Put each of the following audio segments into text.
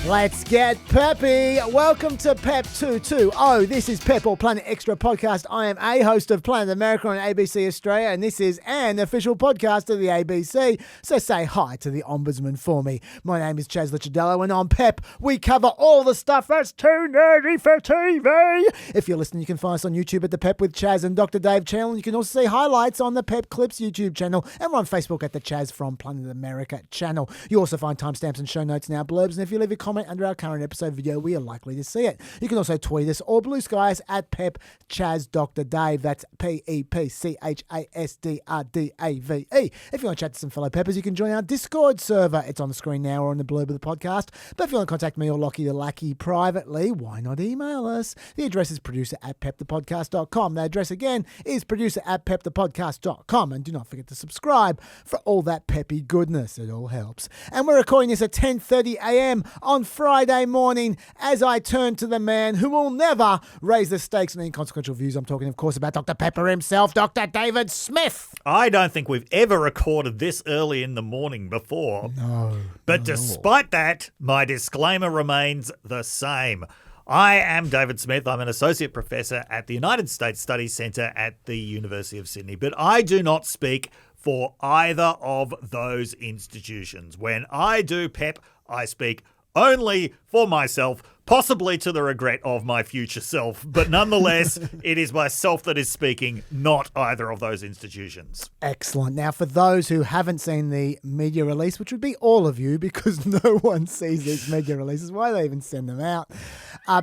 Let's get peppy. Welcome to PEP 220. This is PEP or Planet Extra podcast. I am a host of Planet America on ABC Australia, and this is an official podcast of the ABC. So say hi to the Ombudsman for me. My name is Chaz Licciardello, and on PEP, we cover all the stuff that's too nerdy for TV. If you're listening, you can find us on YouTube at the PEP with Chaz and Dr. Dave channel. And you can also see highlights on the PEP Clips YouTube channel, and we're on Facebook at the Chaz from Planet America channel. You also find timestamps and show notes in our blurbs, and if you leave a comment under our current episode video, we are likely to see it. You can also tweet us or blue sky us at Pep Chaz Dr. Dave. That's PEPCHASDRDAVE. If you want to chat to some fellow Peppers, you can join our Discord server. It's on the screen now or on the blurb of the podcast. But if you want to contact me or Lockie the Lackey privately, why not email us? The address is producer@pepthepodcast.com. The address again is producer@pepthepodcast.com. And do not forget to subscribe for all that peppy goodness. It all helps. And we're recording this at 10:30 a.m. on Friday morning as I turn to the man who will never raise the stakes in inconsequential views. I'm talking, of course, about Dr. Pepper himself, Dr. David Smith. I don't think we've ever recorded this early in the morning before. No. But despite that, my disclaimer remains the same. I am David Smith. I'm an associate professor at the United States Studies Centre at the University of Sydney, but I do not speak for either of those institutions. When I do PEP, I speak only for myself, possibly to the regret of my future self. But nonetheless, it is myself that is speaking, not either of those institutions. Excellent. Now, for those who haven't seen the media release, which would be all of you because no one sees these media releases, why do they even send them out?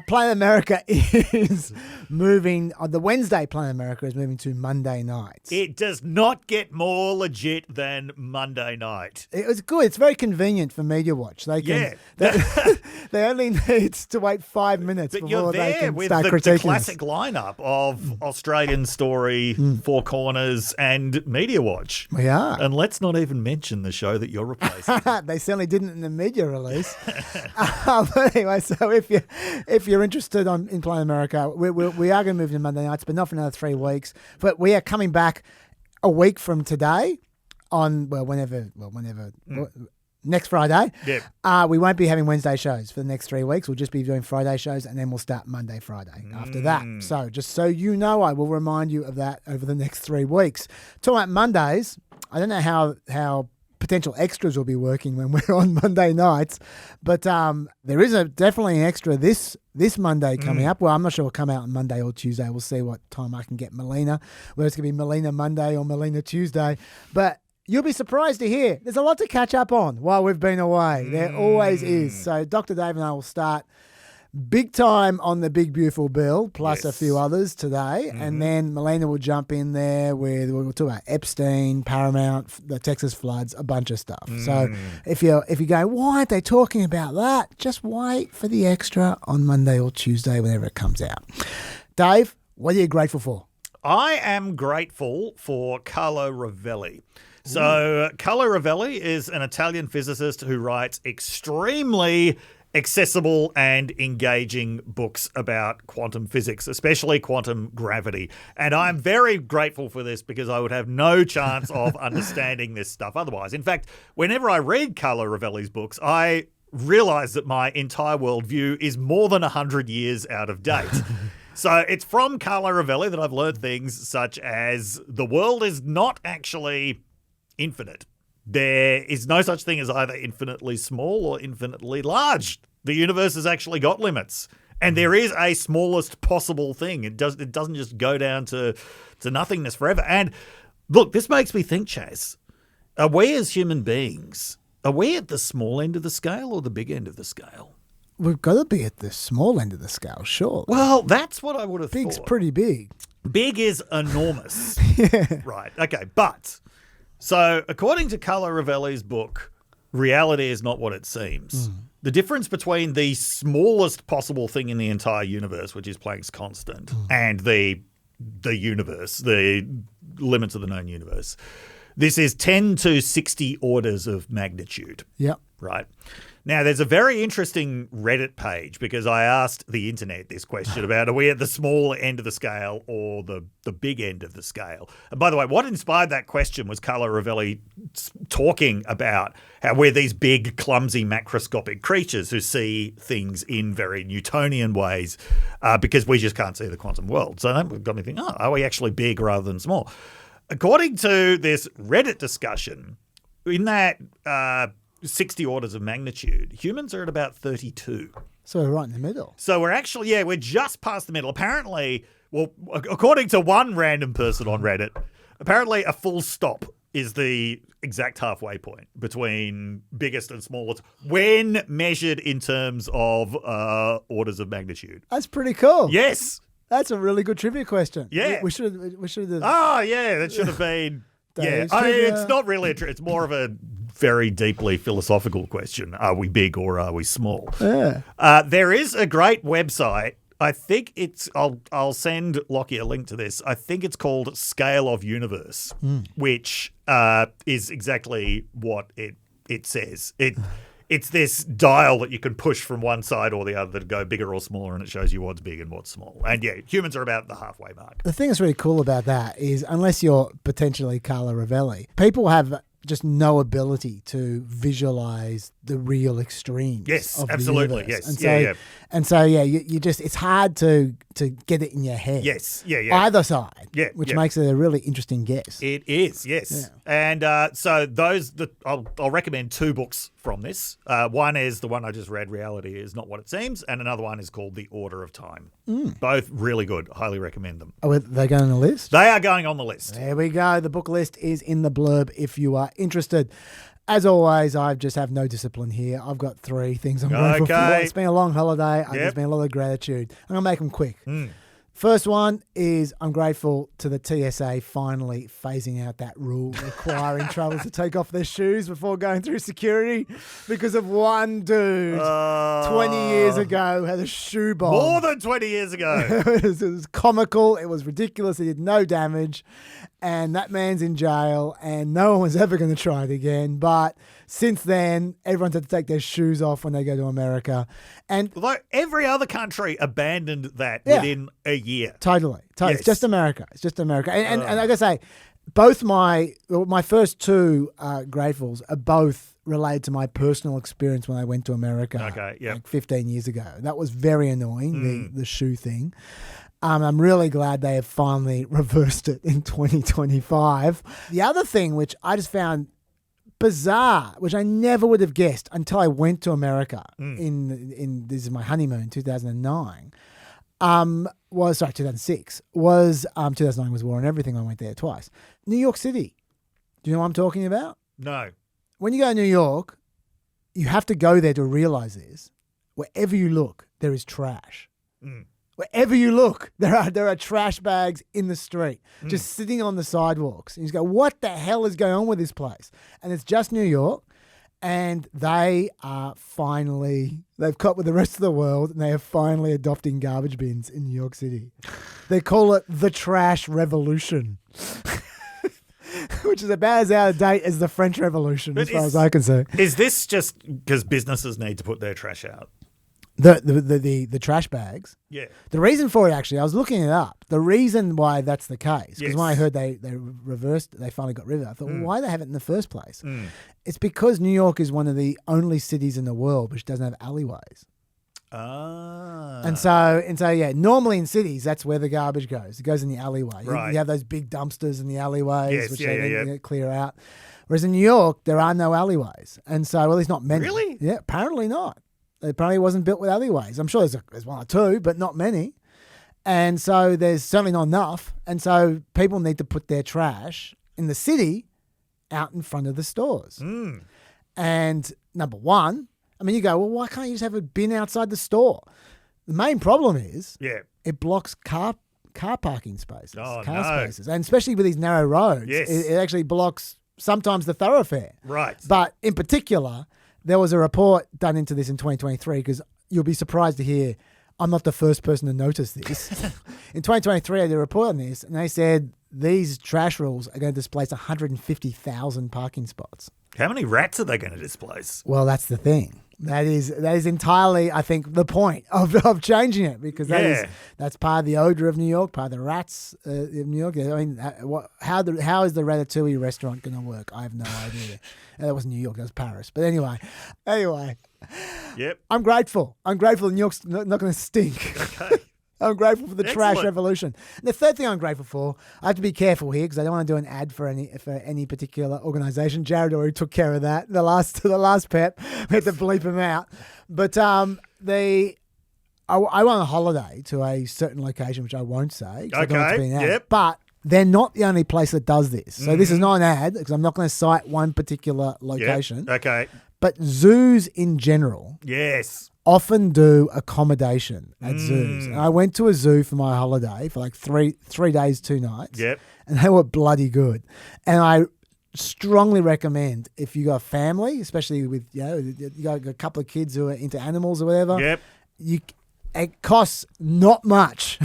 Planet America is moving, the Wednesday Planet America is moving to Monday nights. It does not get more legit than Monday night. It was good. It's very convenient for Media Watch. They can, they only need to wait 5 minutes but before they can with start the critiquing classic lineup of Australian Story, Four Corners, and Media Watch. We are. And let's not even mention the show that you're replacing. They certainly didn't in the media release. But anyway, so if you're interested in Planet America, we are going to move to Monday nights, but not for another 3 weeks. But we are coming back a week from today on whenever. Next Friday. Yep. We won't be having Wednesday shows for the next 3 weeks. We'll just be doing Friday shows, and then we'll start Monday, Friday after that. So just so you know, I will remind you of that over the next 3 weeks. Talking about Mondays, I don't know how potential extras will be working when we're on Monday nights, but there is definitely an extra this Monday coming up. Well, I'm not sure it'll come out on Monday or Tuesday. We'll see what time I can get Melina, whether it's going to be Melina Monday or Melina Tuesday. But you'll be surprised to hear there's a lot to catch up on while we've been away. There always is. So Dr. Dave and I will start big time on the Big Beautiful Bill, plus a few others today. And then Melina will jump in there we'll talk about Epstein, Paramount, the Texas floods, a bunch of stuff. So if you go, why aren't they talking about that? Just wait for the extra on Monday or Tuesday, whenever it comes out. Dave, what are you grateful for? I am grateful for Carlo Rovelli. So Carlo Rovelli is an Italian physicist who writes extremely accessible and engaging books about quantum physics, especially quantum gravity. And I'm very grateful for this because I would have no chance of understanding this stuff otherwise. In fact, whenever I read Carlo Rovelli's books, I realize that my entire worldview is more than 100 years out of date. So it's from Carlo Rovelli that I've learned things such as the world is not actually infinite. There is no such thing as either infinitely small or infinitely large. The universe has actually got limits. And there is a smallest possible thing. It doesn't just go down to nothingness forever. And look, this makes me think, Chaz, are we as human beings, are we at the small end of the scale or the big end of the scale? We've got to be at the small end of the scale, sure. Well, that's what I would have Big's thought. pretty big. Big is enormous. Yeah. Right. Okay. But so according to Carlo Rovelli's book, reality is not what it seems. The difference between the smallest possible thing in the entire universe, which is Planck's constant, and the universe, the limits of the known universe, this is 10 to 60 orders of magnitude. Yep. Right. Now, there's a very interesting Reddit page because I asked the internet this question about are we at the small end of the scale or the big end of the scale? And by the way, what inspired that question was Carlo Rovelli talking about how we're these big, clumsy, macroscopic creatures who see things in very Newtonian ways because we just can't see the quantum world. So that got me thinking, are we actually big rather than small? According to this Reddit discussion, in that 60 orders of magnitude, humans are at about 32. So we're right in the middle. So we're actually, we're just past the middle. Apparently, well, according to one random person on Reddit, apparently a full stop is the exact halfway point between biggest and smallest when measured in terms of orders of magnitude. That's pretty cool. Yes. That's a really good trivia question. Yeah. We should have. Oh, yeah. That should have been. Yeah. I mean, it's not really it's more of a very deeply philosophical question. Are we big or are we small? Yeah. There is a great website. I think it's, I'll send Lockie a link to this. I think it's called Scale of Universe, which is exactly what it says. It's this dial that you can push from one side or the other to go bigger or smaller, and it shows you what's big and what's small. And yeah, humans are about the halfway mark. The thing that's really cool about that is, unless you're potentially Carlo Rovelli, people have just no ability to visualize the real extremes. Yes, of absolutely. The universe. Yes. And so you just, it's hard to get it in your head. Yes. Yeah. Either side. Yeah. Which makes it a really interesting guess. It is. Yes. Yeah. And so I'll recommend two books from this. One is the one I just read, Reality Is Not What It Seems, and another one is called The Order of Time. Both really good. Highly recommend them. Oh, are they going on the list? They are going on the list. There we go. The book list is in the blurb if you are interested. As always, I just have no discipline here. I've got three things I'm grateful for. It's been a long holiday. There's been a lot of gratitude. I'm going to make them quick. First one is I'm grateful to the TSA finally phasing out that rule requiring travellers to take off their shoes before going through security because of one dude 20 years ago had a shoe bomb. More than 20 years ago. It was comical. It was ridiculous. It did no damage. And that man's in jail and no one was ever going to try it again. But since then, everyone's had to take their shoes off when they go to America. And although every other country abandoned that within a year. Totally. Yes. It's just America. And like I say, both my first two gratefuls are both related to my personal experience when I went to America like 15 years ago. That was very annoying, the shoe thing. I'm really glad they have finally reversed it in 2025. The other thing, which I just found bizarre, which I never would have guessed until I went to America in this is my honeymoon, 2009. 2006 was 2009 was war and everything. I went there twice. New York City. Do you know what I'm talking about? No. When you go to New York, you have to go there to realize this. Wherever you look, there is trash. Wherever you look, there are trash bags in the street, just sitting on the sidewalks. And you just go, what the hell is going on with this place? And it's just New York. And they are they've caught with the rest of the world, and they are finally adopting garbage bins in New York City. They call it the trash revolution, which is about as out of date as the French Revolution, as far as I can see. Is this just because businesses need to put their trash out? The trash bags. Yeah. The reason for it, actually, I was looking it up. The reason why that's the case, because when I heard they reversed, they finally got rid of it, I thought, well, why they have it in the first place? It's because New York is one of the only cities in the world which doesn't have alleyways. And so, normally in cities, that's where the garbage goes. It goes in the alleyway. Right. You have those big dumpsters in the alleyways, which they clear out. Whereas in New York, there are no alleyways. And so, well, there's not many. Really? Yeah, apparently not. It probably wasn't built with alleyways. I'm sure there's one or two, but not many. And so there's certainly not enough. And so people need to put their trash in the city out in front of the stores. And number one, I mean, you go, well, why can't you just have a bin outside the store? The main problem is it blocks car parking spaces, spaces. And especially with these narrow roads, it actually blocks sometimes the thoroughfare. Right. But in particular, there was a report done into this in 2023, because you'll be surprised to hear I'm not the first person to notice this. In 2023, I did a report on this, and they said these trash rules are going to displace 150,000 parking spots. How many rats are they going to displace? Well, that's the thing. That is entirely, I think, the point of changing it, because that's part of the odor of New York, part of the rats of New York. I mean, how is the Ratatouille restaurant going to work? I have no idea. That wasn't New York, that was Paris. But anyway. Yep. I'm grateful. New York's not going to stink. Okay. I'm grateful for the trash Excellent. revolution. And the third thing I'm grateful for, I have to be careful here because I don't want to do an ad for any particular organisation. Jared already took care of that. The last PEP, we had to bleep him out. But I went on a holiday to a certain location, which I won't say. I don't want it to be an ad. Yep. But they're not the only place that does this. So this is not an ad because I'm not going to cite one particular location. Yep. Okay. But zoos in general. Yes. Often do accommodation at zoos. And I went to a zoo for my holiday for like three days, 2 nights. Yep. And they were bloody good. And I strongly recommend, if you got a family, especially with, you got a couple of kids who are into animals or whatever. Yep. It costs not much.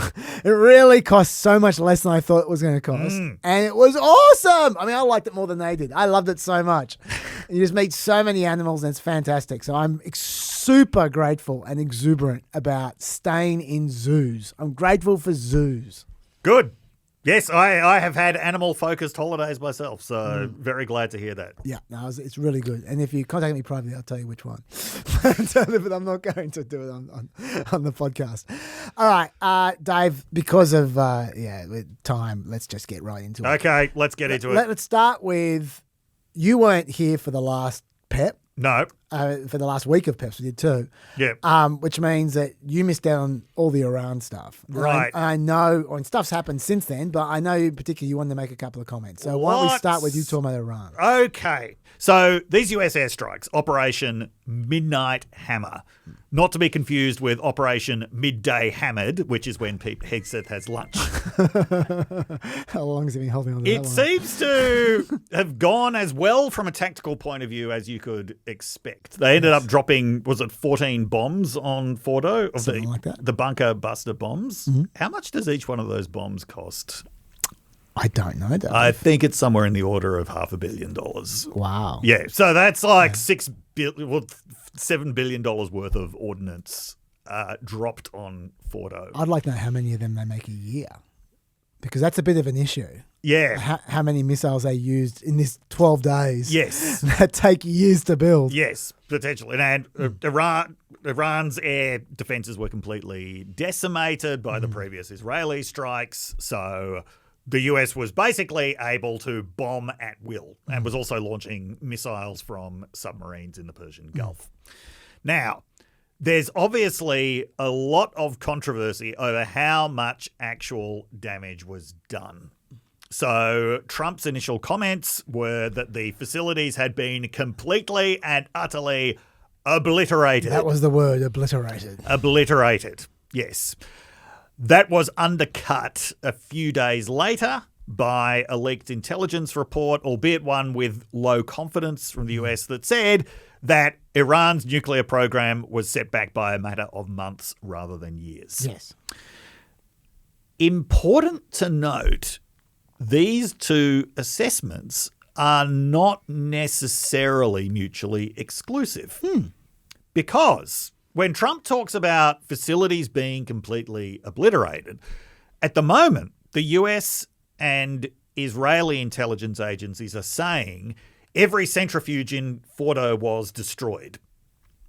It really costs so much less than I thought it was going to cost. And it was awesome. I mean, I liked it more than they did. I loved it so much. You just meet so many animals and it's fantastic. So I'm super grateful and exuberant about staying in zoos. I'm grateful for zoos. Good. Yes, I have had animal-focused holidays myself, so very glad to hear that. Yeah, no, it's really good. And if you contact me privately, I'll tell you which one. But I'm not going to do it on the podcast. All right, Dave, because of time, let's just get right into it. Okay, let's get into it. Let's start with, you weren't here for the last PEP. No. For the last week of PEPs, we did too. Yeah. Which means that you missed out on all the Iran stuff. Right. I know, and stuff's happened since then, but I know in particular you wanted to make a couple of comments. So why don't we start with you talking about Iran? Okay. So these US airstrikes, Operation Midnight Hammer, not to be confused with Operation Midday Hammered, which is when Hegseth has lunch. How long has he been holding on to that one? It seems to have gone as well from a tactical point of view as you could expect. They ended up dropping, 14 bombs on Fordo? Something like that. The bunker buster bombs. Mm-hmm. How much does each one of those bombs cost? I don't know, Dave. I think it's somewhere in the order of $500 million. Wow. Yeah, so that's like $7 billion worth of ordnance dropped on Fordo. I'd like to know how many of them they make a year, because that's a bit of an issue. Yeah. How many missiles they used in this 12 days. Yes. That take years to build. Yes, potentially. And Iran's air defenses were completely decimated by the previous Israeli strikes, so the US was basically able to bomb at will and was also launching missiles from submarines in the Persian Gulf. Now, there's obviously a lot of controversy over how much actual damage was done. So Trump's initial comments were that the facilities had been completely and utterly obliterated. That was the word, obliterated. Obliterated, yes. That was undercut a few days later by a leaked intelligence report, albeit one with low confidence from the US, that said that Iran's nuclear program was set back by a matter of months rather than years. Yes. Important to note, these two assessments are not necessarily mutually exclusive. Because when Trump talks about facilities being completely obliterated, at the moment, the US and Israeli intelligence agencies are saying every centrifuge in Fordo was destroyed.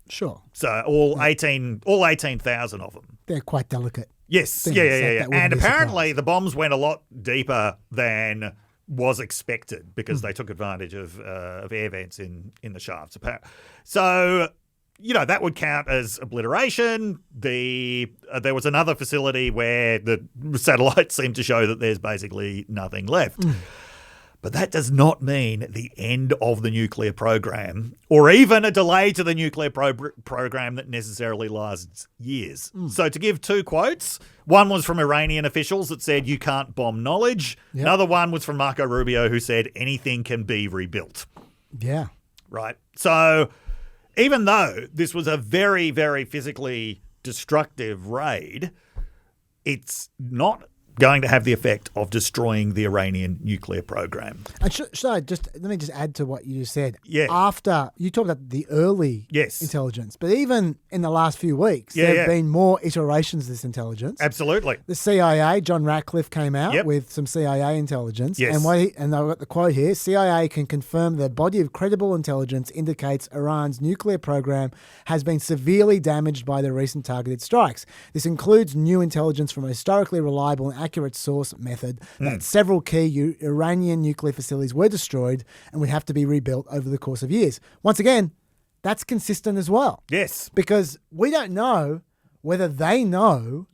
Sure. So all 18,000 of them. They're quite delicate. Yes. Things. Yeah. And apparently the bombs went a lot deeper than was expected because they took advantage of air vents in the shafts. So, that would count as obliteration. There was another facility where the satellites seemed to show that there's basically nothing left. But that does not mean the end of the nuclear program or even a delay to the nuclear program that necessarily lasts years. So to give two quotes, one was from Iranian officials that said you can't bomb knowledge. Yep. Another one was from Marco Rubio who said anything can be rebuilt. Yeah. Right. So even though this was a very, very physically destructive raid, it's not going to have the effect of destroying the Iranian nuclear program. And let me just add to what you just said. Yeah. After you talked about the early intelligence, but even in the last few weeks, there have been more iterations of this intelligence. Absolutely. The CIA, John Ratcliffe came out with some CIA intelligence. Yes. And I've got the quote here, CIA can confirm the body of credible intelligence indicates Iran's nuclear program has been severely damaged by the recent targeted strikes. This includes new intelligence from a historically reliable and accurate source method that several key Iranian nuclear facilities were destroyed and would have to be rebuilt over the course of years. Once again, that's consistent as well. Yes. Because we don't know whether they know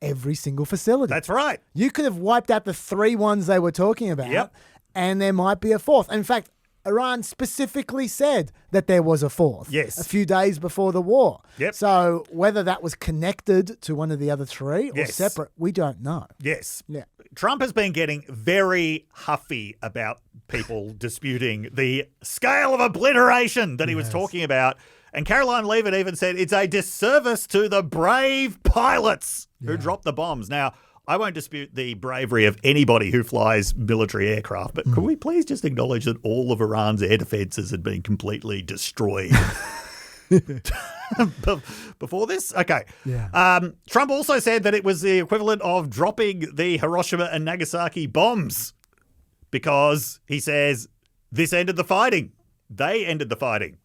every single facility. That's right. You could have wiped out the 3 ones they were talking about, and there might be a 4th. In fact, Iran specifically said that there was a 4th a few days before the war. Yep. So whether that was connected to one of the other 3 or separate, we don't know. Yes. Yeah. Trump has been getting very huffy about people disputing the scale of obliteration that he was talking about. And Caroline Leavitt even said it's a disservice to the brave pilots who dropped the bombs. Now, I won't dispute the bravery of anybody who flies military aircraft, but could we please just acknowledge that all of Iran's air defences had been completely destroyed before this? Okay. Yeah. Trump also said that it was the equivalent of dropping the Hiroshima and Nagasaki bombs because he says this ended the fighting. They ended the fighting.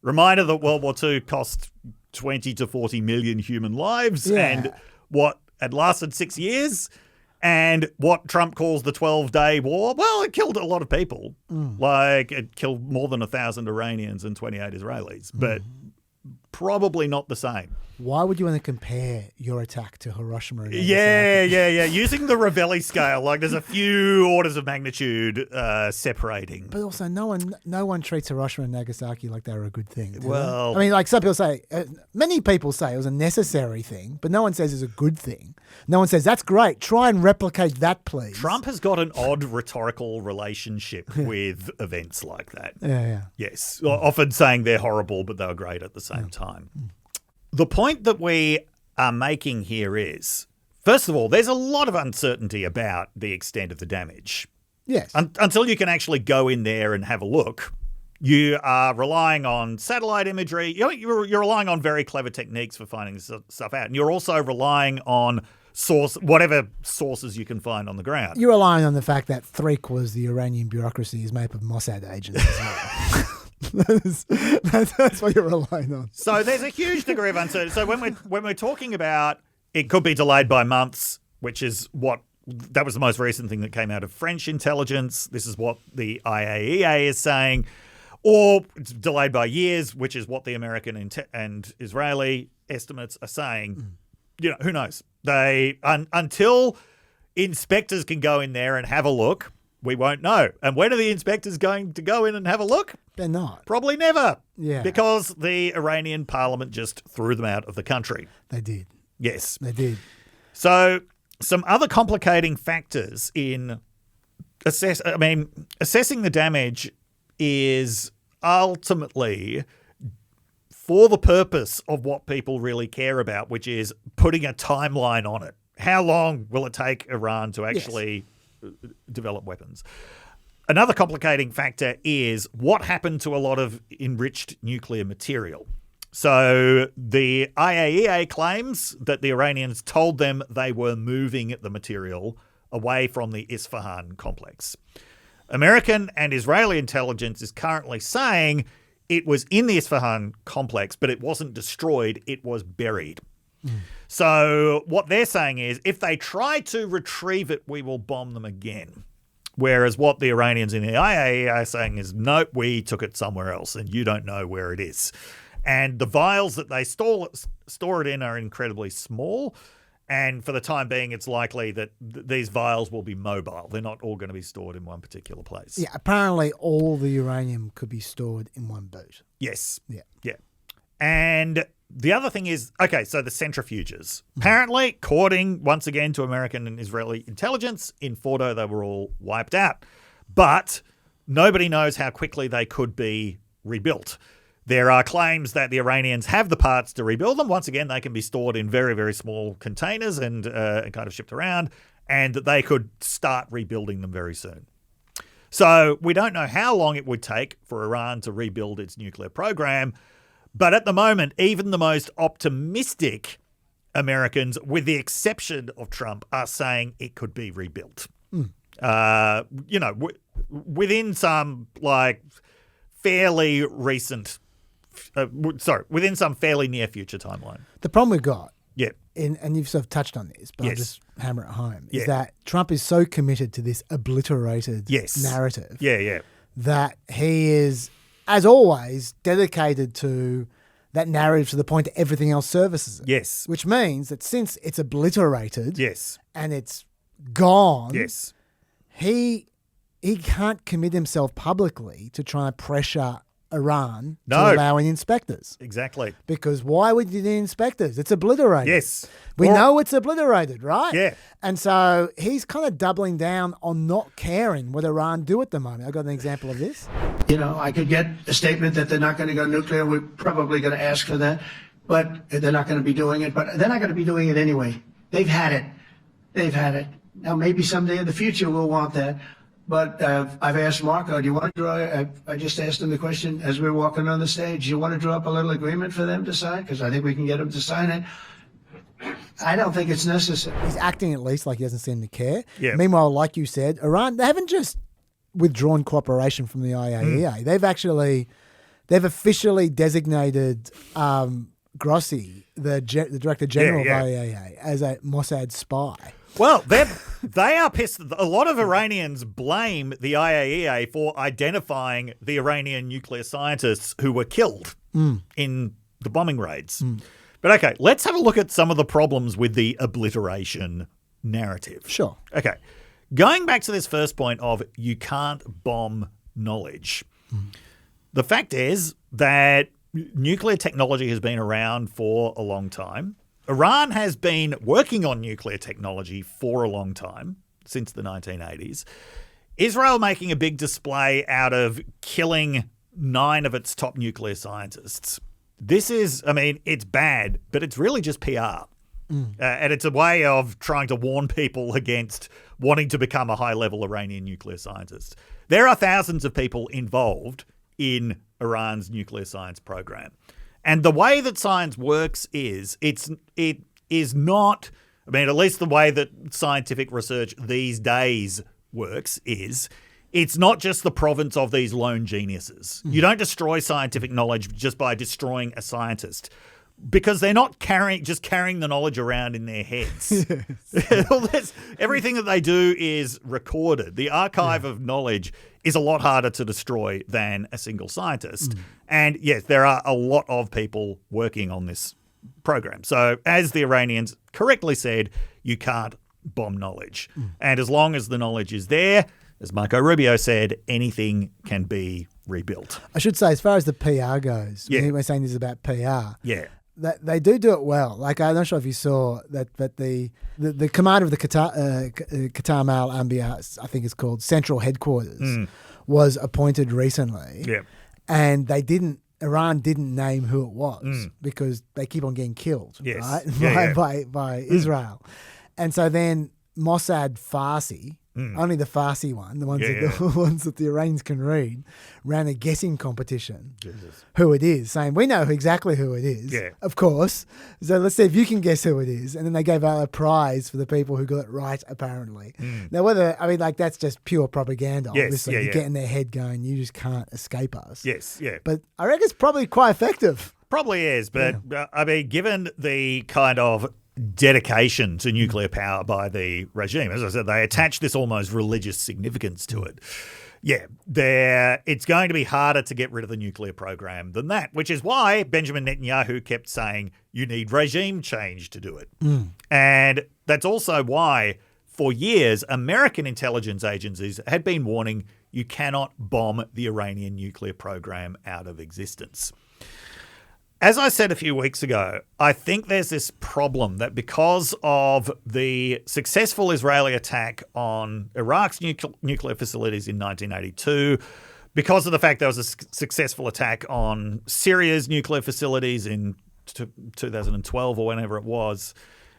Reminder that World War II cost 20 to 40 million human lives and what had lasted 6 years, and what Trump calls the 12-day war, well, it killed a lot of people. Like, it killed more than 1,000 Iranians and 28 Israelis, but probably not the same. Why would you want to compare your attack to Hiroshima and Nagasaki? Yeah. Using the Rovelli scale, like there's a few orders of magnitude separating. But also, no one treats Hiroshima and Nagasaki like they're a good thing. Well, I mean, like some people say, many people say it was a necessary thing, but no one says it's a good thing. No one says, that's great. Try and replicate that, please. Trump has got an odd rhetorical relationship with events like that. Yeah. Yes. Often saying they're horrible, but they were great at the same time. The point that we are making here is, first of all, there's a lot of uncertainty about the extent of the damage. Yes. Until you can actually go in there and have a look, you are relying on satellite imagery. You're relying on very clever techniques for finding this stuff out. And you're also relying on whatever sources you can find on the ground. You're relying on the fact that 3/4 of the Iranian bureaucracy is made up of Mossad agents as well. That's what you're relying on. So there's a huge degree of uncertainty. So when we're talking about it could be delayed by months, which is that was the most recent thing that came out of French intelligence. This is what the IAEA is saying. Or it's delayed by years, which is what the American and Israeli estimates are saying. Who knows? Until inspectors can go in there and have a look, we won't know. And when are the inspectors going to go in and have a look? They're not. Probably never. Yeah. Because the Iranian parliament just threw them out of the country. They did. Yes. They did. So some other complicating factors in assessing the damage is ultimately for the purpose of what people really care about, which is putting a timeline on it. How long will it take Iran to actually develop weapons? Another complicating factor is what happened to a lot of enriched nuclear material. So the IAEA claims that the Iranians told them they were moving the material away from the Isfahan complex. American and Israeli intelligence is currently saying it was in the Isfahan complex, but it wasn't destroyed, it was buried. So what they're saying is if they try to retrieve it, we will bomb them again. Whereas what the Iranians in the IAEA are saying is, no, we took it somewhere else and you don't know where it is. And the vials that they store it in are incredibly small. And for the time being, it's likely that these vials will be mobile. They're not all going to be stored in one particular place. Yeah, apparently all the uranium could be stored in one boot. Yes. Yeah. And the other thing is, okay, so the centrifuges. Apparently, according once again to American and Israeli intelligence, in Fordo they were all wiped out. But nobody knows how quickly they could be rebuilt. There are claims that the Iranians have the parts to rebuild them. Once again, they can be stored in very, very small containers and kind of shipped around, and they could start rebuilding them very soon. So we don't know how long it would take for Iran to rebuild its nuclear program, but at the moment, even the most optimistic Americans, with the exception of Trump, are saying it could be rebuilt. Within some fairly recent, within some fairly near future timeline. The problem we've got, yeah, and you've sort of touched on this, but Yes. I'll just hammer it home, Yeah. is that Trump is so committed to this obliterated narrative that he is, as always, dedicated to that narrative to the point that everything else services it. Yes. Which means that since it's obliterated Yes. and it's gone, Yes. he can't commit himself publicly to try and pressure Iran No. to allow in inspectors. Exactly. Because why would you need inspectors? It's obliterated. Yes. We know it's obliterated, right? Yeah. And so he's kind of doubling down on not caring what Iran do at the moment. I've got an example of this. I could get a statement that they're not going to go nuclear. We're probably going to ask for that, but they're not going to be doing it. But they're not going to be doing it anyway. They've had it. Now, maybe someday in the future we'll want that. But I've asked Marco, do you want to draw, I just asked him the question as we were walking on the stage, do you want to draw up a little agreement for them to sign? Because I think we can get them to sign it. I don't think it's necessary. He's acting at least like he doesn't seem to care. Yeah. Meanwhile, like you said, Iran, they haven't just withdrawn cooperation from the IAEA. They've officially designated Grossi, the Director General of IAEA, as a Mossad spy. Well, they are pissed. A lot of Iranians blame the IAEA for identifying the Iranian nuclear scientists who were killed in the bombing raids. But okay, let's have a look at some of the problems with the obliteration narrative. Sure. Okay. Going back to this first point of you can't bomb knowledge. The fact is that nuclear technology has been around for a long time. Iran has been working on nuclear technology for a long time, since the 1980s. Israel making a big display out of killing 9 of its top nuclear scientists. This is, it's bad, but it's really just PR. And it's a way of trying to warn people against wanting to become a high-level Iranian nuclear scientist. There are thousands of people involved in Iran's nuclear science program. And the way that science works is, it is not, at least the way that scientific research these days works is, it's not just the province of these lone geniuses. You don't destroy scientific knowledge just by destroying a scientist, because they're not carrying the knowledge around in their heads. Everything that they do is recorded. The archive of knowledge is a lot harder to destroy than a single scientist. And yes, there are a lot of people working on this program. So as the Iranians correctly said, you can't bomb knowledge. And as long as the knowledge is there, as Marco Rubio said, anything can be rebuilt. I should say, as far as the PR goes, when we're saying this is about PR, that they do it well. Like, I'm not sure if you saw that, but the commander of the Qatar Mail Ambia, I think it's called, Central Headquarters, was appointed recently. Yeah. And Iran didn't name who it was because they keep on getting killed, right? By Israel. And so then Mossad Farsi, only the Farsi one, the ones that the Iranians can read, ran a guessing competition. Who it is, saying we know exactly who it is, of course. So let's see if you can guess who it is. And then they gave out a prize for the people who got it right, apparently. Now, that's just pure propaganda, obviously. You get in their head going, you just can't escape us. But I reckon it's probably quite effective. Probably is, but given the kind of dedication to nuclear power by the regime, as I said, they attach this almost religious significance to it. It's going to be harder to get rid of the nuclear program than that, which is why Benjamin Netanyahu kept saying you need regime change to do it. And that's also why, for years, American intelligence agencies had been warning you cannot bomb the Iranian nuclear program out of existence. As I said a few weeks ago, I think there's this problem that because of the successful Israeli attack on Iraq's nuclear facilities in 1982, because of the fact there was a successful attack on Syria's nuclear facilities in 2012 or whenever it was,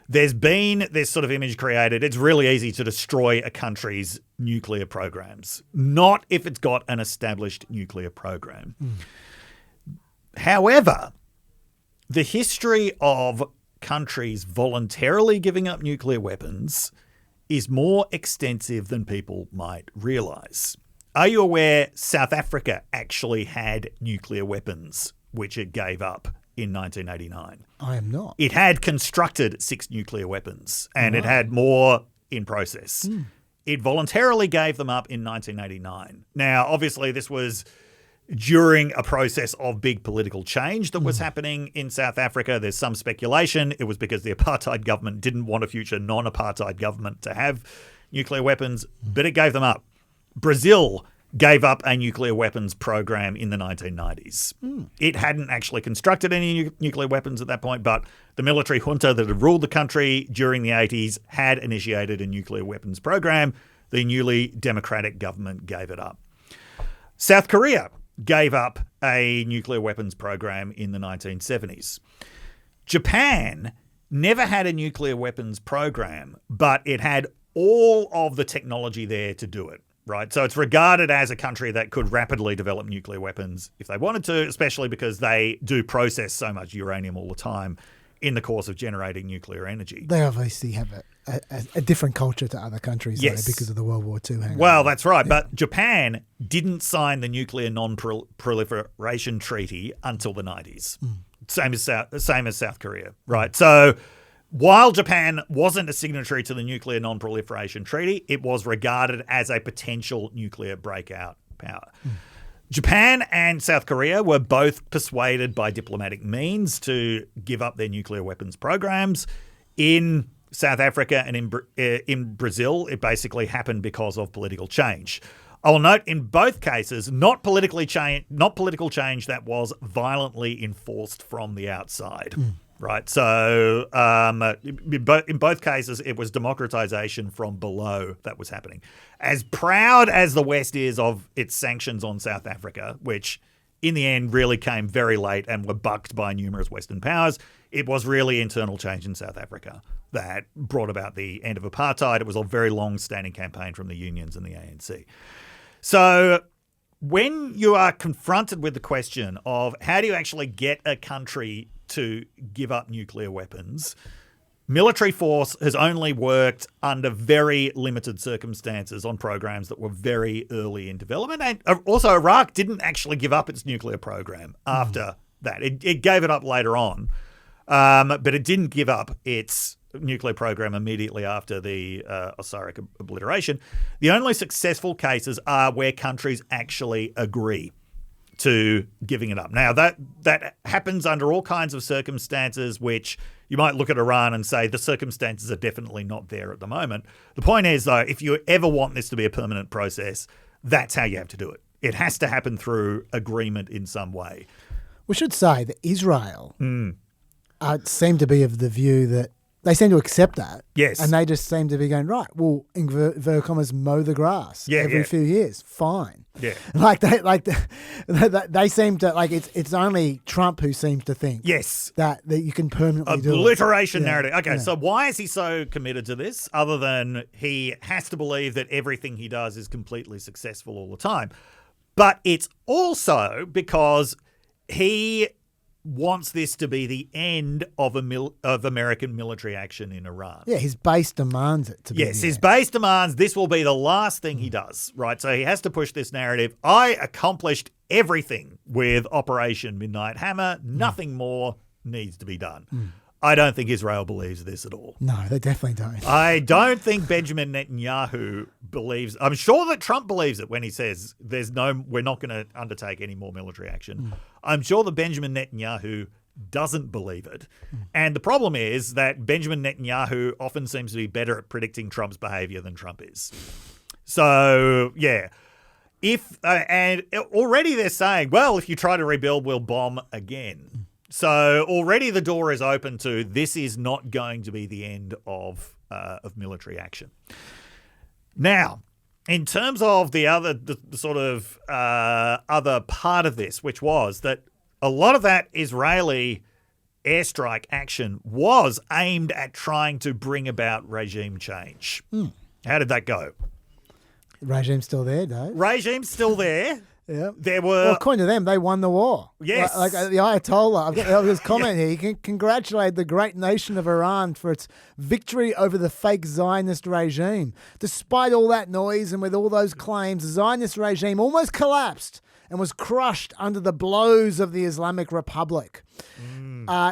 there's been this sort of image created. It's really easy to destroy a country's nuclear programs, not if it's got an established nuclear program. However, the history of countries voluntarily giving up nuclear weapons is more extensive than people might realise. Are you aware South Africa actually had nuclear weapons, which it gave up in 1989? I am not. It had constructed 6 nuclear weapons, and it had more in process. It voluntarily gave them up in 1989. Now, obviously, this was during a process of big political change that was happening in South Africa. There's some speculation it was because the apartheid government didn't want a future non-apartheid government to have nuclear weapons, but it gave them up. Brazil gave up a nuclear weapons program in the 1990s. It hadn't actually constructed any nuclear weapons at that point, but the military junta that had ruled the country during the 80s had initiated a nuclear weapons program. The newly democratic government gave it up. South Korea gave up a nuclear weapons program in the 1970s. Japan never had a nuclear weapons program, but it had all of the technology there to do it. Right. So it's regarded as a country that could rapidly develop nuclear weapons if they wanted to, especially because they do process so much uranium all the time in the course of generating nuclear energy. They obviously have a different culture to other countries though, because of the World War II hangover. Well, that's right. Yeah. But Japan didn't sign the Nuclear Non-Proliferation Treaty until the 90s. Same as South Korea. Right. So while Japan wasn't a signatory to the Nuclear Non-Proliferation Treaty, it was regarded as a potential nuclear breakout power. Japan and South Korea were both persuaded by diplomatic means to give up their nuclear weapons programs. In South Africa and in Brazil, it basically happened because of political change. I will note in both cases, not political change that was violently enforced from the outside. Right. So in both cases, it was democratization from below that was happening. As proud as the West is of its sanctions on South Africa, which in the end really came very late and were bucked by numerous Western powers, it was really internal change in South Africa that brought about the end of apartheid. It was a very long-standing campaign from the unions and the ANC. So when you are confronted with the question of how do you actually get a country to give up nuclear weapons, military force has only worked under very limited circumstances on programs that were very early in development. And also Iraq didn't actually give up its nuclear program after that. It gave it up later on, but it didn't give up its nuclear program immediately after the Osiris obliteration. The only successful cases are where countries actually agree to giving it up. Now, that happens under all kinds of circumstances, which you might look at Iran and say the circumstances are definitely not there at the moment. The point is, though, if you ever want this to be a permanent process, that's how you have to do it. It has to happen through agreement in some way. We should say that Israel seem to be of the view that they seem to accept that. Yes. And they just seem to be going, right, well, inverted commas, mow the grass every few years. Fine. Yeah. They seem to, like, it's only Trump who seems to think that you can permanently do it. Obliteration narrative. Okay, so why is he so committed to this other than he has to believe that everything he does is completely successful all the time? But it's also because he wants this to be the end of American military action in Iran. Yeah, his base demands it to be. Yes, his base demands this will be the last thing he does, right? So he has to push this narrative. I accomplished everything with Operation Midnight Hammer. Nothing more needs to be done. I don't think Israel believes this at all. No, they definitely don't. I don't think Benjamin Netanyahu believes. I'm sure that Trump believes it when he says we're not going to undertake any more military action. I'm sure that Benjamin Netanyahu doesn't believe it. And the problem is that Benjamin Netanyahu often seems to be better at predicting Trump's behavior than Trump is. So, yeah. And already they're saying, well, if you try to rebuild, we'll bomb again. So already the door is open to this is not going to be the end of military action. Now, in terms of the sort of other part of this, which was that a lot of that Israeli airstrike action was aimed at trying to bring about regime change. How did that go? The regime's still there, Dave. Regime's still there. Yeah. There were... Well, according to them, they won the war. Yes. Like the Ayatollah. I've got this comment here. You can congratulate the great nation of Iran for its victory over the fake Zionist regime. Despite all that noise and with all those claims, the Zionist regime almost collapsed and was crushed under the blows of the Islamic Republic.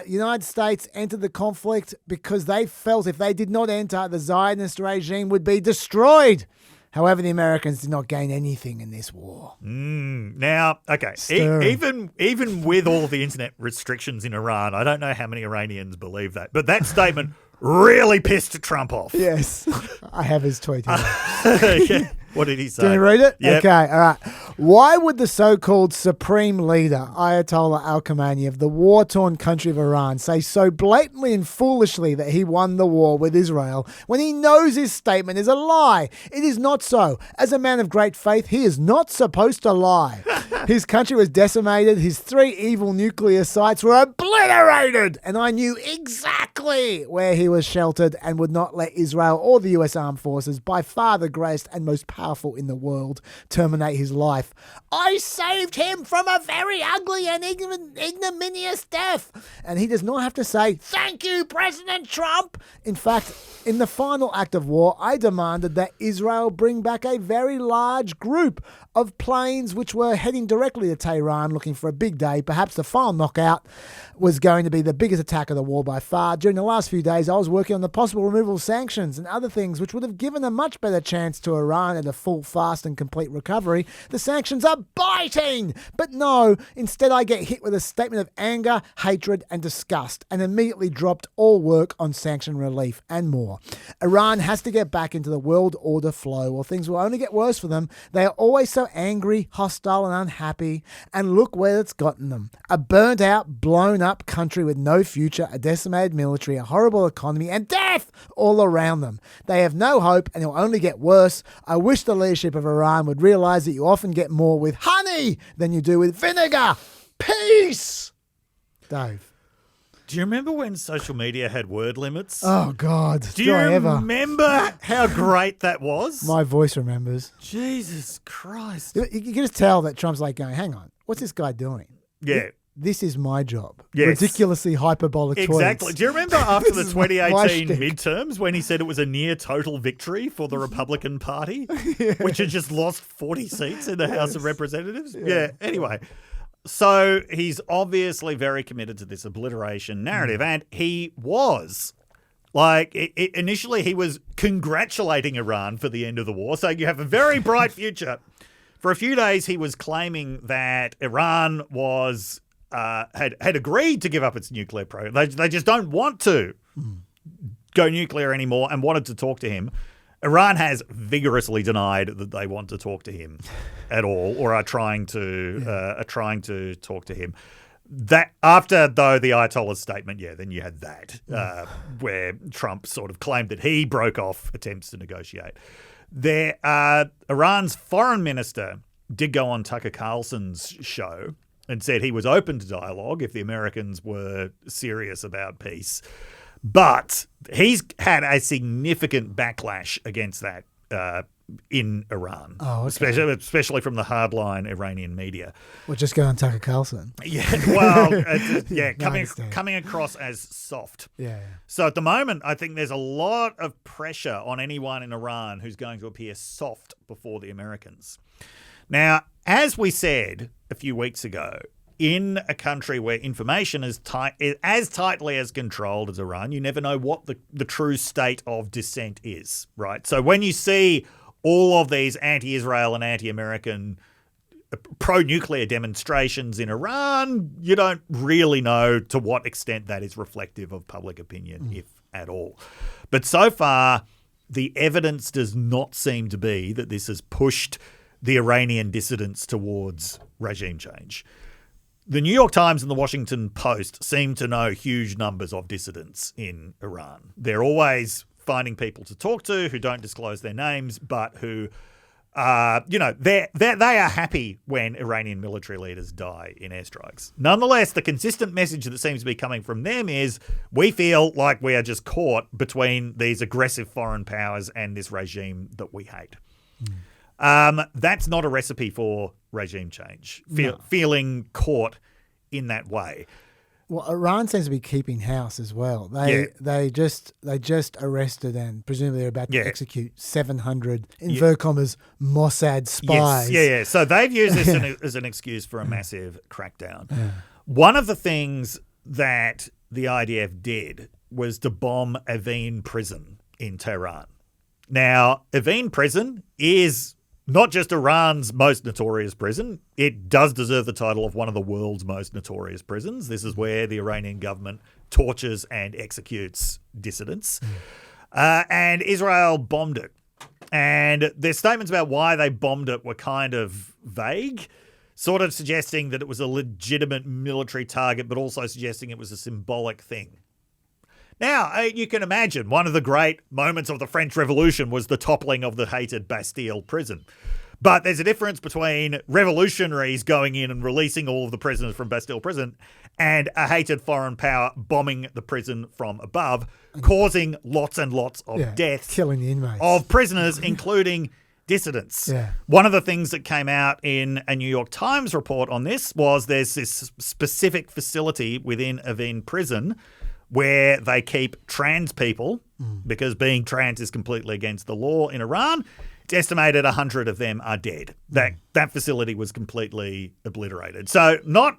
United States entered the conflict because they felt if they did not enter, the Zionist regime would be destroyed. However, the Americans did not gain anything in this war. Now, okay, even with all the internet restrictions in Iran, I don't know how many Iranians believe that, but that statement really pissed Trump off. Yes, I have his tweet here. Yeah. What did he say? Can you read it? Yep. Okay, all right. Why would the so-called supreme leader, Ayatollah al-Khamenei of the war-torn country of Iran, say so blatantly and foolishly that he won the war with Israel when he knows his statement is a lie? It is not so. As a man of great faith, he is not supposed to lie. His country was decimated. His 3 evil nuclear sites were obliterated. And I knew exactly where he was sheltered and would not let Israel or the US Armed Forces, by far the greatest and most powerful in the world, terminate his life. I saved him from a very ugly and ignominious death. And he does not have to say, thank you, President Trump. In fact, in the final act of war, I demanded that Israel bring back a very large group of planes which were heading directly to Tehran looking for a big day. Perhaps the final knockout was going to be the biggest attack of the war by far. During the last few days, I was working on the possible removal of sanctions and other things which would have given a much better chance to Iran at a full, fast and complete recovery. The sanctions are biting! But no, instead I get hit with a statement of anger, hatred and disgust and immediately dropped all work on sanction relief and more. Iran has to get back into the world order flow or things will only get worse for them. They are always so angry, hostile and unhappy, and look where it's gotten them. A burnt out, blown up country with no future, a decimated military, a horrible economy and death all around them. They have no hope and it will only get worse. I wish the leadership of Iran would realize that you often get more with honey than you do with vinegar. Peace! Dave. Do you remember when social media had word limits? Oh, God. Do you remember how great that was? My voice remembers. Jesus Christ. You can just tell that Trump's like going, hang on, what's this guy doing? Yeah. This is my job. Yes. Ridiculously hyperbolic tweets. Exactly. Do you remember after the This is my 2018 shtick. midterms when he said it was a near total victory for the Republican Party, which had just lost 40 seats in the House of Representatives? Yeah. Anyway, so he's obviously very committed to this obliteration narrative, and he was. Like, initially he was congratulating Iran for the end of the war, saying you have a very bright future. For a few days he was claiming that Iran was... had agreed to give up its nuclear program. They just don't want to go nuclear anymore and wanted to talk to him. Iran has vigorously denied that they want to talk to him at all or are trying to talk to him. That after, though, the Ayatollah's statement, then you had that where Trump sort of claimed that he broke off attempts to negotiate. Iran's foreign minister did go on Tucker Carlson's show and said he was open to dialogue if the Americans were serious about peace. But he's had a significant backlash against that in Iran, especially from the hardline Iranian media. We'll just go on Tucker Carlson. Yeah, well, coming across as soft. Yeah. So at the moment, I think there's a lot of pressure on anyone in Iran who's going to appear soft before the Americans. Now, as we said a few weeks ago, in a country where information is as tightly as controlled as Iran, you never know what the true state of dissent is, right? So when you see all of these anti-Israel and anti-American pro-nuclear demonstrations in Iran, you don't really know to what extent that is reflective of public opinion, if at all. But so far, the evidence does not seem to be that this has pushed the Iranian dissidents towards regime change. The New York Times and the Washington Post seem to know huge numbers of dissidents in Iran. They're always finding people to talk to who don't disclose their names, but who they are happy when Iranian military leaders die in airstrikes. Nonetheless, the consistent message that seems to be coming from them is we feel like we are just caught between these aggressive foreign powers and this regime that we hate. That's not a recipe for regime change, feeling caught in that way. Well, Iran seems to be keeping house as well. They just arrested and presumably are about to execute 700 inverted commas Mossad spies. Yes. So they've used this as an excuse for a massive crackdown. Yeah. One of the things that the IDF did was to bomb Evin prison in Tehran. Now, Evin prison is not just Iran's most notorious prison, it does deserve the title of one of the world's most notorious prisons. This is where the Iranian government tortures and executes dissidents. And Israel bombed it. And their statements about why they bombed it were kind of vague, sort of suggesting that it was a legitimate military target, but also suggesting it was a symbolic thing. Now, you can imagine one of the great moments of the French Revolution was the toppling of the hated Bastille prison. But there's a difference between revolutionaries going in and releasing all of the prisoners from Bastille prison and a hated foreign power bombing the prison from above, causing lots and lots of deaths, killing the inmates of prisoners, including dissidents. Yeah. One of the things that came out in a New York Times report on this was there's this specific facility within Evin prison where they keep trans people, because being trans is completely against the law in Iran. It's estimated 100 of them are dead. That facility was completely obliterated. So not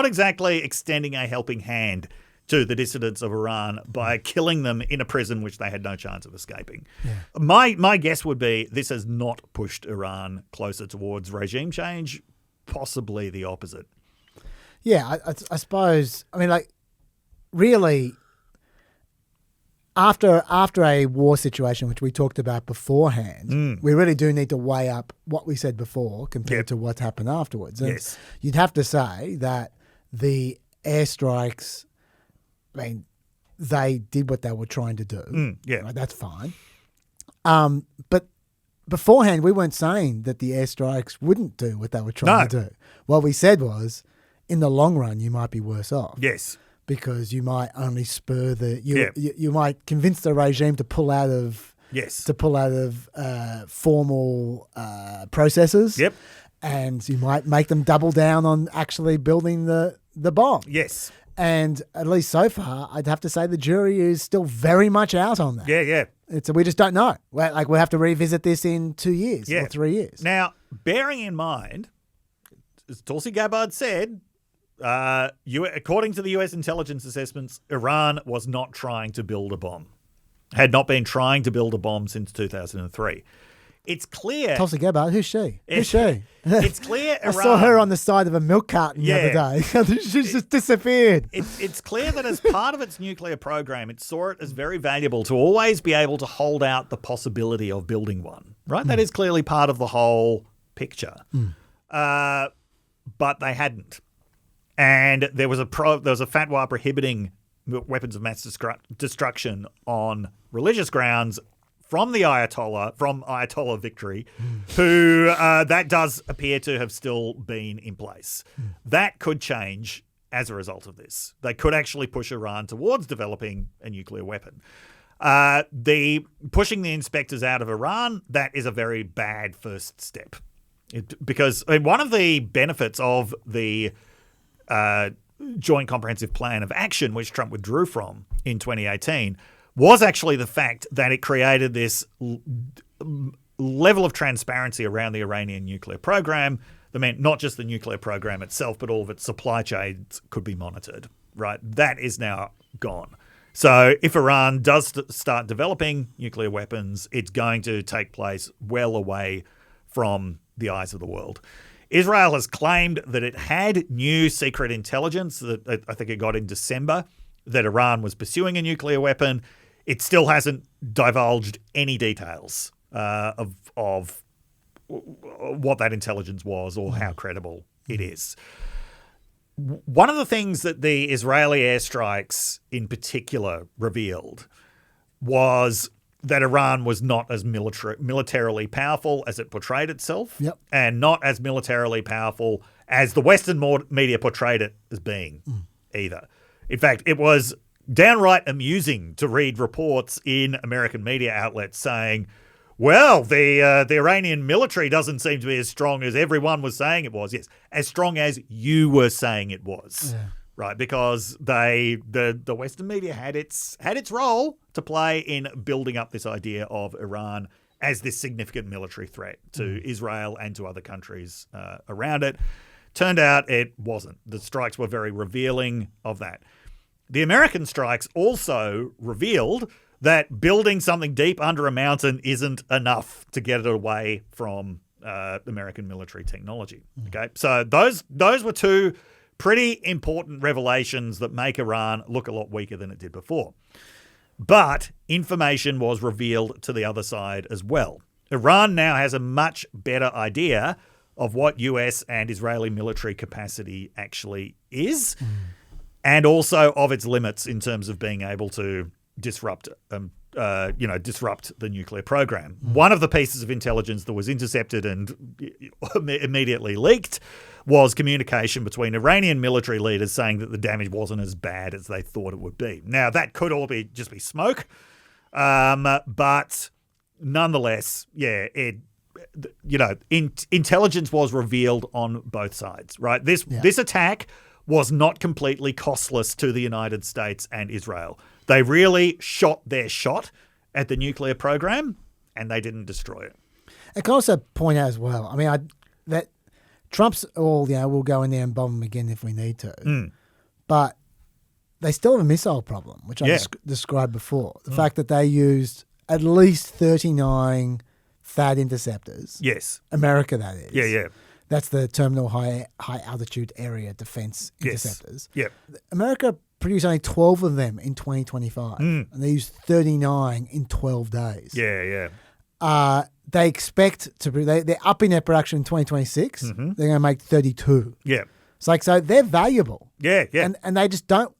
exactly extending a helping hand to the dissidents of Iran by killing them in a prison which they had no chance of escaping. Yeah. My guess would be this has not pushed Iran closer towards regime change, possibly the opposite. Yeah, I suppose, I mean, like, really, after a war situation, which we talked about beforehand, we really do need to weigh up what we said before compared to what's happened afterwards. And you'd have to say that the airstrikes, I mean, they did what they were trying to do. Right? That's fine. But beforehand, we weren't saying that the airstrikes wouldn't do what they were trying to do. What we said was, in the long run, you might be worse off. Yes. Because you might only spur you might convince the regime to pull out of formal processes. Yep. And you might make them double down on actually building the bomb. Yes. And at least so far, I'd have to say the jury is still very much out on that. Yeah. We just don't know. We'll have to revisit this in 2 years or 3 years. Now, bearing in mind, as Tulsi Gabbard said, according to the US intelligence assessments, Iran was not trying to build a bomb. Had not been trying to build a bomb since 2003. It's clear... Tulsi Gabbard, who's she? It's clear Iran... I saw her on the side of a milk carton the other day. She just disappeared. It's clear that as part of its nuclear program, it saw it as very valuable to always be able to hold out the possibility of building one. Right? That is clearly part of the whole picture. But they hadn't. And there was a fatwa prohibiting weapons of mass destruction on religious grounds from Ayatollah Victory, who that does appear to have still been in place. That could change as a result of this. They could actually push Iran towards developing a nuclear weapon. Pushing the inspectors out of Iran, that is a very bad first step. Because one of the benefits of the Joint Comprehensive Plan of Action, which Trump withdrew from in 2018, was actually the fact that it created this level of transparency around the Iranian nuclear program that meant not just the nuclear program itself, but all of its supply chains could be monitored, right? That is now gone. So if Iran does start developing nuclear weapons, it's going to take place well away from the eyes of the world. Israel has claimed that it had new secret intelligence that I think it got in December that Iran was pursuing a nuclear weapon. It still hasn't divulged any details of what that intelligence was or how credible it is. One of the things that the Israeli airstrikes in particular revealed was that Iran was not as militarily powerful as it portrayed itself, and not as militarily powerful as the Western media portrayed it as being either. In fact, it was downright amusing to read reports in American media outlets saying, well, the Iranian military doesn't seem to be as strong as everyone was saying it was. Yes, as strong as you were saying it was. Yeah. Right, because the Western media had its role to play in building up this idea of Iran as this significant military threat to Israel and to other countries around it. Turned out it wasn't. The strikes were very revealing of that. The American strikes also revealed that building something deep under a mountain isn't enough to get it away from American military technology. Okay, so those were two pretty important revelations that make Iran look a lot weaker than it did before. But information was revealed to the other side as well. Iran now has a much better idea of what US and Israeli military capacity actually is, and also of its limits in terms of being able to disrupt the nuclear program. One of the pieces of intelligence that was intercepted and immediately leaked was communication between Iranian military leaders saying that the damage wasn't as bad as they thought it would be. Now, that could all be just be smoke, but nonetheless, intelligence was revealed on both sides, right? This attack was not completely costless to the United States and Israel. They really shot their shot at the nuclear program, and they didn't destroy it. I can also point out as well, I mean, that Trump's we'll go in there and bomb them again if we need to. But they still have a missile problem, which I described before. The fact that they used at least 39 THAAD interceptors. Yes. America, that is. Yeah. That's the Terminal High Altitude Area Defense Interceptors. Yep. America produced only 12 of them in 2025. And they used 39 in 12 days. Yeah. They expect to be, they're upping their production in 2026. They're going to make 32. Yeah. It's like, so they're valuable. Yeah. And they just don't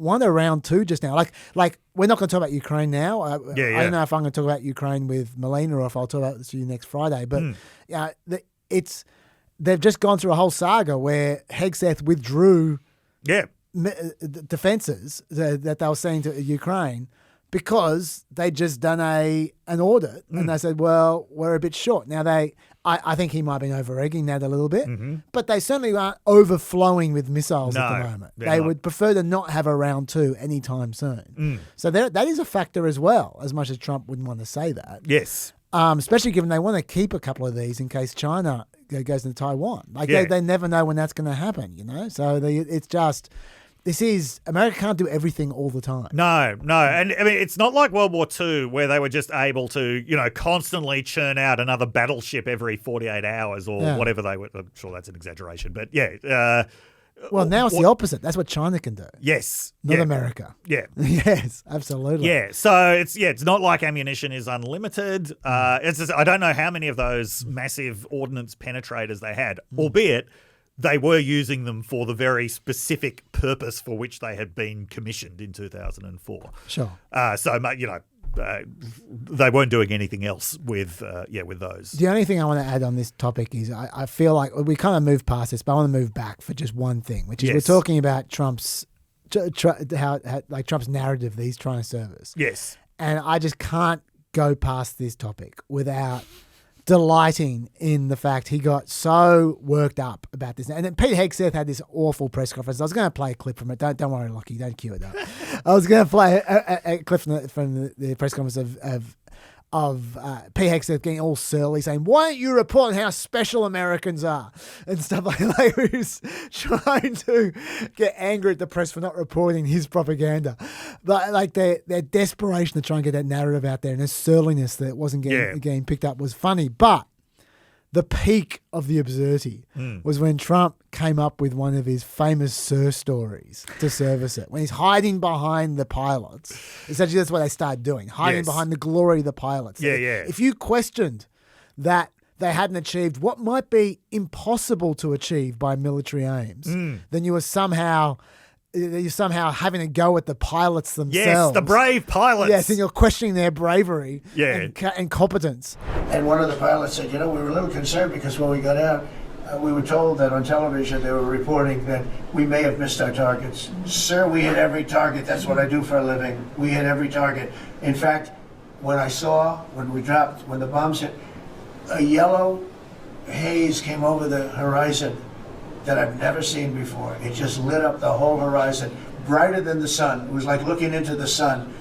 want a round two just now. Like we're not going to talk about Ukraine now. I don't know if I'm going to talk about Ukraine with Melina or if I'll talk about this to you next Friday. But they've just gone through a whole saga where Hegseth withdrew defenses that they were sending to Ukraine because they just done an audit and they said, well, we're a bit short. Now I think he might have been over-egging that a little bit, but they certainly aren't overflowing with missiles at the moment. They would prefer to not have a round two anytime soon. So that is a factor as well, as much as Trump wouldn't want to say that. Yes. Especially given they want to keep a couple of these in case China goes into Taiwan. They never know when that's going to happen, you know? So it's just... America can't do everything all the time. No. And I mean, it's not like World War II where they were just able to, constantly churn out another battleship every 48 hours or whatever they were. I'm sure that's an exaggeration, but well, now it's the opposite. That's what China can do. Yes. Not America. Yeah. Yes, absolutely. Yeah. So it's not like ammunition is unlimited. It's just, I don't know how many of those massive ordnance penetrators they had, albeit they were using them for the very specific purpose for which they had been commissioned in 2004. Sure. They weren't doing anything else with those. The only thing I want to add on this topic is I feel like we kind of moved past this, but I want to move back for just one thing, which is we're talking about Trump's Trump's narrative that he's trying to service. Yes. And I just can't go past this topic without delighting in the fact he got so worked up about this. And then Pete Hegseth had this awful press conference. I was going to play a clip from it. Don't worry, Lockie. Don't cue it up. I was going to play a clip from the press conference of Pete Hegseth getting all surly, saying, "Why don't you report how special Americans are?" and stuff like that. He was trying to get angry at the press for not reporting his propaganda. But like their desperation to try and get that narrative out there and their surliness that wasn't getting picked up was funny. But the peak of the absurdity was when Trump came up with one of his famous Sir stories to service it. When he's hiding behind the pilots. Essentially, that's what they started doing, hiding behind the glory of the pilots. Yeah. If you questioned that they hadn't achieved what might be impossible to achieve by military aims, then you were somehow you're somehow having a go at the pilots themselves. Yes, the brave pilots. Yes, and you're questioning their bravery and competence. And one of the pilots said, we were a little concerned because when we got out, we were told that on television they were reporting that we may have missed our targets. Sir, we hit every target. That's what I do for a living. We hit every target. In fact, when the bombs hit, a yellow haze came over the horizon that I've never seen before. It just lit up the whole horizon, brighter than the sun. It was like looking into the sun.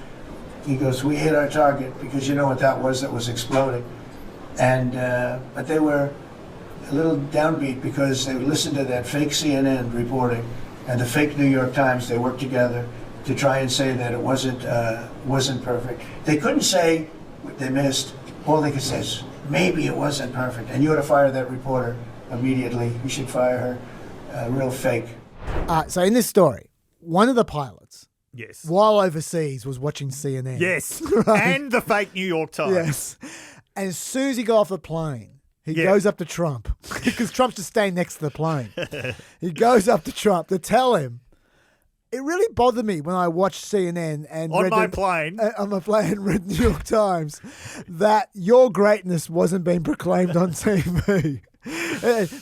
He goes, we hit our target, because you know what that was exploding. And but they were a little downbeat because they listened to that fake CNN reporting and the fake New York Times. They worked together to try and say that it wasn't perfect. They couldn't say they missed. All they could say is, maybe it wasn't perfect. And you ought to fire that reporter immediately. You should fire her. Real fake. So in this story, one of the pilots, yes, while overseas, was watching CNN. Yes, right? And the fake New York Times. Yes. And as soon as he got off the plane, he goes up to Trump, because Trump's just staying next to the plane. He goes up to Trump to tell him, it really bothered me when I watched CNN and on my plane read the New York Times that your greatness wasn't being proclaimed on TV.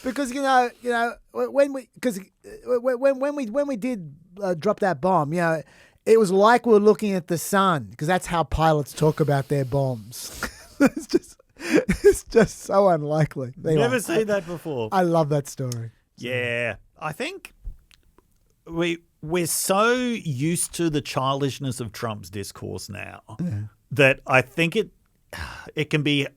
Because when we did drop that bomb, it was like we were looking at the sun, because that's how pilots talk about their bombs. It's just so unlikely. Never seen that before. I love that story. Yeah, I think we're so used to the childishness of Trump's discourse now that I think it can be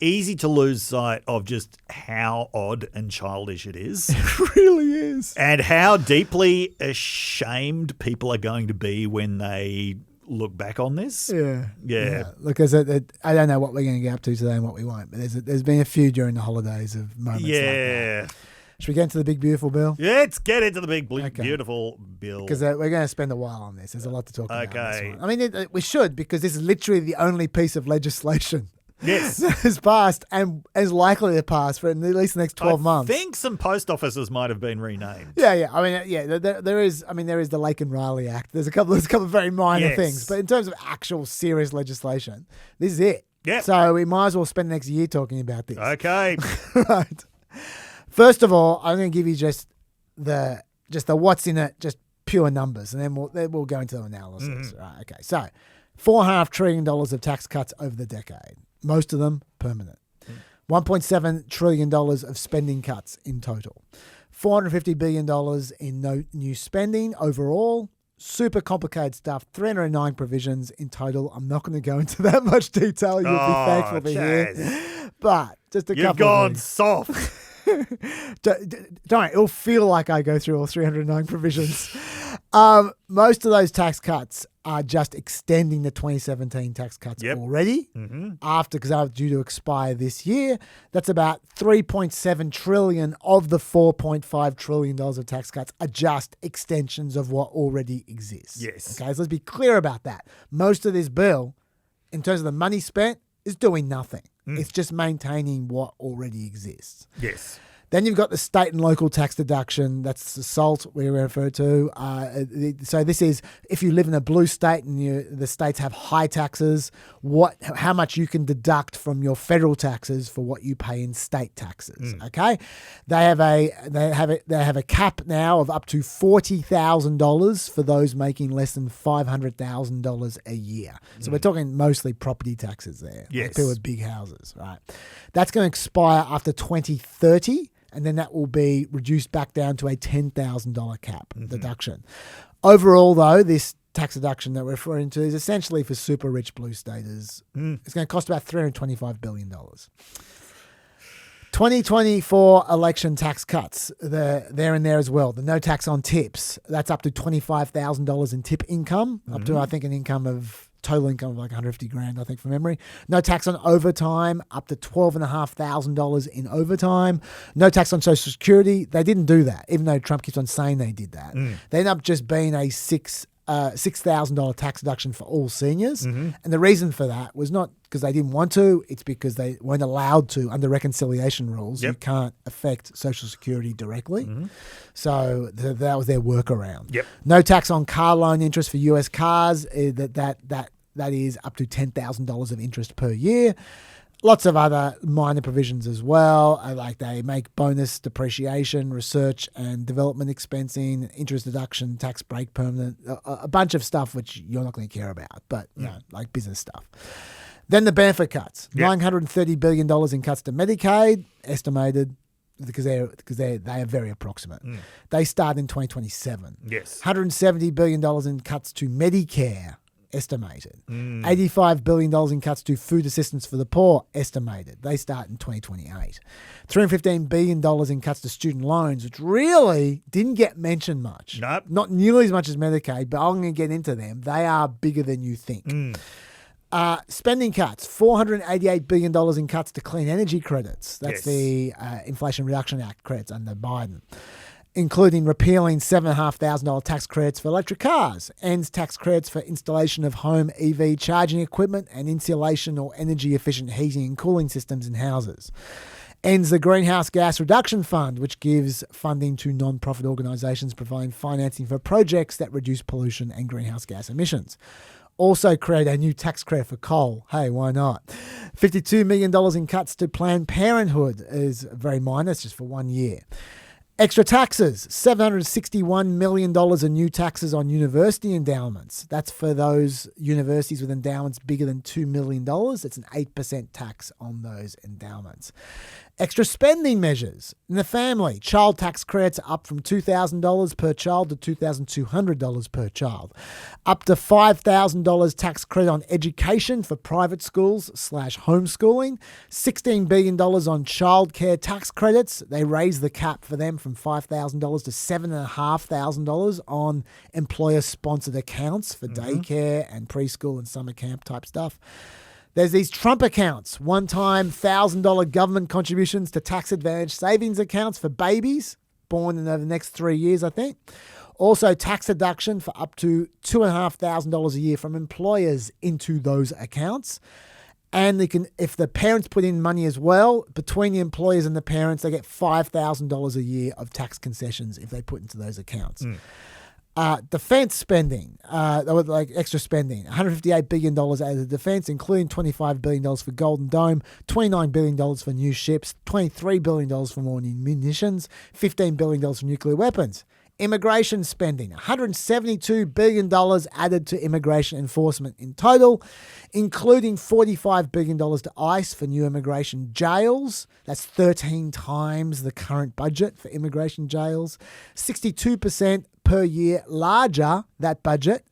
easy to lose sight of just how odd and childish it is. It really is. And how deeply ashamed people are going to be when they look back on this. Yeah. Look, I don't know what we're going to get up to today and what we won't, but there's been a few during the holidays of moments like that. Should we get into the big, beautiful bill? Yeah, let's get into the big, beautiful bill. Because we're going to spend a while on this. There's a lot to talk about. Okay. This one. I mean, we should, because this is literally the only piece of legislation yes, that has passed and is likely to pass for at least the next 12 months. I think some post offices might have been renamed. Yeah. I mean, there is the Lake and Riley Act. There's a couple of very minor things, but in terms of actual serious legislation, this is it. Yeah. So we might as well spend the next year talking about this. Okay. Right. First of all, I'm going to give you just the what's in it, just pure numbers, and then we'll go into the analysis. Mm-hmm. Right. Okay. So, $4.5 trillion of tax cuts over the decade. Most of them permanent. $1.7 trillion of spending cuts in total. $450 billion in no new spending overall. Super complicated stuff. 309 provisions in total. I'm not going to go into that much detail. You'll be thankful to hear. But just a couple of You've gone soft. Don't. It'll feel like I go through all 309 provisions. Most of those tax cuts are just extending the 2017 tax cuts already. Mm-hmm. Because they are due to expire this year. That's about $3.7 trillion of the $4.5 trillion of tax cuts are just extensions of what already exists. Yes. Okay, so let's be clear about that. Most of this bill, in terms of the money spent, is doing nothing. It's just maintaining what already exists. Yes. Then you've got the state and local tax deduction. That's the SALT we refer to. So this is if you live in a blue state and the states have high taxes, how much you can deduct from your federal taxes for what you pay in state taxes. Okay, they have a cap now of up to $40,000 for those making less than $500,000 a year. So we're talking mostly property taxes there. Yes, like people with big houses, right? That's going to expire after 2030. And then that will be reduced back down to a $10,000 cap deduction. Overall, though, this tax deduction that we're referring to is essentially for super rich blue staters. It's going to cost about $325 billion. 2024 election tax cuts, they're in there as well. The no tax on tips, that's up to $25,000 in tip income, up to, I think, an income of total income of like $150,000, I think, from memory. No tax on overtime, up to $12,500 in overtime. No tax on Social Security. They didn't do that, even though Trump keeps on saying they did that. They end up just being a $6,000 tax deduction for all seniors. And the reason for that was not because they didn't want to, it's because they weren't allowed to under reconciliation rules. You can't affect Social Security directly. So that was their workaround. No tax on car loan interest for US cars. That is up to $10,000 of interest per year. Lots of other minor provisions as well, like they make bonus depreciation, research and development expensing, interest deduction, tax break permanent, a bunch of stuff which you're not going to care about, but like business stuff. Then the benefit cuts, $930 billion in cuts to Medicaid, estimated because they are very approximate. They start in 2027. $170 billion in cuts to Medicare, estimated. $85 billion in cuts to food assistance for the poor, estimated. They start in 2028. $315 billion in cuts to student loans, which really didn't get mentioned much. Nope. Not nearly as much as Medicaid, but I'm going to get into them. They are bigger than you think. Spending cuts, $488 billion in cuts to clean energy credits. That's the Inflation Reduction Act credits under Biden, including repealing $7,500 tax credits for electric cars, ends tax credits for installation of home EV charging equipment and insulation or energy-efficient heating and cooling systems in houses, ends the Greenhouse Gas Reduction Fund, which gives funding to non-profit organisations providing financing for projects that reduce pollution and greenhouse gas emissions. Also create a new tax credit for coal. Hey, why not? $52 million in cuts to Planned Parenthood is very minor. It's just for 1 year. Extra taxes, $761 million in new taxes on university endowments. That's for those universities with endowments bigger than $2 million. It's an 8% tax on those endowments. Extra spending measures in the family. Child tax credits are up from $2,000 per child to $2,200 per child. Up to $5,000 tax credit on education for private schools / homeschooling. $16 billion on childcare tax credits. They raised the cap for them from $5,000 to $7,500 on employer-sponsored accounts for daycare and preschool and summer camp type stuff. There's these Trump accounts, one-time $1,000 government contributions to tax-advantaged savings accounts for babies born in the next 3 years, I think. Also, tax deduction for up to $2,500 a year from employers into those accounts. And they can, if the parents put in money as well, between the employers and the parents, they get $5,000 a year of tax concessions if they put into those accounts. Defense spending, like extra spending, $158 billion out of the defense, including $25 billion for Golden Dome, $29 billion for new ships, $23 billion for more munitions, $15 billion for nuclear weapons. Immigration spending, $172 billion added to immigration enforcement in total, including $45 billion to ICE for new immigration jails. That's 13 times the current budget for immigration jails. 62% per year larger, that budget,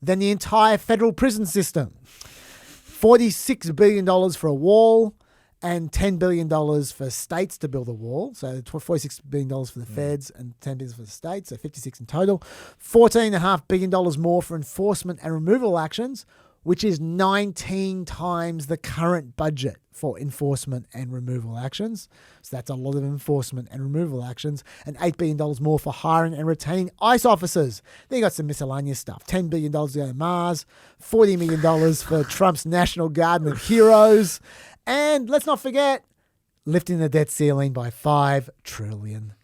than the entire federal prison system. $46 billion for a wall and $10 billion for states to build a wall. So $46 billion for the feds and $10 billion for the states, so $56 in total. $14.5 billion more for enforcement and removal actions, which is 19 times the current budget for enforcement and removal actions. So that's a lot of enforcement and removal actions. And $8 billion more for hiring and retaining ICE officers. Then you got some miscellaneous stuff. $10 billion to go to Mars, $40 million for Trump's National Garden of Heroes. And let's not forget, lifting the debt ceiling by $5 trillion,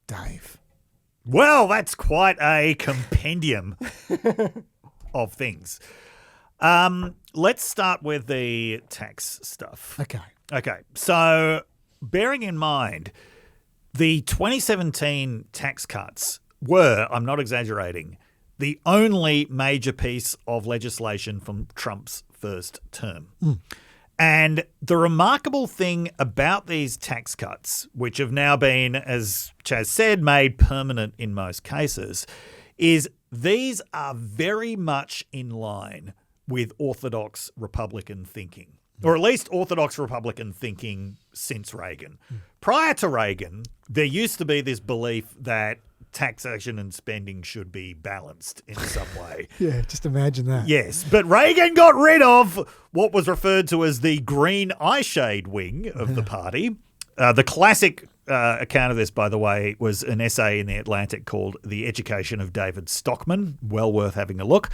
Dave. Well, that's quite a compendium of things. Let's start with the tax stuff. Okay. So bearing in mind, the 2017 tax cuts were, I'm not exaggerating, the only major piece of legislation from Trump's first term. And the remarkable thing about these tax cuts, which have now been, as Chaz said, made permanent in most cases, is these are very much in line with orthodox Republican thinking, or at least orthodox Republican thinking since Reagan. Prior to Reagan, there used to be this belief that taxation and spending should be balanced in some way. Yeah, just imagine that. Yes, but Reagan got rid of what was referred to as the green eyeshade wing of the party, the classic account of this, by the way, was an essay in The Atlantic called The Education of David Stockman. Well worth having a look.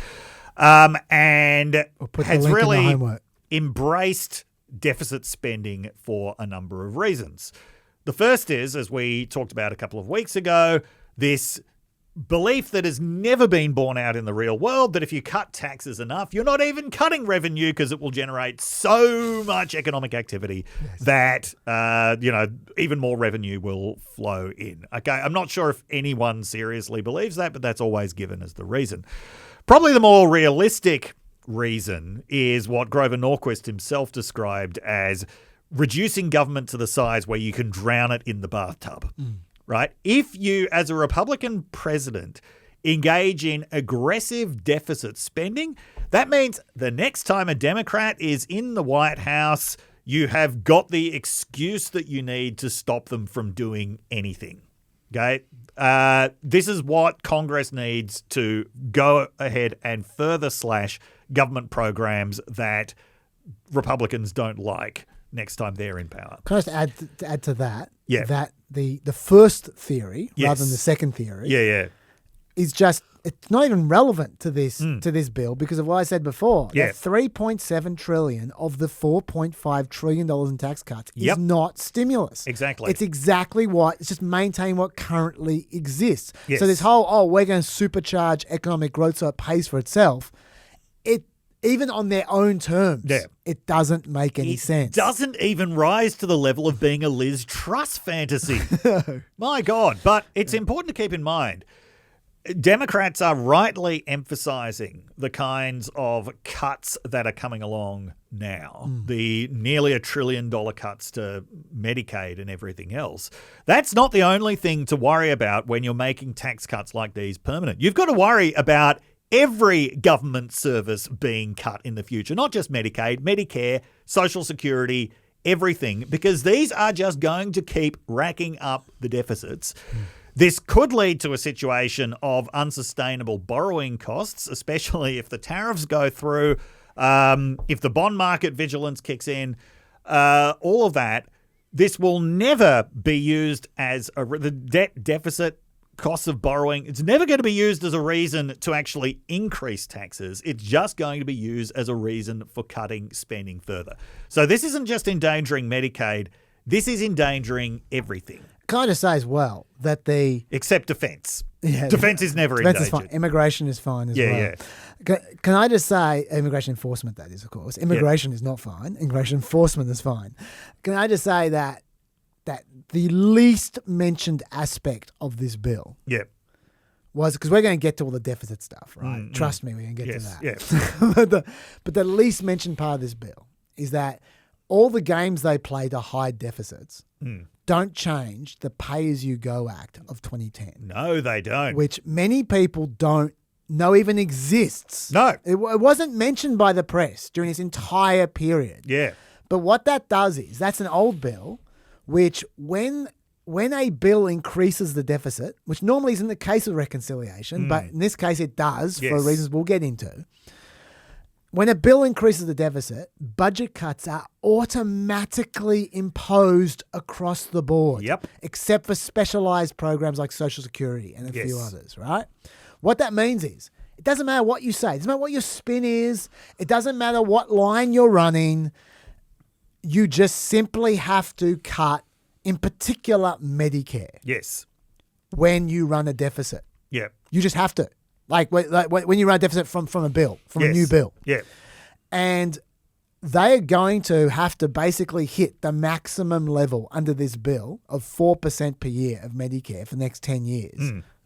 And has really embraced deficit spending for a number of reasons. The first is, as we talked about a couple of weeks ago, this belief that has never been borne out in the real world, that if you cut taxes enough, you're not even cutting revenue because it will generate so much economic activity that, even more revenue will flow in. Okay, I'm not sure if anyone seriously believes that, but that's always given as the reason. Probably the more realistic reason is what Grover Norquist himself described as reducing government to the size where you can drown it in the bathtub. Right? If you, as a Republican president, engage in aggressive deficit spending, that means the next time a Democrat is in the White House, you have got the excuse that you need to stop them from doing anything. Okay? This is what Congress needs to go ahead and further slash government programs that Republicans don't like next time they're in power. Can I just add to that? Yeah. That the first theory, rather than the second theory, is just, it's not even relevant to this bill because of what I said before. Yeah. That $3.7 trillion of the $4.5 trillion in tax cuts is not stimulus. Exactly. It's exactly it's just maintaining what currently exists. Yes. So this whole, we're going to supercharge economic growth so it pays for itself, even on their own terms, it doesn't make any sense. It doesn't even rise to the level of being a Liz Truss fantasy. My God. But it's important to keep in mind, Democrats are rightly emphasizing the kinds of cuts that are coming along now, the nearly $1 trillion cuts to Medicaid and everything else. That's not the only thing to worry about when you're making tax cuts like these permanent. You've got to worry about every government service being cut in the future, not just Medicaid, Medicare, Social Security, everything, because these are just going to keep racking up the deficits. This could lead to a situation of unsustainable borrowing costs, especially if the tariffs go through, if the bond market vigilance kicks in, all of that. This will never be used as the debt deficit, costs of borrowing. It's never going to be used as a reason to actually increase taxes. It's just going to be used as a reason for cutting spending further. So this isn't just endangering Medicaid. This is endangering everything. Can I just say as well that except defence. Yeah, defence is never defense endangered. Is fine. Immigration is fine as well. Yeah. Can I just say, immigration enforcement, that is, of course. Immigration is not fine. Immigration enforcement is fine. Can I just say that the least mentioned aspect of this bill was, because we're going to get to all the deficit stuff, right? Trust me, we're going to get to that. Yeah. but the least mentioned part of this bill is that all the games they play to hide deficits don't change the Pay-As-You-Go Act of 2010. No, they don't. Which many people don't know even exists. No. It wasn't mentioned by the press during this entire period. Yeah. But what that does is, that's an old bill, which when a bill increases the deficit, which normally isn't the case with reconciliation, but in this case it does for reasons we'll get into. When a bill increases the deficit, budget cuts are automatically imposed across the board. Yep. Except for specialised programs like Social Security and a few others, right? What that means is, it doesn't matter what you say. It doesn't matter what your spin is. It doesn't matter what line you're running. You just simply have to cut, in particular, Medicare. Yes. When you run a deficit. Yeah. You just have to. Like when you run a deficit from a bill, from a new bill. Yeah. And they are going to have to basically hit the maximum level under this bill of 4% per year of Medicare for the next 10 years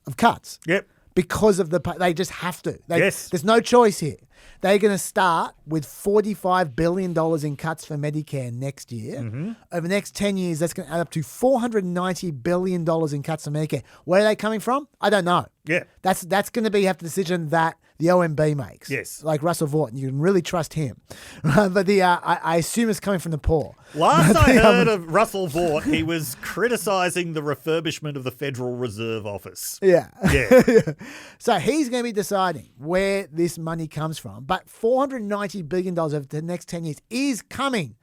of cuts. Yep. Because of they just have to. There's no choice here. They're going to start with $45 billion in cuts for Medicare next year. Over the next 10 years, that's going to add up to $490 billion in cuts for Medicare. Where are they coming from? I don't know. Yeah. That's going to be a decision that the OMB makes. Yes. Like Russell Vought. You can really trust him. But I assume it's coming from the poor. Last I heard of Russell Vought, he was criticising the refurbishment of the Federal Reserve Office. Yeah. Yeah. So he's going to be deciding where this money comes from. But $490 billion over the next 10 years is coming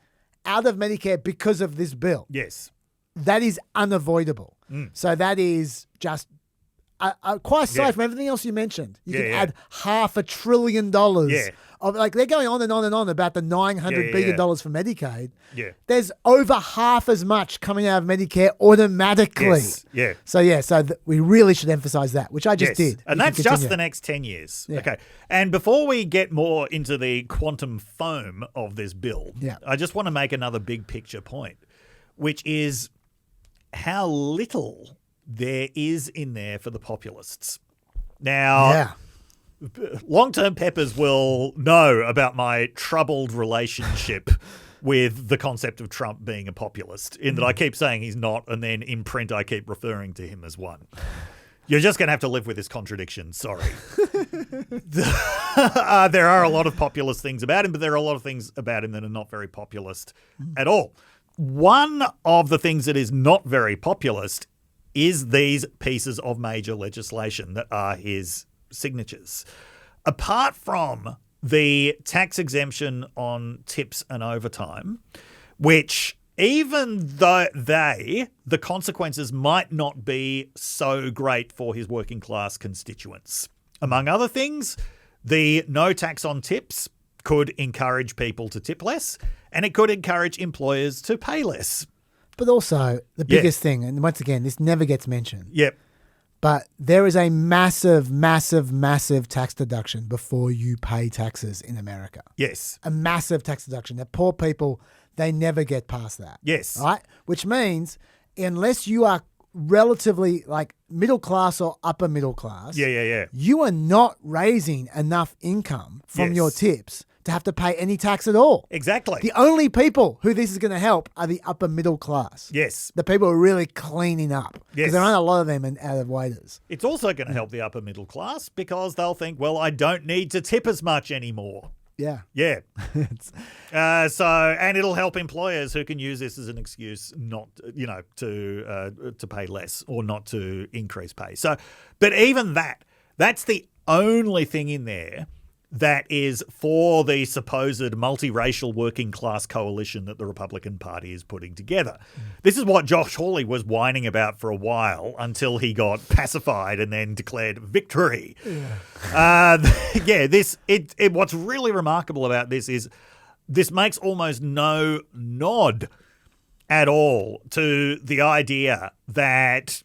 out of Medicare because of this bill. Yes. that is unavoidable. So that is just quite aside from everything else you mentioned. You can add $500 billion of, like, they're going on and on about the $900 billion for Medicaid. Yeah. There's over half as much coming out of Medicare automatically. Yes. Yeah. So we really should emphasize that, which I just did. And that's just the next 10 years. Yeah. Okay. And before we get more into the quantum foam of this bill, I just want to make another big picture point, which is how little there is in there for the populists. Now, long-term peppers will know about my troubled relationship with the concept of Trump being a populist, in that I keep saying he's not, and then in print I keep referring to him as one. You're just going to have to live with this contradiction. Sorry. There are a lot of populist things about him, but there are a lot of things about him that are not very populist at all. One of the things that is not very populist is these pieces of major legislation that are his signatures. Apart from the tax exemption on tips and overtime, which, even though the consequences might not be so great for his working class constituents. Among other things, the no tax on tips could encourage people to tip less, and it could encourage employers to pay less. But also, the biggest thing, and once again, this never gets mentioned. Yep. But there is a massive, massive, massive tax deduction before you pay taxes in America. Yes. A massive tax deduction. The poor people, they never get past that. Yes. Right? Which means, unless you are relatively like middle class or upper middle class, you are not raising enough income from your tips to have to pay any tax at all. Exactly. The only people who this is going to help are the upper middle class. Yes. The people who are really cleaning up. Because Yes. there aren't a lot of them out of waiters. It's also going to help the upper middle class because they'll think, well, I don't need to tip as much anymore. Yeah. Yeah. And it'll help employers who can use this as an excuse not, to pay less or not to increase pay. So, but even that's the only thing in there that is for the supposed multiracial working class coalition that the Republican Party is putting together. This is what Josh Hawley was whining about for a while until he got pacified and then declared victory. What's really remarkable about this is this makes almost no nod at all to the idea that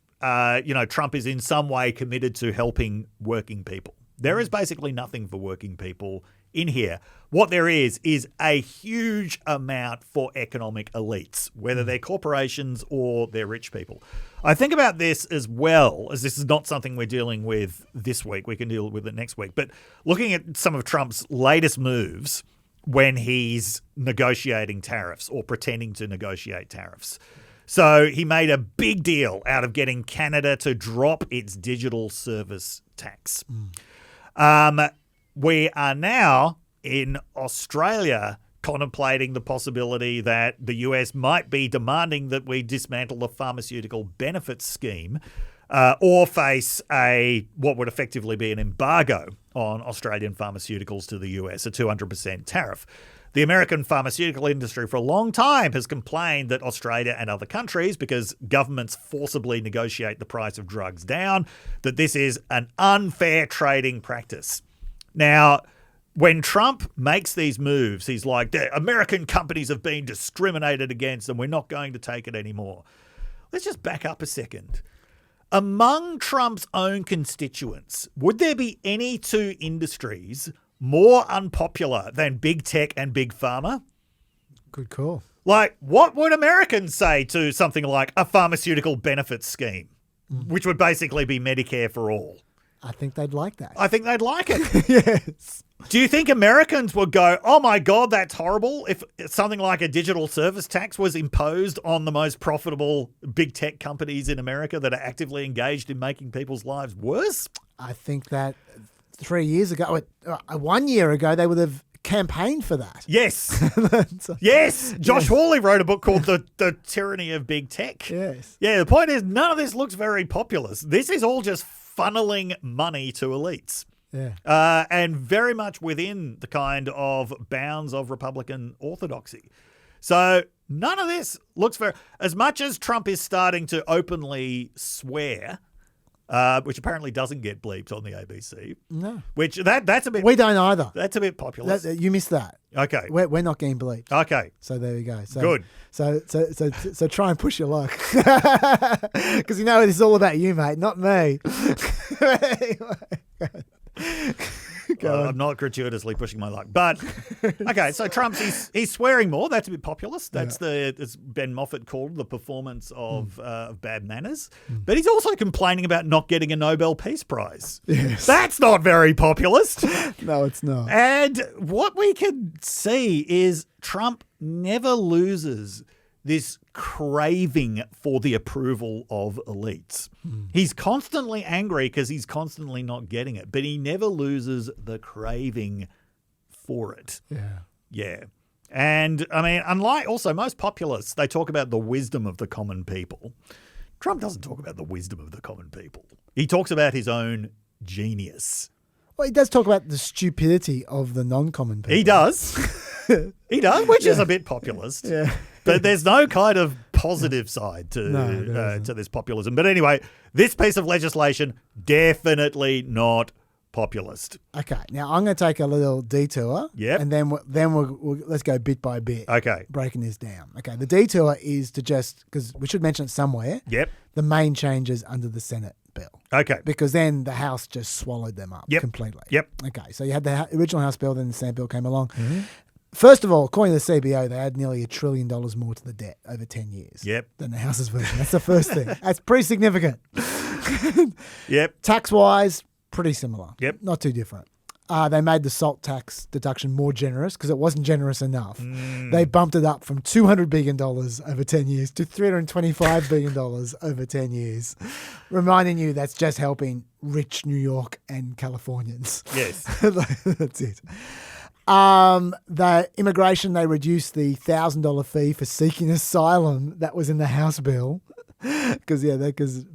Trump is in some way committed to helping working people. There is basically nothing for working people in here. What there is a huge amount for economic elites, whether they're corporations or they're rich people. I think about this as well, as this is not something we're dealing with this week. We can deal with it next week. But looking at some of Trump's latest moves when he's negotiating tariffs or pretending to negotiate tariffs. So he made a big deal out of getting Canada to drop its digital service tax. We are now in Australia contemplating the possibility that the US might be demanding that we dismantle the pharmaceutical benefits scheme or face what would effectively be an embargo on Australian pharmaceuticals to the US, a 200% tariff. The American pharmaceutical industry for a long time has complained that Australia and other countries, because governments forcibly negotiate the price of drugs down, that this is an unfair trading practice. Now, when Trump makes these moves, he's like, American companies have been discriminated against and we're not going to take it anymore. Let's just back up a second. Among Trump's own constituents, would there be any two industries more unpopular than big tech and big pharma? Good call. Like, what would Americans say to something like a pharmaceutical benefits scheme, which would basically be Medicare for all? I think they'd like that. I think they'd like it. Yes. Do you think Americans would go, oh my God, that's horrible, if something like a digital service tax was imposed on the most profitable big tech companies in America that are actively engaged in making people's lives worse? I think that 3 years ago, 1 year ago, they would have campaigned for that. Yes. Yes. Josh Hawley wrote a book called The Tyranny of Big Tech. Yes. Yeah, the point is none of this looks very populist. This is all just funneling money to elites. Yeah. And very much within the kind of bounds of Republican orthodoxy. So None of this looks fair. As much as Trump is starting to openly swear, which apparently doesn't get bleeped on the ABC. No. Which that's a bit. We don't either. That's a bit populist. You missed that. Okay. We're not getting bleeped. Okay. So there we go. So, Good. So try and push your luck. Because this is all about you, mate, not me. Well, I'm not gratuitously pushing my luck. But, okay, so Trump's, he's swearing more. That's a bit populist. That's as Ben Moffat called the performance of bad manners. But he's also complaining about not getting a Nobel Peace Prize. Yes. That's not very populist. No, it's not. And what we can see is Trump never loses this craving for the approval of elites. He's constantly angry because he's constantly not getting it, but he never loses the craving for it. Yeah. Yeah. And, I mean, unlike also most populists, they talk about the wisdom of the common people. Trump doesn't talk about the wisdom of the common people. He talks about his own genius. Well, he does talk about the stupidity of the non-common people. He does. He does, which is a bit populist. Yeah. But there's no kind of positive side to this populism. But anyway, this piece of legislation, definitely not populist. Okay, now I'm going to take a little detour. Yep. And then we'll let's go bit by bit. Okay. Breaking this down. Okay, the detour is to just, because we should mention it somewhere, Yep. the main changes under the Senate bill. Okay. Because then the House just swallowed them up completely. Yep. Okay, so you had the original House bill, then the Senate bill came along. First of all, according to the CBO, they add nearly $1 trillion more to the debt over 10 years than the House's version. That's the first thing. That's pretty significant. Yep. Tax-wise, pretty similar. Yep. Not too different. They made the SALT tax deduction more generous because it wasn't generous enough. They bumped it up from $200 billion over 10 years to $325 billion over 10 years. Reminding you that's just helping rich New York and Californians. Yes. That's it. The immigration, they reduced the $1,000 fee for seeking asylum that was in the House bill. Because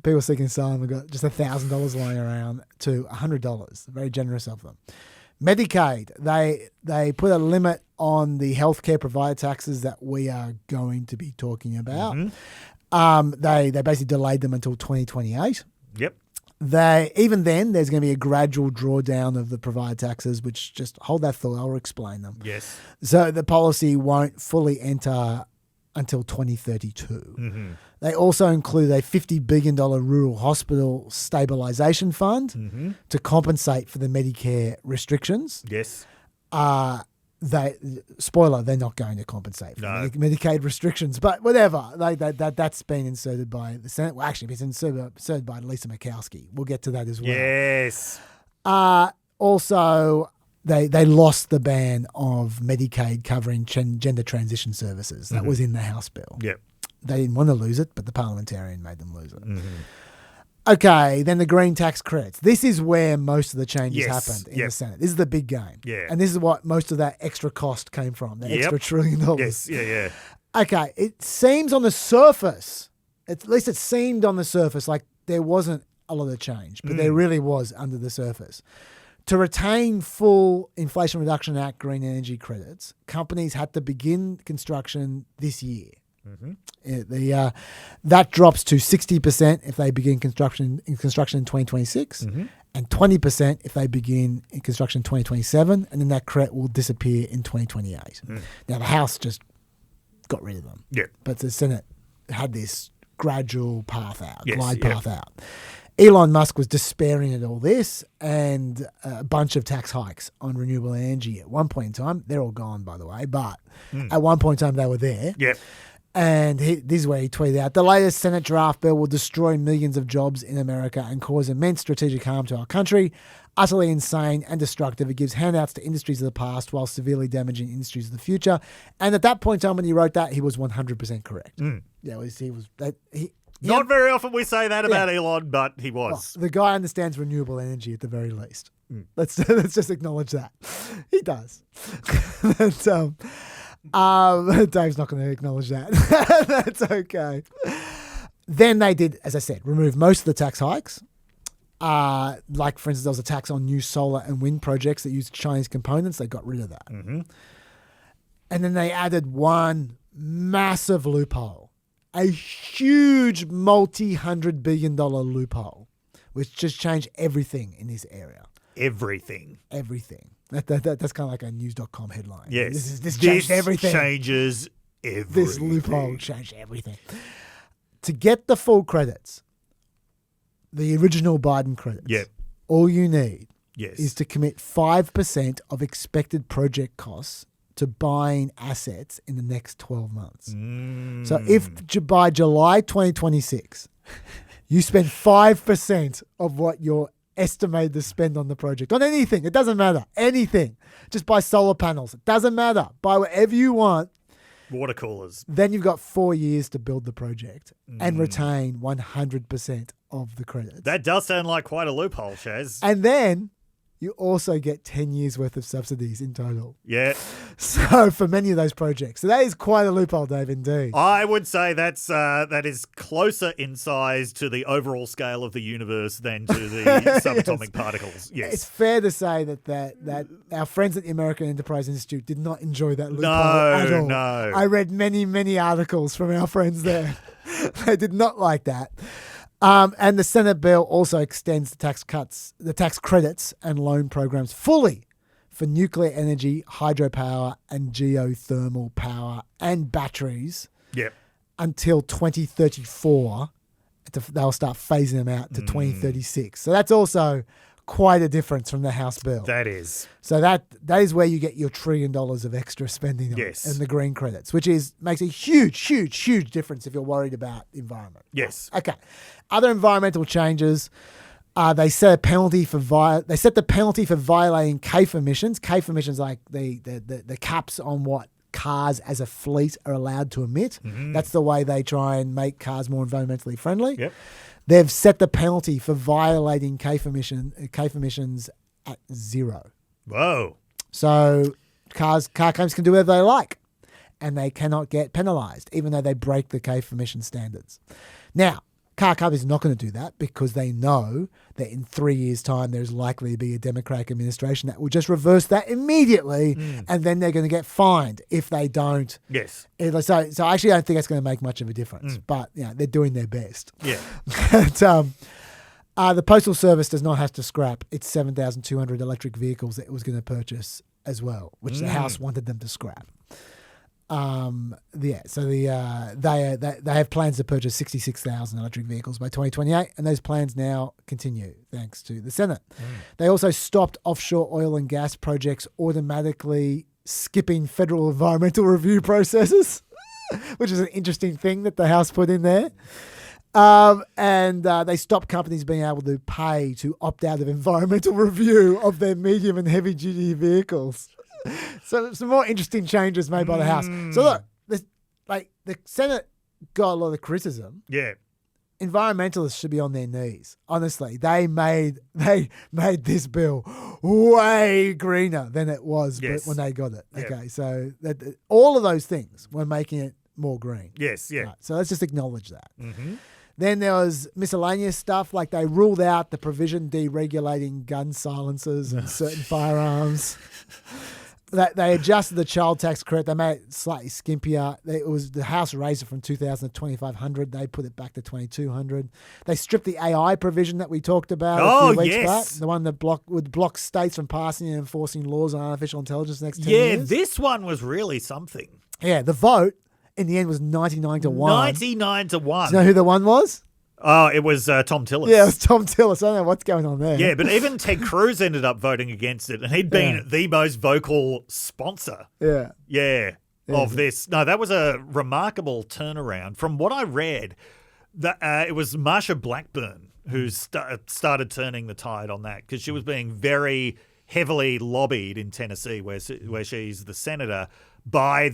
people seeking asylum have got just $1,000 lying around to $100. Very generous of them. Medicaid, they put a limit on the healthcare provider taxes that we are going to be talking about. They basically delayed them until 2028. Yep. Even then, there's going to be a gradual drawdown of the provider taxes, which just hold that thought. I'll explain them. Yes. So the policy won't fully enter until 2032. They also include a $50 billion rural hospital stabilisation fund to compensate for the Medicare restrictions. Yes. Spoiler, they're not going to compensate for Medicaid restrictions, but whatever. That's been inserted by the Senate. Well, actually, it's inserted by Lisa Murkowski. We'll get to that as well. Yes. Also, they lost the ban of Medicaid covering gender transition services. That was in the House bill. Yep. They didn't want to lose it, but the parliamentarian made them lose it. Okay, then the green tax credits. This is where most of the changes happened in the Senate. This is the big game. Yeah. And this is what most of that extra cost came from, the extra $1 trillion. Yes, yeah. Okay, it seems on the surface, at least it seemed on the surface like there wasn't a lot of change, but there really was under the surface. To retain full Inflation Reduction Act green energy credits, companies had to begin construction this year. That drops to 60% if they begin construction in 2026, and 20% if they begin in construction in 2027, and then that credit will disappear in 2028. Now the House just got rid of them, but the Senate had this gradual path out, glide path out. Elon Musk was despairing at all this and a bunch of tax hikes on renewable energy at one point in time. They're all gone, by the way, but at one point in time they were there. And this is where he tweeted out, the latest Senate draft bill will destroy millions of jobs in America and cause immense strategic harm to our country. Utterly insane and destructive. It gives handouts to industries of the past while severely damaging industries of the future. And at that point in time when he wrote that, he was 100% correct. Not very often we say that about Elon, but he was. Well, the guy understands renewable energy at the very least. Let's just acknowledge that. He does. Dave's not going to acknowledge that. That's okay. Then they did, as I said, remove most of the tax hikes. Like, for instance, there was a tax on new solar and wind projects that use Chinese components. They got rid of that. And then they added one massive loophole, a huge multi-$100 billion loophole, which just changed everything in this area. Everything. That's kind of like a news.com headline. Yes. This changed everything. Changes everything. This loophole changed everything. To get the full credits, the original Biden credits, Yep. all you need Yes. is to commit 5% of expected project costs to buying assets in the next 12 months. So if by July 2026, you spend 5% of what you're estimated to spend on the project, on anything, it doesn't matter, anything, just buy solar panels, it doesn't matter, buy whatever you want, Water coolers. then you've got 4 years to build the project and retain 100% of the credits. That does sound like quite a loophole, Shahs. And then you also get 10 years worth of subsidies in total. Yeah. So for many of those projects. So that is quite a loophole, Dave, indeed. I would say that is closer in size to the overall scale of the universe than to the subatomic particles. Yes. It's fair to say that our friends at the American Enterprise Institute did not enjoy that loophole No, at all. no. I read many articles from our friends there. They did not like that. And the Senate bill also extends the tax credits and loan programs fully for nuclear energy, hydropower, and geothermal power and batteries Yep. until 2034. They'll start phasing them out to 2036. So that's also quite a difference from the House bill. That is. So that is where you get your $1 trillion of extra spending on Yes. and the green credits, which makes a huge difference if you're worried about the environment. Yes. Okay. Other environmental changes. They set the penalty for violating CAFE emissions. CAFE emissions, like the caps on what cars as a fleet are allowed to emit. That's the way they try and make cars more environmentally friendly. Yep. They've set the penalty for violating CAFE emissions at 0. Whoa. So car companies can do whatever they like, and they cannot get penalised, even though they break the CAFE emission standards. Now, car companies are not going to do that because they know that in 3 years' time there's likely to be a Democratic administration that will just reverse that immediately, and then they're going to get fined if they don't. Yes. So I actually don't think that's going to make much of a difference, but they're doing their best. Yeah. But, the Postal Service does not have to scrap its 7,200 electric vehicles that it was going to purchase as well, which the House wanted them to scrap. So they have plans to purchase 66,000 electric vehicles by 2028, and those plans now continue thanks to the Senate. They also stopped offshore oil and gas projects automatically skipping federal environmental review processes, which is an interesting thing that the House put in there. And they stopped companies being able to pay to opt out of environmental review of their medium and heavy duty vehicles. So some more interesting changes made by the House. So look, the Senate got a lot of criticism. Yeah. Environmentalists should be on their knees. Honestly, they made this bill way greener than it was when they got it. Yeah. Okay, so all of those things were making it more green. Yes. Yeah. Right, so let's just acknowledge that. Then there was miscellaneous stuff, like they ruled out the provision deregulating gun silencers and certain firearms. They adjusted the child tax credit. They made it slightly skimpier. The House raised it from $2,000 to $2,500. They put it back to $2,200. They stripped the AI provision that we talked about a few weeks back. The one that would block states from passing and enforcing laws on artificial intelligence the next 10 years. Yeah, this one was really something. Yeah, the vote in the end was 99 to 1. 99 to 1. Do you know who the one was? Oh, it was Tom Tillis. Yeah, it was Tom Tillis. I don't know what's going on there. Yeah, but even Ted Cruz ended up voting against it, and he'd been the most vocal sponsor. Yeah. Of this. No, that was a remarkable turnaround. From what I read, it was Marsha Blackburn who started turning the tide on that, because she was being very heavily lobbied in Tennessee, where she's the senator, by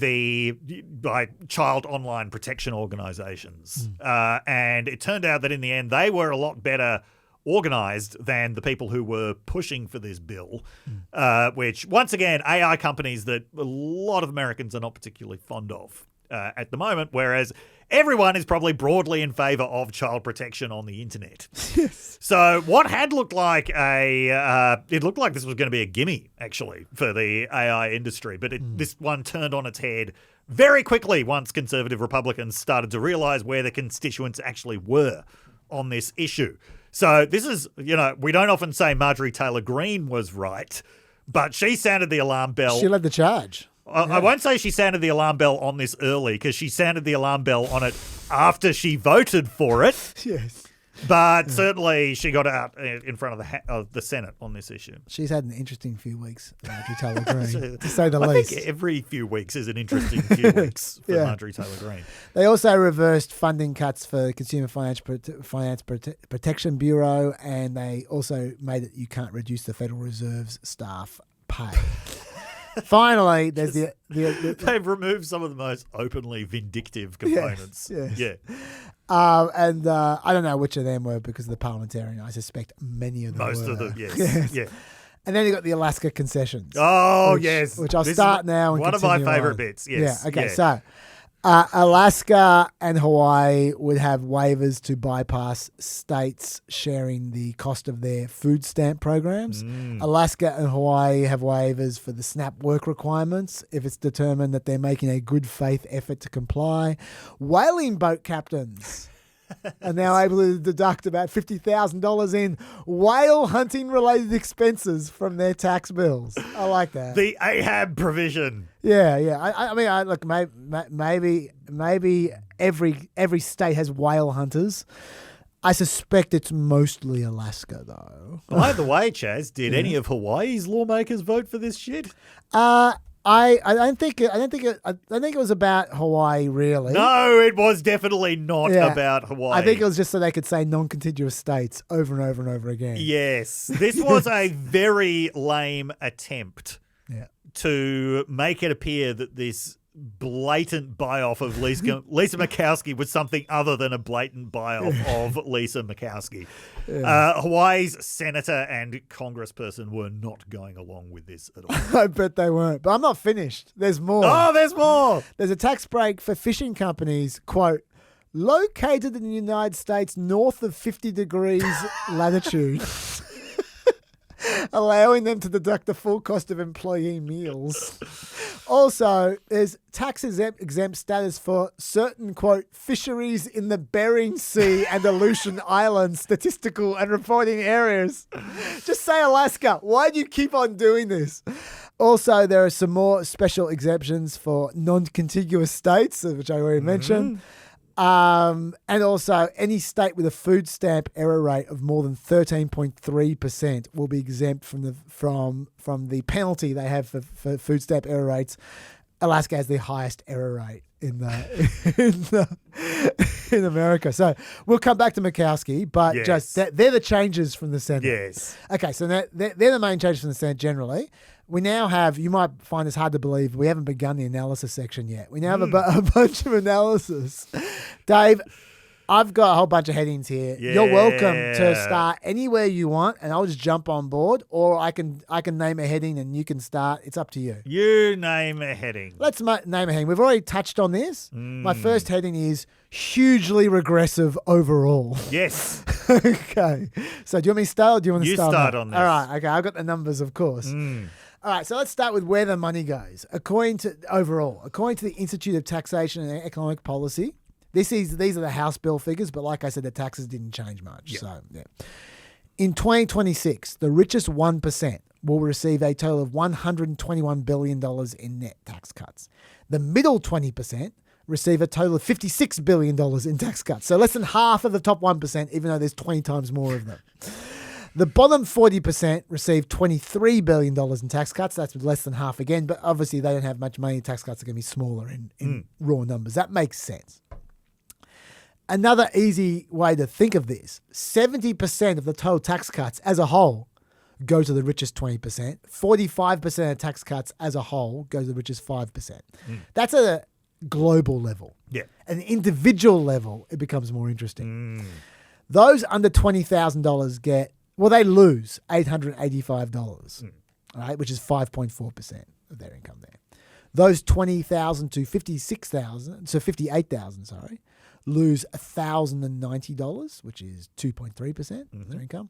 child online protection organizations. And it turned out that in the end, they were a lot better organized than the people who were pushing for this bill, which, once again, AI companies that a lot of Americans are not particularly fond of at the moment, whereas everyone is probably broadly in favor of child protection on the internet. Yes. So what had looked like it looked like this was going to be a gimme, actually, for the AI industry, but this one turned on its head very quickly once conservative Republicans started to realise where the constituents actually were on this issue. So this is, we don't often say Marjorie Taylor Greene was right, but she sounded the alarm bell. She led the charge. I won't say she sounded the alarm bell on this early, because she sounded the alarm bell on it after she voted for it. Yes. But certainly she got out in front of the Senate on this issue. She's had an interesting few weeks, Marjorie Taylor Greene, to say the least. I think every few weeks is an interesting few weeks for Marjorie Taylor Greene. They also reversed funding cuts for the Consumer Finance Protection Bureau, and they also made it you can't reduce the Federal Reserve's staff pay. Finally, there's the they've removed some of the most openly vindictive components. Yes. Yeah. And I don't know which of them were because of the parliamentarian. I suspect many of them Most were. of them, yes. Yeah. And then you got the Alaska concessions. Oh, which, yes. Which I'll start now. And one of my continue favourite on. bits, yes. Yeah, okay. So Alaska and Hawaii would have waivers to bypass states sharing the cost of their food stamp programs. Alaska and Hawaii have waivers for the SNAP work requirements if it's determined that they're making a good faith effort to comply. Whaling boat captains are now able to deduct about $50,000 in whale hunting related expenses from their tax bills. I like that. The AHAB provision. Yeah. I mean, look, maybe every state has whale hunters. I suspect it's mostly Alaska, though. By the way, Chaz, did any of Hawaii's lawmakers vote for this shit? I don't think it was about Hawaii, really. No, it was definitely not about Hawaii. I think it was just so they could say non-contiguous states over and over and over again. Yes. This was a very lame attempt to make it appear that this blatant buy-off of Lisa Murkowski was something other than a blatant buy-off of Lisa Murkowski. Hawaii's senator and congressperson were not going along with this at all. I bet they weren't. But I'm not finished. There's more. Oh, there's more. There's a tax break for fishing companies, quote, located in the United States north of 50 degrees latitude. Allowing them to deduct the full cost of employee meals. Also, there's tax exempt status for certain, quote, fisheries in the Bering Sea and Aleutian Islands statistical and reporting areas. Just say Alaska. Why do you keep on doing this? Also, there are some more special exemptions for non-contiguous states, which I already mentioned. And also, any state with a food stamp error rate of more than 13.3% will be exempt from the penalty they have for food stamp error rates. Alaska has the highest error rate in America. So we'll come back to Murkowski, but just they're the changes from the Senate. Yes. Okay, so they're the main changes from the Senate generally. We now have, you might find this hard to believe, we haven't begun the analysis section yet. We now have a bunch of analysis. Dave, I've got a whole bunch of headings here. Yeah. You're welcome to start anywhere you want, and I'll just jump on board, or I can name a heading and you can start. It's up to you. You name a heading. Let's name a heading. We've already touched on this. My first heading is hugely regressive overall. Yes. Okay. So do you want me to start, or do you want to start? You start on this. All right. Okay. I've got the numbers, of course. All right, so let's start with where the money goes. According to the Institute of Taxation and Economic Policy, these are the House bill figures, but like I said, the taxes didn't change much. Yep. So, in 2026, the richest 1% will receive a total of $121 billion in net tax cuts. The middle 20% receive a total of $56 billion in tax cuts. So less than half of the top 1%, even though there's 20 times more of them. The bottom 40% receive $23 billion in tax cuts. That's less than half again, but obviously they don't have much money. Tax cuts are going to be smaller in raw numbers. That makes sense. Another easy way to think of this, 70% of the total tax cuts as a whole go to the richest 20%. 45% of tax cuts as a whole go to the richest 5%. That's at a global level. Yeah. At an individual level, it becomes more interesting. Those under $20,000 they lose $885, right, which is 5.4% of their income there. Those 20,000 to 58,000, lose $1,090, which is 2.3% of their income.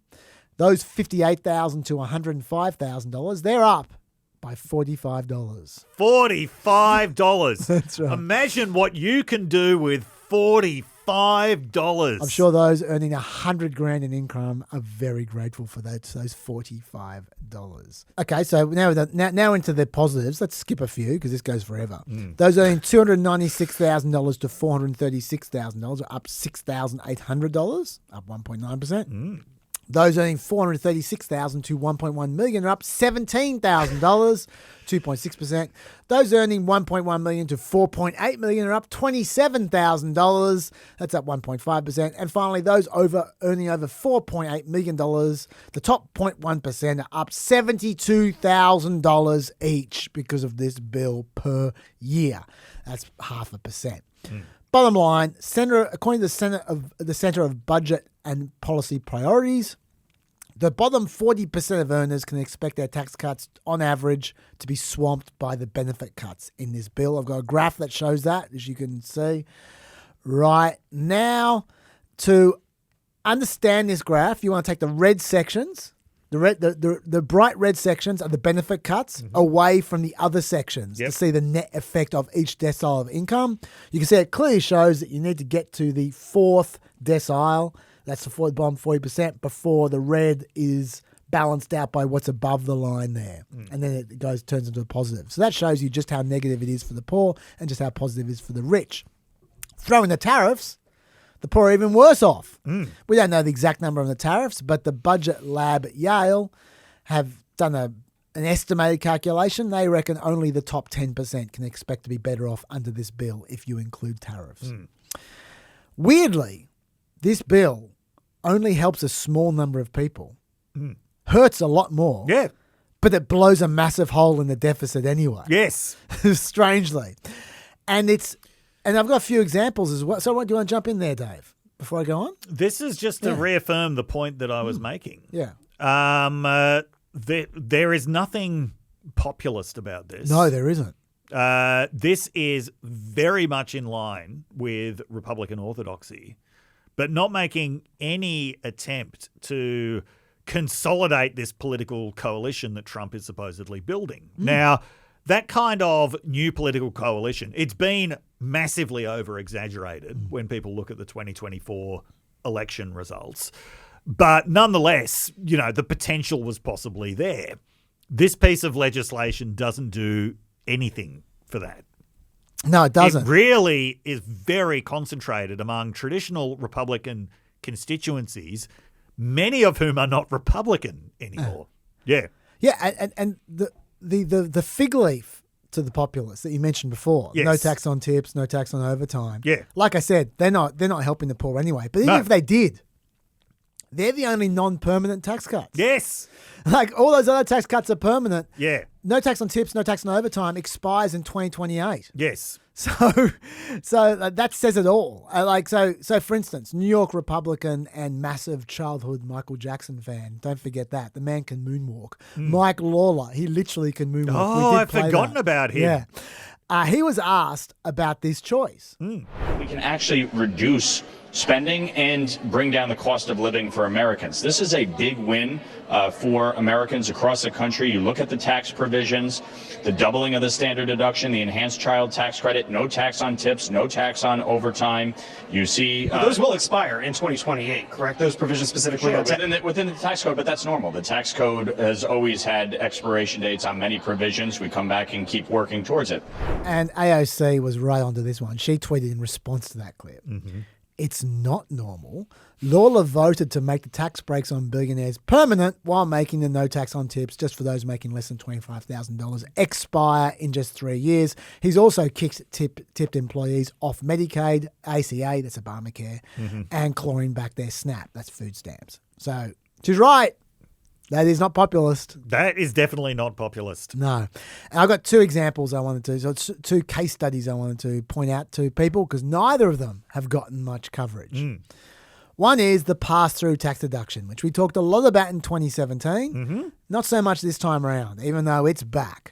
Those 58,000 to $105,000, they're up by $45. $45. That's right. Imagine what you can do with $45. I'm sure those earning $100,000 in income are very grateful for those $45. Okay, so now into the positives. Let's skip a few because this goes forever. Those earning $296,000 to $436,000 are up $6,800, up 1.9%. Those earning $436,000 to $1.1 million are up $17,000, 2.6%. Those earning $1.1 million to $4.8 million are up $27,000. That's up 1.5%. And finally, those earning over $4.8 million, the top 0.1% are up $72,000 each because of this bill per year. That's 0.5%. Bottom line, according to the Centre of Budget and Policy Priorities, the bottom 40% of earners can expect their tax cuts on average to be swamped by the benefit cuts in this bill. I've got a graph that shows that, as you can see right now. To understand this graph, you want to take the red sections. The bright red sections are the benefit cuts away from the other sections to see the net effect of each decile of income. You can see it clearly shows that you need to get to the fourth decile, that's the bottom 40%, before the red is balanced out by what's above the line there. And then it turns into a positive. So that shows you just how negative it is for the poor and just how positive it is for the rich. Throw in the tariffs, the poor are even worse off. We don't know the exact number of the tariffs, but the budget lab at Yale have done an estimated calculation. They reckon only the top 10% can expect to be better off under this bill if you include tariffs. Weirdly, this bill only helps a small number of people. Hurts a lot more. Yeah. But it blows a massive hole in the deficit anyway. Yes. Strangely. And I've got a few examples as well. So do you want to jump in there, Dave, before I go on? This is just to reaffirm the point that I was making. Yeah. There is nothing populist about this. No, there isn't. This is very much in line with Republican orthodoxy, but not making any attempt to consolidate this political coalition that Trump is supposedly building. Now, that kind of new political coalition, it's been massively over-exaggerated when people look at the 2024 election results. But nonetheless, the potential was possibly there. This piece of legislation doesn't do anything for that. No, it doesn't. It really is very concentrated among traditional Republican constituencies, many of whom are not Republican anymore. Yeah. Yeah, and the fig leaf to the populists that you mentioned before, no tax on tips, no tax on overtime. Yeah. Like I said, they're not helping the poor anyway. But even if they did, they're the only non-permanent tax cuts. Yes. Like all those other tax cuts are permanent. Yeah. No tax on tips, no tax on overtime expires in 2028. Yes. So that says it all. So for instance, New York Republican and massive childhood Michael Jackson fan. Don't forget that. The man can moonwalk. Mike Lawler, he literally can moonwalk. Oh, I've forgotten about him. Yeah. He was asked about this choice. We can actually reduce spending and bring down the cost of living for Americans. This is a big win for Americans across the country. You look at the tax provisions, the doubling of the standard deduction, the enhanced child tax credit, no tax on tips, no tax on overtime. You see... those will expire in 2028, correct? Those provisions specifically? Sure, within the tax code, but that's normal. The tax code has always had expiration dates on many provisions. We come back and keep working towards it. And AOC was right onto this one. She tweeted in response to that clip. It's not normal. Lawler voted to make the tax breaks on billionaires permanent while making the no tax on tips just for those making less than $25,000 expire in just 3 years. He's also kicked tipped employees off Medicaid, ACA, that's Obamacare, and clawing back their SNAP, that's food stamps. So she's right. That is not populist. That is definitely not populist. No. And I've got two examples I wanted to, so it's two case studies I wanted to point out to people because neither of them have gotten much coverage. One is the pass-through tax deduction, which we talked a lot about in 2017. Not so much this time around, even though it's back.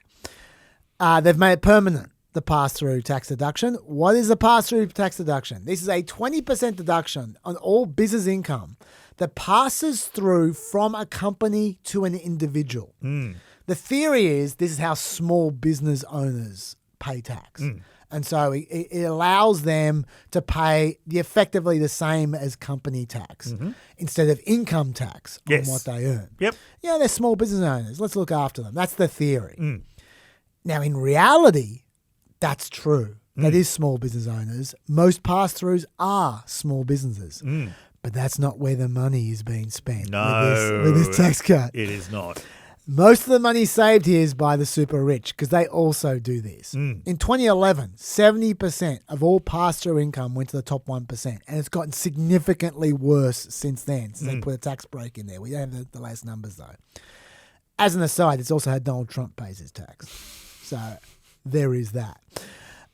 They've made it permanent, the pass-through tax deduction. What is the pass-through tax deduction? This is a 20% deduction on all business income that passes through from a company to an individual. The theory is this is how small business owners pay tax. And so it allows them to pay effectively the same as company tax instead of income tax on what they earn. Yep. Yeah, they're small business owners. Let's look after them. That's the theory. Now, in reality, that's true. That is small business owners. Most pass-throughs are small businesses. But that's not where the money is being spent with this tax cut. It is not. Most of the money saved here is by the super rich because they also do this. In 2011, 70% of all pass-through income went to the top 1%, and it's gotten significantly worse since then, since they put a tax break in there. We don't have the latest numbers, though. As an aside, it's also had Donald Trump pays his tax. So there is that.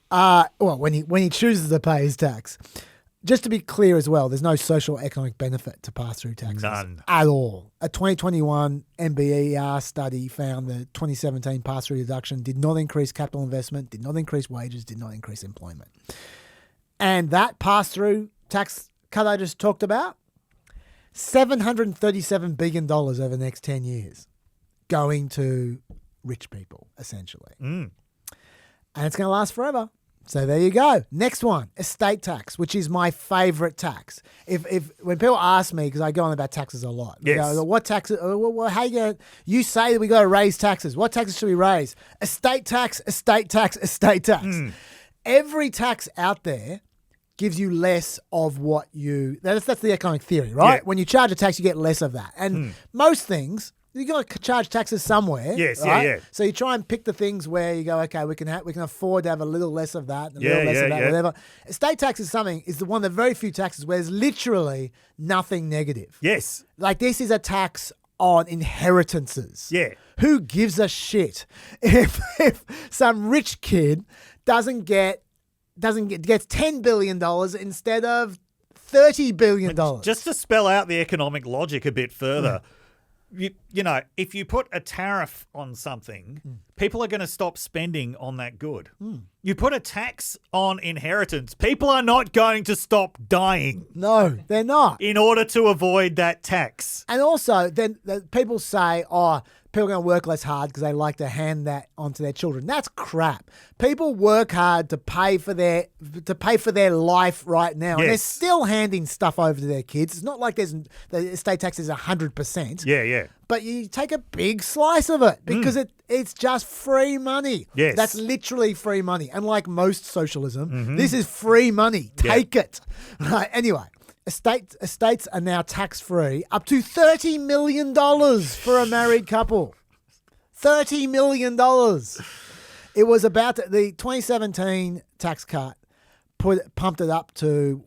Well, when he chooses to pay his tax. Just to be clear as well, there's no social economic benefit to pass-through taxes. None. At all. A 2021 MBER study found the 2017 pass-through deduction did not increase capital investment, did not increase wages, did not increase employment. And that pass-through tax cut I just talked about, $737 billion over the next 10 years going to rich people, essentially. And it's going to last forever. So there you go. Next one, estate tax, which is my favorite tax. If when people ask me, because I go on about taxes a lot, they go, what taxes? How you say that we got to raise taxes? What taxes should we raise? Estate tax, estate tax, estate tax. Every tax out there gives you less of what you. That's the economic theory, right? Yeah. When you charge a tax, you get less of that, and most things. You got to charge taxes somewhere. Yes, right? yeah. So you try and pick the things where you go, okay, we can afford to have a little less of that, a little less of that, whatever. Estate tax is one of the very few taxes where there's literally nothing negative. Yes. Like this is a tax on inheritances. Yeah. Who gives a shit if some rich kid gets $10 billion instead of $30 billion? Just to spell out the economic logic a bit further. You know, if you put a tariff on something, people are going to stop spending on that good. You put a tax on inheritance, people are not going to stop dying. No, they're not. In order to avoid that tax. And also, then people say, people are going to work less hard because they like to hand that onto their children. That's crap. People work hard to pay for their life right now. And they're still handing stuff over to their kids. It's not like the estate tax is 100%. Yeah. But you take a big slice of it because it's just free money. Yes. That's literally free money. And like most socialism, this is free money. Take it. Right. Anyway. Estates are now tax-free up to $30 million for a married couple. $30 million. It was the 2017 tax cut pumped it up to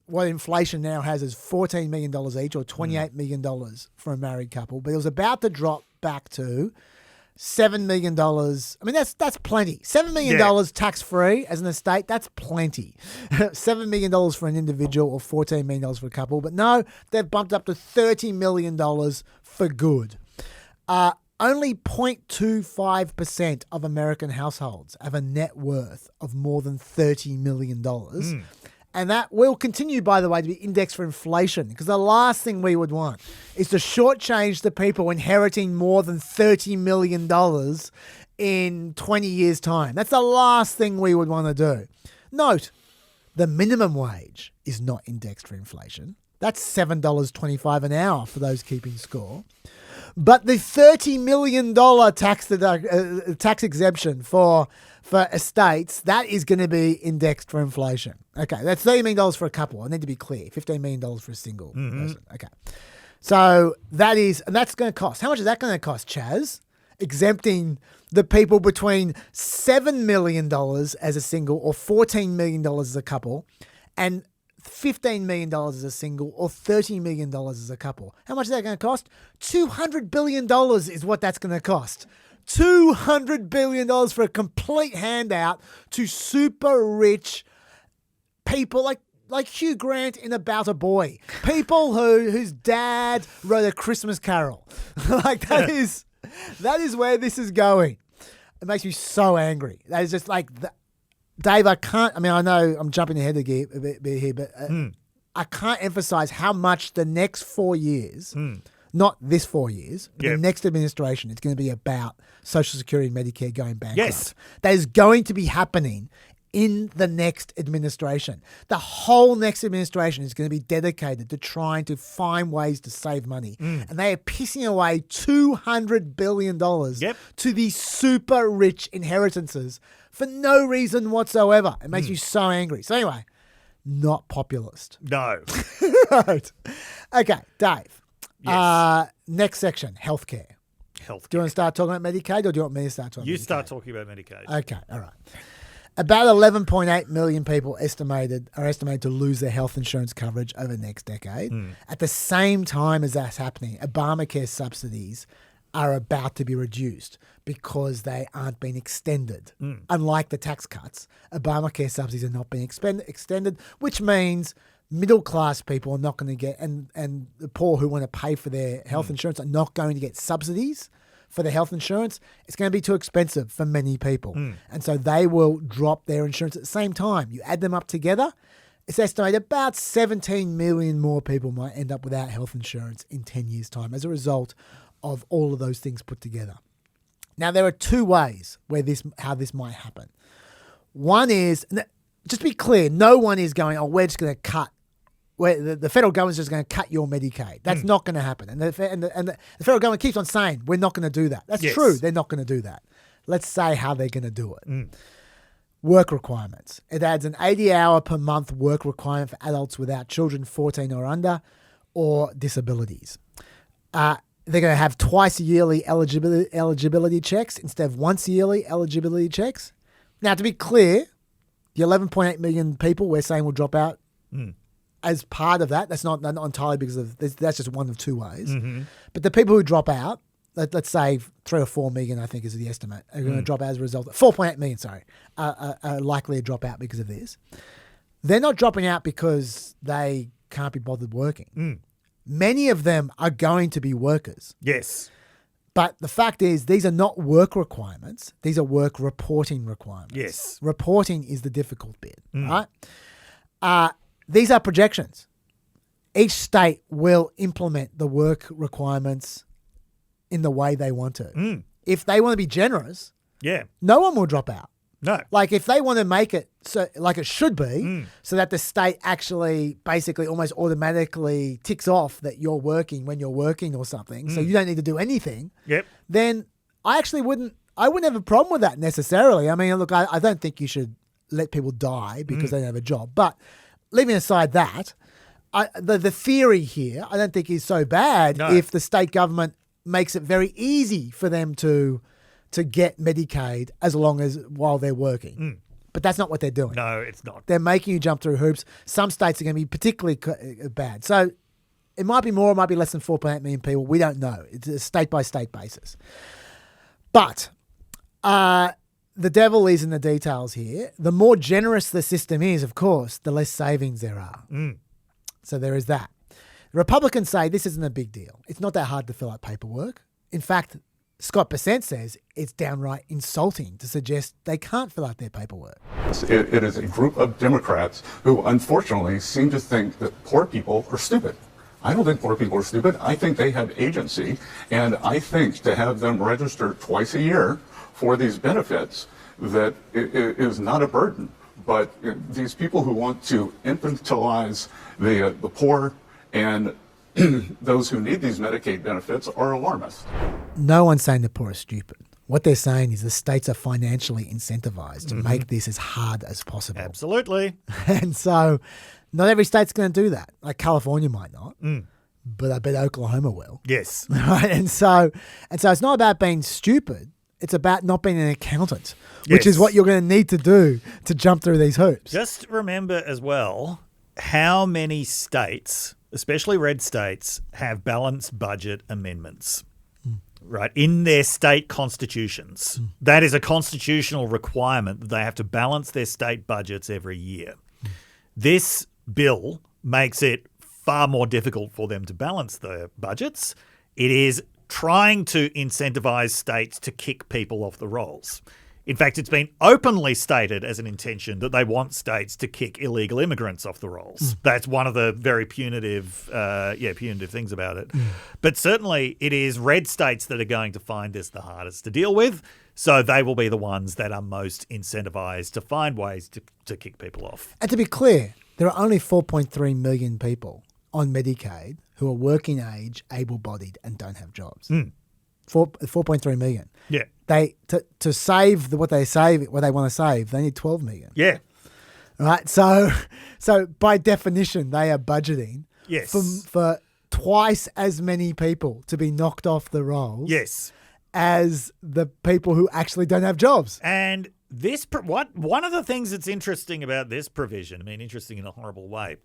what inflation now has as $14 million each, or $28 million for a married couple. But it was about to drop back to $7 million. I mean, that's plenty. $7 million tax-free as an estate, that's plenty. $7 million for an individual or $14 million for a couple. But no, they've bumped up to $30 million for good. Only 0.25% of American households have a net worth of more than $30 million. And that will continue, by the way, to be indexed for inflation, because the last thing we would want is to shortchange the people inheriting more than $30 million in 20 years' time. That's the last thing we would want to do. Note, the minimum wage is not indexed for inflation. That's $7.25 an hour for those keeping score. But the $30 million tax exemption for estates, that is going to be indexed for inflation. Okay, that's $30 million for a couple. I need to be clear. $15 million for a single person. Okay. So that's going to cost. How much is that going to cost, Chaz? Exempting the people between $7 million as a single or $14 million as a couple, and $15 million as a single or $30 million as a couple. How much is that going to cost? $200 billion is what that's going to cost. $200 billion for a complete handout to super rich people like Hugh Grant in About a Boy. People whose dad wrote A Christmas Carol. That is where this is going. It makes me so angry. That is just like... Dave, I know I'm jumping ahead a bit here, but I can't emphasize how much the next 4 years, not this 4 years, but Yep. the next administration, it's going to be about Social Security and Medicare going bankrupt. Yes. That is going to be happening in the next administration. The whole next administration is going to be dedicated to trying to find ways to save money. And they are pissing away $200 billion to these super rich inheritances for no reason whatsoever. It makes you so angry. So anyway, not populist. No. Right. Okay, Dave. Yes. Next section, healthcare. Health. Do you want to start talking about Medicaid or do you want me to start talking You about start Medicaid? talking about Medicaid. Okay, all right. About 11.8 million people are estimated to lose their health insurance coverage over the next decade. At the same time as that's happening, Obamacare subsidies are about to be reduced because they aren't being extended. Unlike the tax cuts, Obamacare subsidies are not being extended, which means middle-class people are not going to get, and the poor who want to pay for their health insurance are not going to get subsidies for the health insurance. It's going to be too expensive for many people. And so they will drop their insurance at the same time. You add them up together, it's estimated about 17 million more people might end up without health insurance in 10 years' time as a result of all of those things put together. Now, there are two ways how this might happen. One is, just be clear, no one is going, oh, we're just going to cut, the federal government's just going to cut your Medicaid. That's not going to happen. And the federal government keeps on saying, we're not going to do that. That's true. They're not going to do that. Let's say how they're going to do it. Work requirements. It adds an 80-hour per month work requirement for adults without children 14 or under or disabilities. They're going to have twice yearly eligibility checks instead of once yearly eligibility checks. Now, to be clear, the 11.8 million people we're saying will drop out as part of that. That's not entirely because of this. That's just one of two ways. But the people who drop out, let's say 3 or 4 million, I think is the estimate, are going to drop out as a result. 4.8 million, are likely to drop out because of this. They're not dropping out because they can't be bothered working. Many of them are going to be workers. Yes. But the fact is, these are not work requirements. These are work reporting requirements. Yes. Reporting is the difficult bit, right? These are projections. Each state will implement the work requirements in the way they want to. If they want to be generous, no one will drop out. No. Like if they want to make it so like it should be, so that the state actually basically almost automatically ticks off that you're working when you're working or something, so you don't need to do anything. Then I wouldn't have a problem with that necessarily. I mean, look, I don't think you should let people die because they don't have a job. But leaving aside that, the theory here, I don't think is so bad if the state government makes it very easy for them to get Medicaid as long as while they're working. But that's not what they're doing. No, it's not. They're making you jump through hoops. Some states are going to be particularly bad. So it might be more, it might be less than 4.8 million people. We don't know. It's a state-by-state basis. But the devil is in the details here. The more generous the system is, of course, the less savings there are. So there is that. Republicans say this isn't a big deal. It's not that hard to fill out paperwork. In fact, Scott Bessent says it's downright insulting to suggest they can't fill out their paperwork. It is a group of Democrats who unfortunately seem to think that poor people are stupid. I don't think poor people are stupid. I think they have agency, and I think to have them register twice a year for these benefits, that it is not a burden. But these people who want to infantilize the poor and those who need these Medicaid benefits are alarmist. No one's saying the poor are stupid. What they're saying is the states are financially incentivized to make this as hard as possible. Absolutely. And so not every state's going to do that. Like California might not, but I bet Oklahoma will. Yes. Right? And so it's not about being stupid. It's about not being an accountant, which is what you're going to need to do to jump through these hoops. Just remember as well how many states, especially red states, have balanced budget amendments, right, in their state constitutions. That is a constitutional requirement that they have to balance their state budgets every year. This bill makes it far more difficult for them to balance their budgets. It is trying to incentivize states to kick people off the rolls. In fact, it's been openly stated as an intention that they want states to kick illegal immigrants off the rolls. That's one of the very punitive things about it. But certainly it is red states that are going to find this the hardest to deal with. So they will be the ones that are most incentivized to find ways to kick people off. And to be clear, there are only 4.3 million people on Medicaid who are working age, able-bodied, and don't have jobs. 4.3 million. Yeah. They to save what they want to save, they need 12 million. Yeah. Right. So by definition, they are budgeting for twice as many people to be knocked off the rolls. Yes. As the people who actually don't have jobs. And one of the things that's interesting about this provision, I mean, interesting in a horrible way,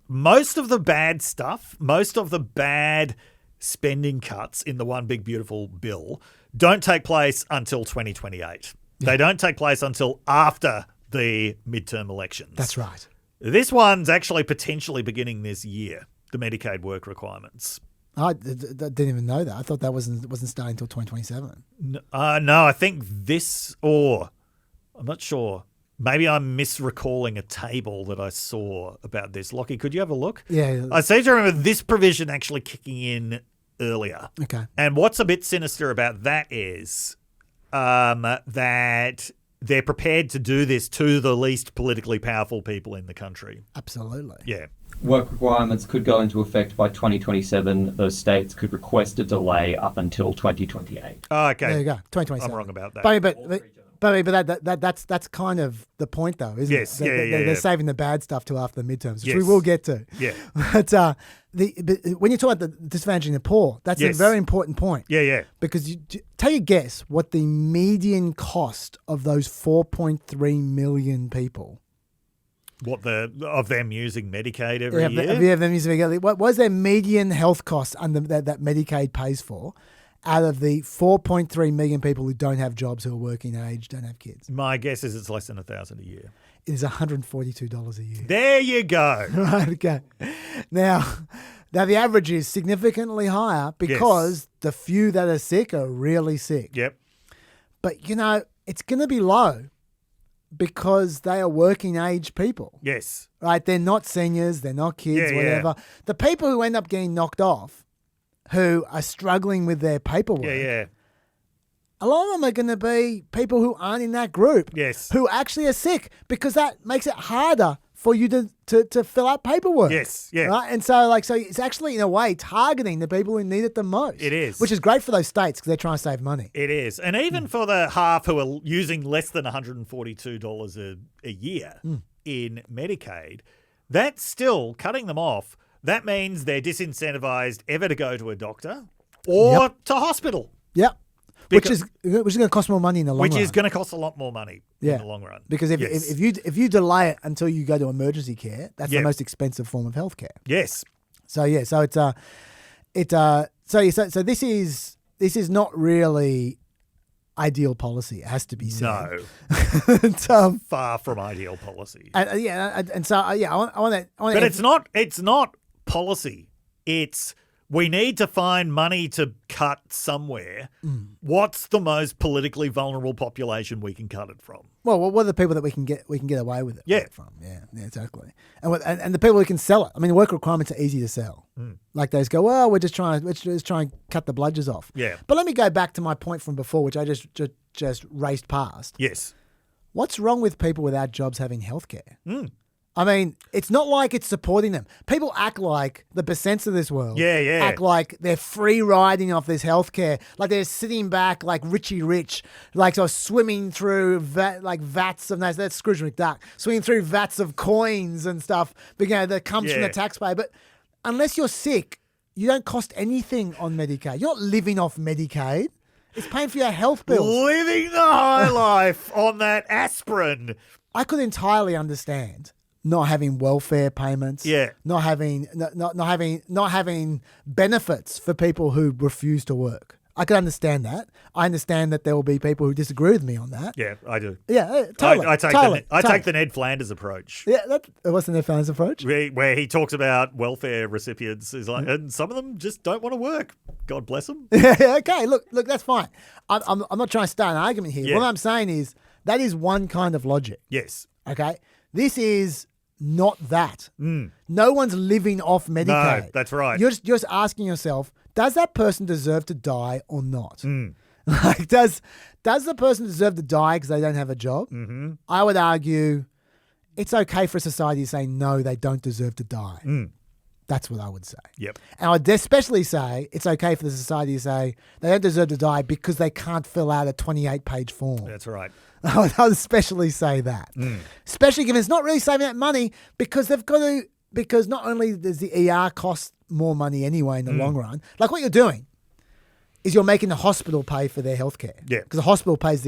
most of the bad stuff, most of the bad spending cuts in the One Big Beautiful Bill don't take place until 2028. Yeah. They don't take place until after the midterm elections. That's right. This one's actually potentially beginning this year, the Medicaid work requirements. I didn't even know that. I thought that wasn't starting until 2027. No, I think I'm not sure. Maybe I'm misrecalling a table that I saw about this. Lockie, could you have a look? Yeah. I seem to remember this provision actually kicking in earlier. Okay. And what's a bit sinister about that is that they're prepared to do this to the least politically powerful people in the country. Absolutely. Yeah. Work requirements could go into effect by 2027. Those states could request a delay up until 2028. Oh, okay. There you go. 2027. I'm wrong about that. But that's kind of the point, though, isn't Yes. it? Yeah. They're saving the bad stuff till after the midterms, which Yes. we will get to. Yeah. But when you talk about the disadvantaging the poor, that's a very important point. Yeah. Because take a guess what the median cost of those 4.3 million people. Of them using Medicaid every year? Yeah, them using Medicaid. What was their median health cost under that Medicaid pays for out of the 4.3 million people who don't have jobs, who are working age, don't have kids? My guess is it's less than $1,000 a year. It is $142 a year. There you go. Right, okay. Now the average is significantly higher because the few that are sick are really sick. Yep. But, it's going to be low because they are working age people. Yes. Right? They're not seniors, they're not kids, whatever. Yeah. The people who end up getting knocked off, who are struggling with their paperwork, a lot of them are going to be people who aren't in that group. Yes. Who actually are sick, because that makes it harder for you to fill out paperwork. Yes, yeah. Right? And so it's actually, in a way, targeting the people who need it the most. It is. Which is great for those states because they're trying to save money. It is. And even for the half who are using less than $142 a year in Medicaid, that's still cutting them off. That means they're disincentivized ever to go to a doctor or to hospital. Yep. Which is going to cost more money in the long run. Which is going to cost a lot more money in the long run. Because if you delay it until you go to emergency care, that's the most expensive form of healthcare. Yes. So this is not really ideal policy. It has to be said. No. It's, far from ideal policy. I want that. But it's not policy. It's we need to find money to cut somewhere. What's the most politically vulnerable population we can cut it from? Well, what are the people that we can get away with it from? Yeah, exactly. And the people who can sell it. I mean, the work requirements are easy to sell. Like those go, well, we're just trying to cut the bludgers off. Yeah. But let me go back to my point from before, which I just raced past. Yes. What's wrong with people without jobs having healthcare? I mean, it's not like it's supporting them. People act like the percents of this world. Act like they're free riding off this healthcare, like they're sitting back like Richie Rich, like sort of swimming through vats of that's Scrooge McDuck, swimming through vats of coins and stuff. That comes from the taxpayer. But unless you're sick, you don't cost anything on Medicaid. You're not living off Medicaid. It's paying for your health bills. Living the high life on that aspirin. I could entirely understand not having welfare payments, not having benefits for people who refuse to work. I can understand that. I understand that there will be people who disagree with me on that. Yeah, I do. Yeah, totally. I take the Ned Flanders approach. Yeah, what's the Ned Flanders approach? Where he talks about welfare recipients. Is like, and some of them just don't want to work. God bless them. Yeah, okay, look, that's fine. I'm not trying to start an argument here. Yeah. What I'm saying is that is one kind of logic. Yes. Okay? This is not that. No one's living off Medicaid. No, that's right. You're just asking yourself, does that person deserve to die or not? Like, does the person deserve to die because they don't have a job? Mm-hmm. I would argue it's okay for society to say, no, they don't deserve to die. That's what I would say. Yep. And I would especially say it's okay for the society to say they don't deserve to die because they can't fill out a 28-page form. That's right. I would especially say that. Especially given it's not really saving that money because they've got to, because not only does the ER cost more money anyway in the long run, like what you're doing is you're making the hospital pay for their healthcare. Yeah. Because the hospital has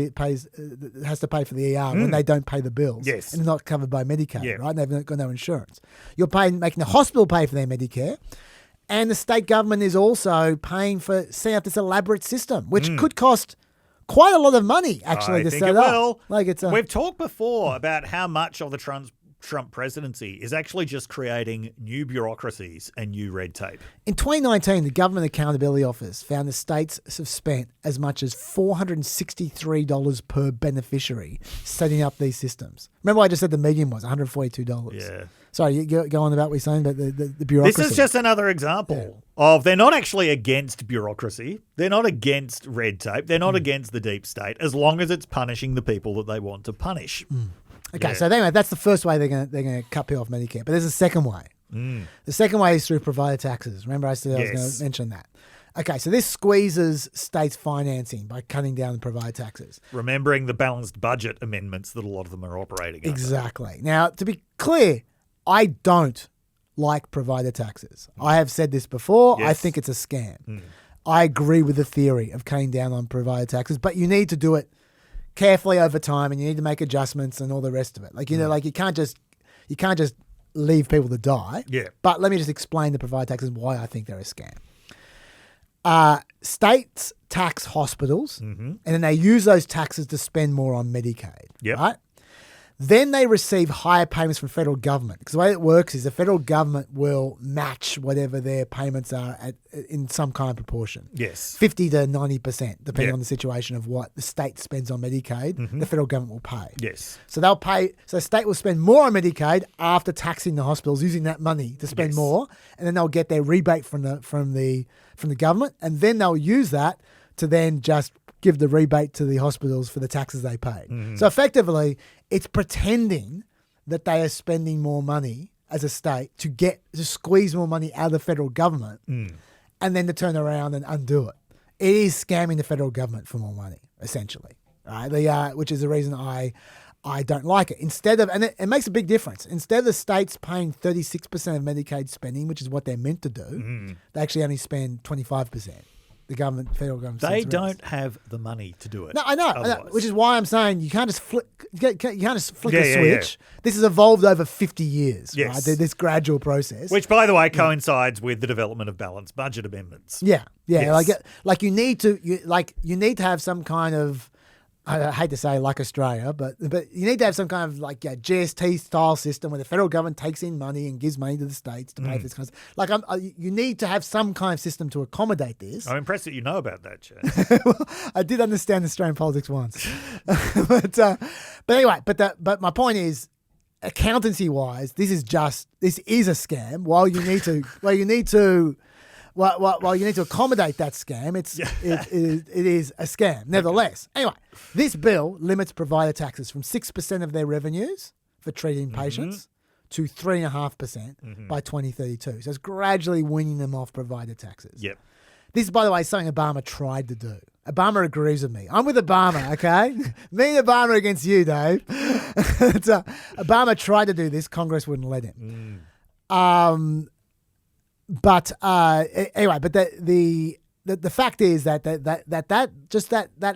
to pay for the ER when they don't pay the bills. Yes. And they're not covered by Medicaid, Yeah. right? They've got no insurance. You're making the hospital pay for their Medicare. And the state government is also paying for setting up this elaborate system, which could cost quite a lot of money, actually, to set up. We've talked before about how much of the Trump presidency is actually just creating new bureaucracies and new red tape. In 2019, the Government Accountability Office found the states have spent as much as $463 per beneficiary setting up these systems. Remember I just said the median was $142. Yeah. Sorry, you go on about what you're saying about the bureaucracy. This is just another example of they're not actually against bureaucracy. They're not against red tape. They're not against the deep state as long as it's punishing the people that they want to punish. Okay, so anyway, that's the first way they're going to cut people off Medicare. But there's a second way. The second way is through provider taxes. Remember I said I was going to mention that. Okay, so this squeezes states' financing by cutting down the provider taxes. Remembering the balanced budget amendments that a lot of them are operating under. Exactly. Now, to be clear, I don't like provider taxes. I have said this before. Yes. I think it's a scam. I agree with the theory of cutting down on provider taxes, but you need to do it carefully over time, and you need to make adjustments and all the rest of it. Like, like you can't just leave people to die. Yeah. But let me just explain the provider taxes and why I think they're a scam. States tax hospitals, and then they use those taxes to spend more on Medicaid. Yep. Right? Then they receive higher payments from federal government. Because the way it works is the federal government will match whatever their payments are in some kind of proportion. Yes. 50 to 90%, depending on the situation of what the state spends on Medicaid, the federal government will pay. Yes. So they'll pay. So the state will spend more on Medicaid after taxing the hospitals, using that money to spend more, and then they'll get their rebate from the government, and then they'll use that to then just give the rebate to the hospitals for the taxes they paid. So effectively, it's pretending that they are spending more money as a state to squeeze more money out of the federal government and then to turn around and undo it. It is scamming the federal government for more money, essentially, right? Which is the reason I don't like it. Instead of, and it makes a big difference. Instead of the states paying 36% of Medicaid spending, which is what they're meant to do, they actually only spend 25%. The federal government. They don't have the money to do it. No, I know, which is why I'm saying you can't just flick a switch. Yeah. This has evolved over 50 years, Yes. right? This gradual process. Which, by the way, coincides with the development of balanced budget amendments. Yeah. Yes. Like you need to have some kind of, I hate to say like Australia, but you need to have some kind of like GST style system where the federal government takes in money and gives money to the states to pay for this kind of stuff. Like you need to have some kind of system to accommodate this. I'm impressed that you know about that, Chad. Well, I did understand Australian politics once, but anyway, but my point is, accountancy wise, this is a scam. While you need to accommodate that scam, it is a scam. Nevertheless, anyway, this bill limits provider taxes from 6% of their revenues for treating patients to 3.5% by 2032. So it's gradually weaning them off provider taxes. Yep. This, by the way, is something Obama tried to do. Obama agrees with me. I'm with Obama, okay? Me and Obama against you, Dave. Obama tried to do this. Congress wouldn't let him. But anyway, but the fact is that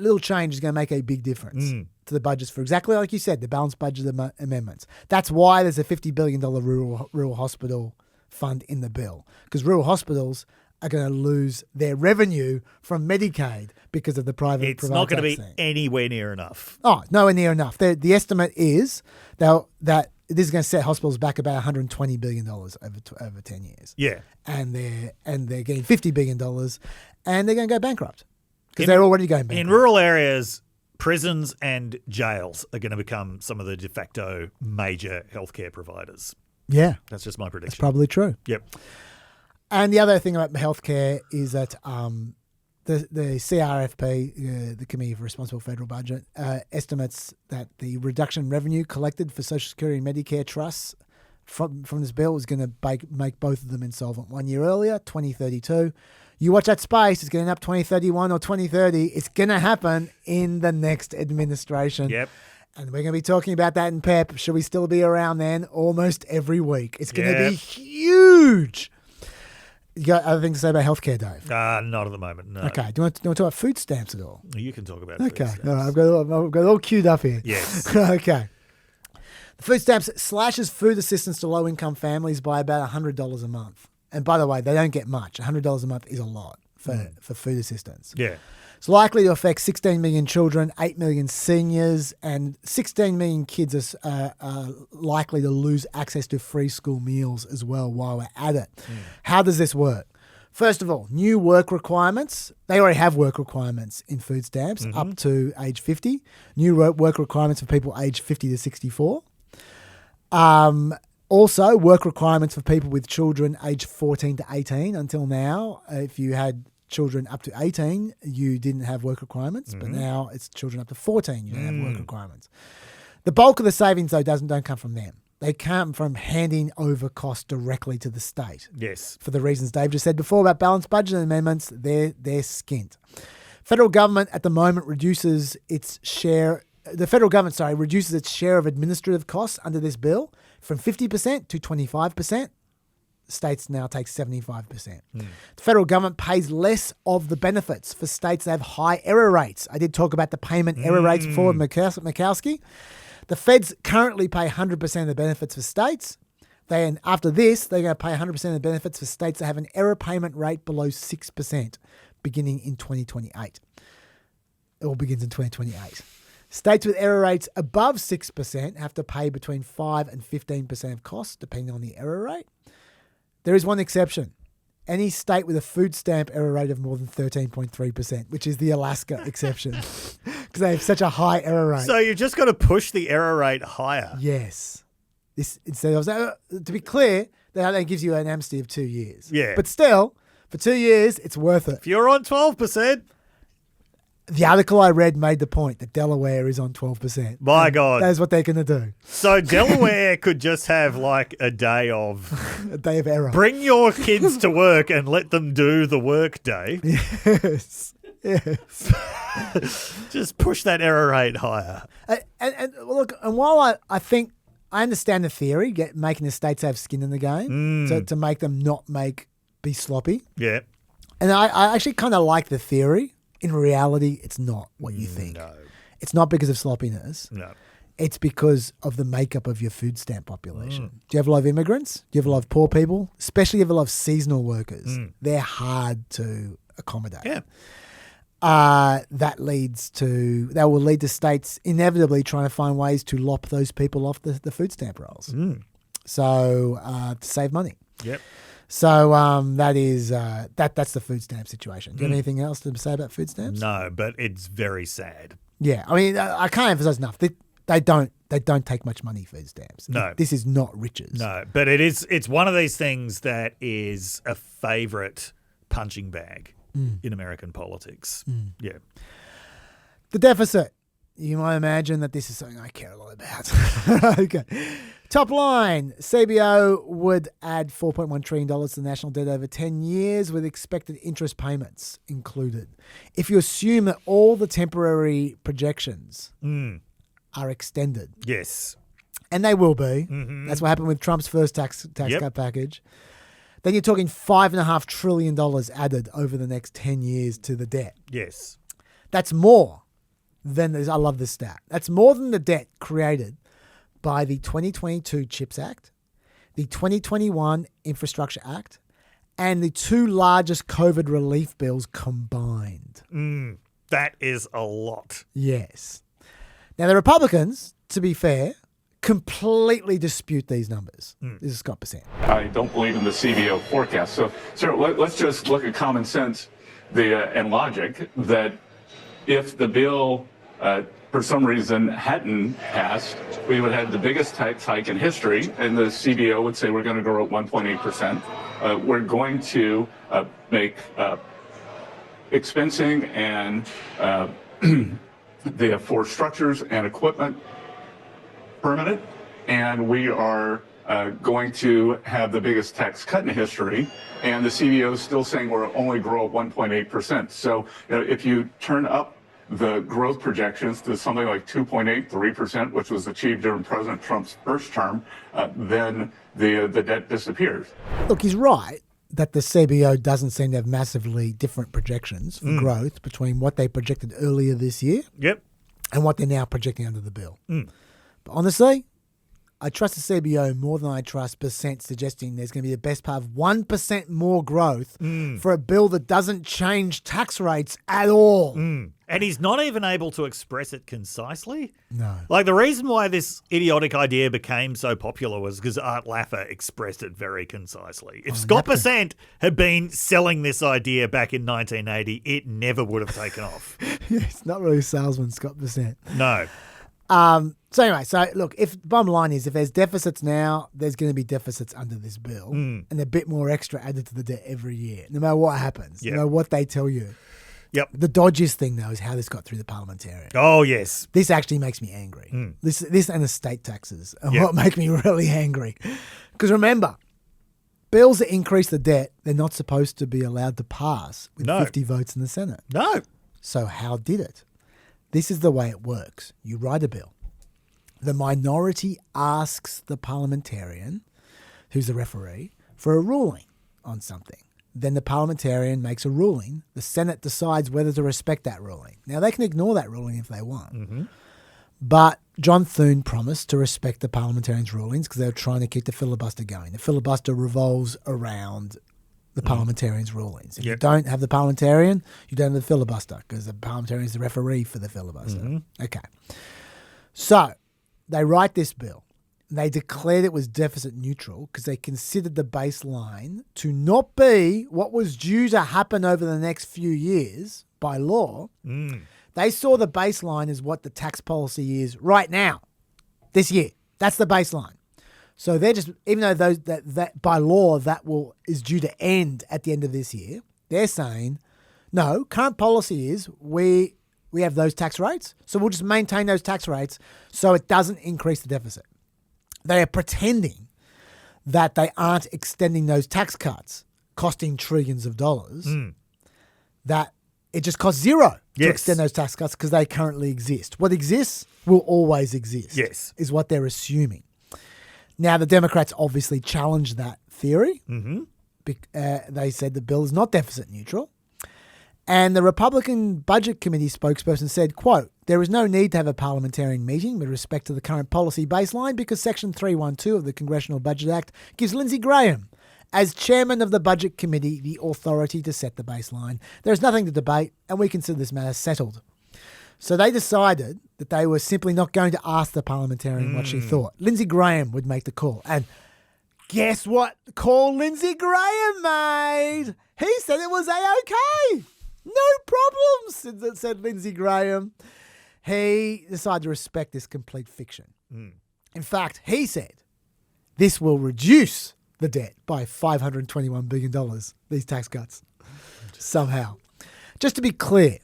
little change is going to make a big difference to the budgets for exactly like you said, the balanced budget amendments. That's why there's a $50 billion rural hospital fund in the bill, because rural hospitals are going to lose their revenue from Medicaid because of the private. It's not going to be vaccine. anywhere near enough. Oh, nowhere near enough. The estimate is that this is going to set hospitals back about $120 billion over 10 years. Yeah. And they're getting $50 billion, and they're going to go bankrupt because they're already going bankrupt. In rural areas, prisons and jails are going to become some of the de facto major healthcare providers. Yeah. That's just my prediction. That's probably true. Yep. And the other thing about healthcare is that the CRFP, the Committee for Responsible Federal Budget, estimates that the reduction in revenue collected for Social Security and Medicare trusts from this bill is going to make both of them insolvent 1 year earlier, 2032. You watch that space, it's going to end up 2031 or 2030. It's going to happen in the next administration. Yep. And we're going to be talking about that in PEP. Should we still be around then? Almost every week. It's going to be huge. You got other things to say about healthcare, Dave? Not at the moment, no. Okay. Do you want to talk about food stamps at all? You can talk about Okay. food stamps. All right. I've got it all queued up here. Yes. Okay. The food stamps slashes food assistance to low-income families by about $100 a month. And by the way, they don't get much. $100 a month is a lot for food assistance. Yeah. It's likely to affect 16 million children, 8 million seniors, and 16 million kids are likely to lose access to free school meals as well while we're at it. How does this work? First of all, new work requirements. They already have work requirements in food stamps up to age 50. New work requirements for people aged 50 to 64. Also, work requirements for people with children aged 14 to 18. Until now, if you had children up to 18, you didn't have work requirements, but now it's children up to 14, you don't have work requirements. The bulk of the savings, though, don't come from them. They come from handing over costs directly to the state. Yes. For the reasons Dave just said before about balanced budget amendments, they're skint. Federal government at the moment reduces its share. The federal government, reduces its share of administrative costs under this bill from 50% to 25%. States now take 75%. The federal government pays less of the benefits for states that have high error rates. I did talk about the payment error rates before, Mikowski. The feds currently pay 100% of the benefits for states. After this, they're going to pay 100% of the benefits for states that have an error payment rate below 6% beginning in 2028. It all begins in 2028. States with error rates above 6% have to pay between 5 and 15% of costs, depending on the error rate. There is one exception. Any state with a food stamp error rate of more than 13.3%, which is the Alaska exception, because they have such a high error rate. So you've just got to push the error rate higher. Yes. To be clear, that gives you an amnesty of 2 years. Yeah. But still, for 2 years, it's worth it. If you're on 12%. The article I read made the point that Delaware is on 12%. My God. That is what they're going to do. So Delaware could just have like a day of A day of error. bring your kids to work and let them do the work day. Yes. Yes. Just push that error rate higher. And look, and while I think I understand the theory, making the states have skin in the game to make them be sloppy. Yeah. And I actually kind of like the theory. In reality, it's not what you think. No. It's not because of sloppiness. No. It's because of the makeup of your food stamp population. Do you have a lot of immigrants? Do you have a lot of poor people? Especially if you have a lot of seasonal workers. They're hard to accommodate. Yeah. That will lead to states inevitably trying to find ways to lop those people off the food stamp rolls. So to save money. Yep. So that's the food stamp situation. Do you have anything else to say about food stamps? No, but it's very sad. Yeah, I mean, I can't emphasize enough. They don't take much money, food stamps. No. This is not riches. No, but it's one of these things that is a favourite punching bag in American politics. Yeah. The deficit. You might imagine that this is something I care a lot about. Okay. Top line, CBO would add $4.1 trillion to the national debt over 10 years with expected interest payments included. If you assume that all the temporary projections are extended. Yes. And they will be. That's what happened with Trump's first tax cut package. Then you're talking $5.5 trillion added over the next 10 years to the debt. Yes. That's more than, I love this stat, that's more than the debt created by the 2022 CHIPS Act, the 2021 Infrastructure Act, and the two largest COVID relief bills combined. That is a lot. Yes. Now, the Republicans, to be fair, completely dispute these numbers. This is Scott Percent. I don't believe in the CBO forecast. So, sir, let's just look at common sense and logic that if the bill, for some reason, hadn't passed, we would have the biggest tax hike in history, and the CBO would say we're going to grow at 1.8%. We're going to make expensing and for structures and equipment permanent, and we are going to have the biggest tax cut in history, and the CBO is still saying we'll only grow at 1.8%. So if you turn up the growth projections to something like 2.8, 3%, which was achieved during President Trump's first term, then the debt disappears. Look, he's right that the CBO doesn't seem to have massively different projections for growth between what they projected earlier this year and what they're now projecting under the bill. But honestly, I trust the CBO more than I trust Percent suggesting there's going to be the best part of 1% more growth for a bill that doesn't change tax rates at all. And he's not even able to express it concisely. No. Like, the reason why this idiotic idea became so popular was because Art Laffer expressed it very concisely. If Scott Percent had been selling this idea back in 1980, it never would have taken off. It's not really a salesman, Scott Percent. No. So anyway, look, if the bottom line is if there's deficits now, there's going to be deficits under this bill and a bit more extra added to the debt every year, no matter what happens, no matter what they tell you. Yep. The dodgiest thing, though, is how this got through the parliamentarian. Oh, yes. This actually makes me angry. This and estate taxes are what make me really angry. Because remember, bills that increase the debt, they're not supposed to be allowed to pass with 50 votes in the Senate. No. So how did it? This is the way it works. You write a bill. The minority asks the parliamentarian, who's the referee, for a ruling on something. Then the parliamentarian makes a ruling. The Senate decides whether to respect that ruling. Now, they can ignore that ruling if they want. But John Thune promised to respect the parliamentarians' rulings because they were trying to keep the filibuster going. The filibuster revolves around the parliamentarians' rulings. If you don't have the parliamentarian, you don't have the filibuster because the parliamentarian is the referee for the filibuster. Okay. So they write this bill. They declared it was deficit neutral because they considered the baseline to not be what was due to happen over the next few years by law. They saw the baseline as what the tax policy is right now, this year. That's the baseline. So they're just, even though that by law is due to end at the end of this year, they're saying, no, current policy is we have those tax rates, so we'll just maintain those tax rates so it doesn't increase the deficit. They are pretending that they aren't extending those tax cuts, costing trillions of dollars, that it just costs zero to extend those tax cuts because they currently exist. What exists will always exist, is what they're assuming. Now, the Democrats obviously challenged that theory. They said the bill is not deficit neutral. And the Republican Budget Committee spokesperson said, quote, there is no need to have a parliamentarian meeting with respect to the current policy baseline because Section 312 of the Congressional Budget Act gives Lindsey Graham, as chairman of the Budget Committee, the authority to set the baseline. There is nothing to debate, and we consider this matter settled. So they decided that they were simply not going to ask the parliamentarian what she thought. Lindsey Graham would make the call. And guess what call Lindsey Graham made? He said it was A-OK. No problems, said Lindsey Graham. He decided to respect this complete fiction. In fact, he said this will reduce the debt by $521 billion, these tax cuts, somehow. Just to be clear,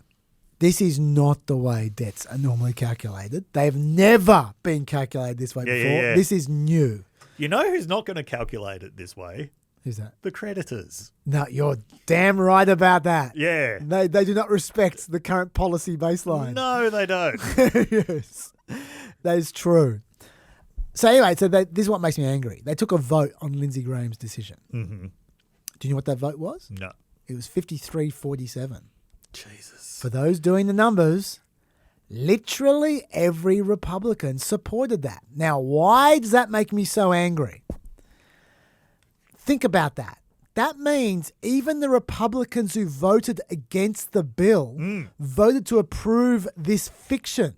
this is not the way debts are normally calculated. They've never been calculated this way before. This is new. You know who's not going to calculate it this way? Who's that? The creditors. No, you're damn right about that. Yeah. They do not respect the current policy baseline. No, they don't. Yes, that is true. So anyway, this is what makes me angry. They took a vote on Lindsey Graham's decision. Do you know what that vote was? No. It was 53-47. Jesus. For those doing the numbers, literally every Republican supported that. Now, why does that make me so angry? Think about that. that means even the Republicans who voted against the bill voted to approve this fiction,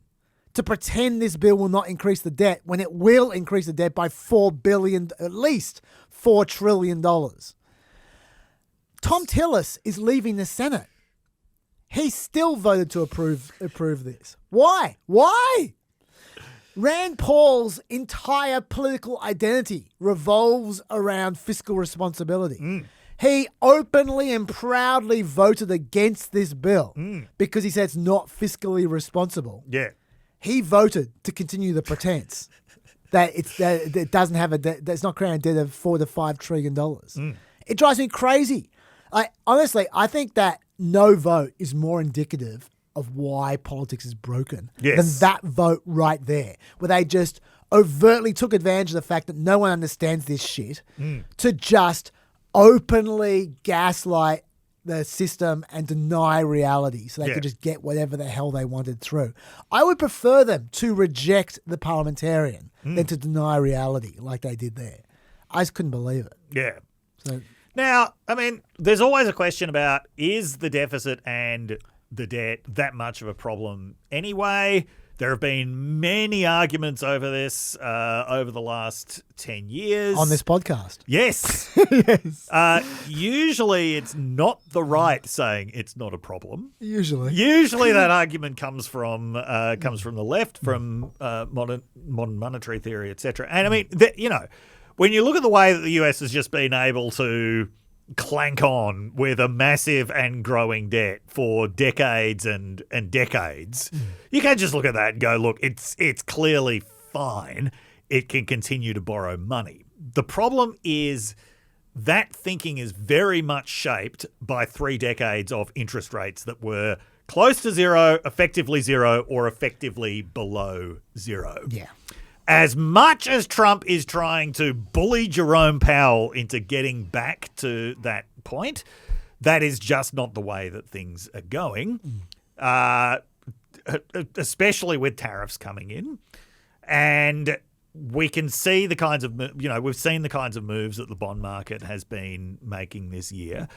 to pretend this bill will not increase the debt when it will increase the debt by $4 billion, at least $4 trillion. Tom Tillis is leaving the Senate. He still voted to approve this. Why? Why? Rand Paul's entire political identity revolves around fiscal responsibility. He openly and proudly voted against this bill because he said it's not fiscally responsible. Yeah. He voted to continue the pretense that it doesn't have a debt, that's not creating a debt of $4 to $5 trillion. It drives me crazy. Honestly, I think that no vote is more indicative of why politics is broken than that vote right there, where they just overtly took advantage of the fact that no one understands this shit to just openly gaslight the system and deny reality so they could just get whatever the hell they wanted through. I would prefer them to reject the parliamentarian than to deny reality like they did there. I just couldn't believe it. Yeah. So, now, I mean, there's always a question about, is the deficit and the debt that much of a problem anyway? There have been many arguments over this over the last 10 years. on this podcast. Yes. Yes. Usually it's not the right saying it's not a problem. Usually. That argument comes from the left, from modern monetary theory, etc. And I mean, when you look at the way that the US has just been able to clank on with a massive and growing debt for decades and decades, you can't just look at that and go, look, it's clearly fine. It can continue to borrow money. The problem is that thinking is very much shaped by 3 decades of interest rates that were close to zero, or effectively below zero. Yeah. As much as Trump is trying to bully Jerome Powell into getting back to that point, that is just not the way that things are going, especially with tariffs coming in. And we can see the kinds of, we've seen the kinds of moves that the bond market has been making this year.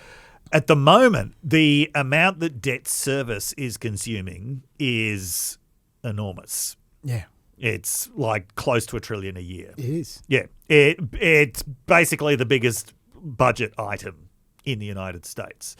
At the moment, the amount that debt service is consuming is enormous. Yeah. It's like close to $1 trillion a year. It is. Yeah. It's basically the biggest budget item in the United States.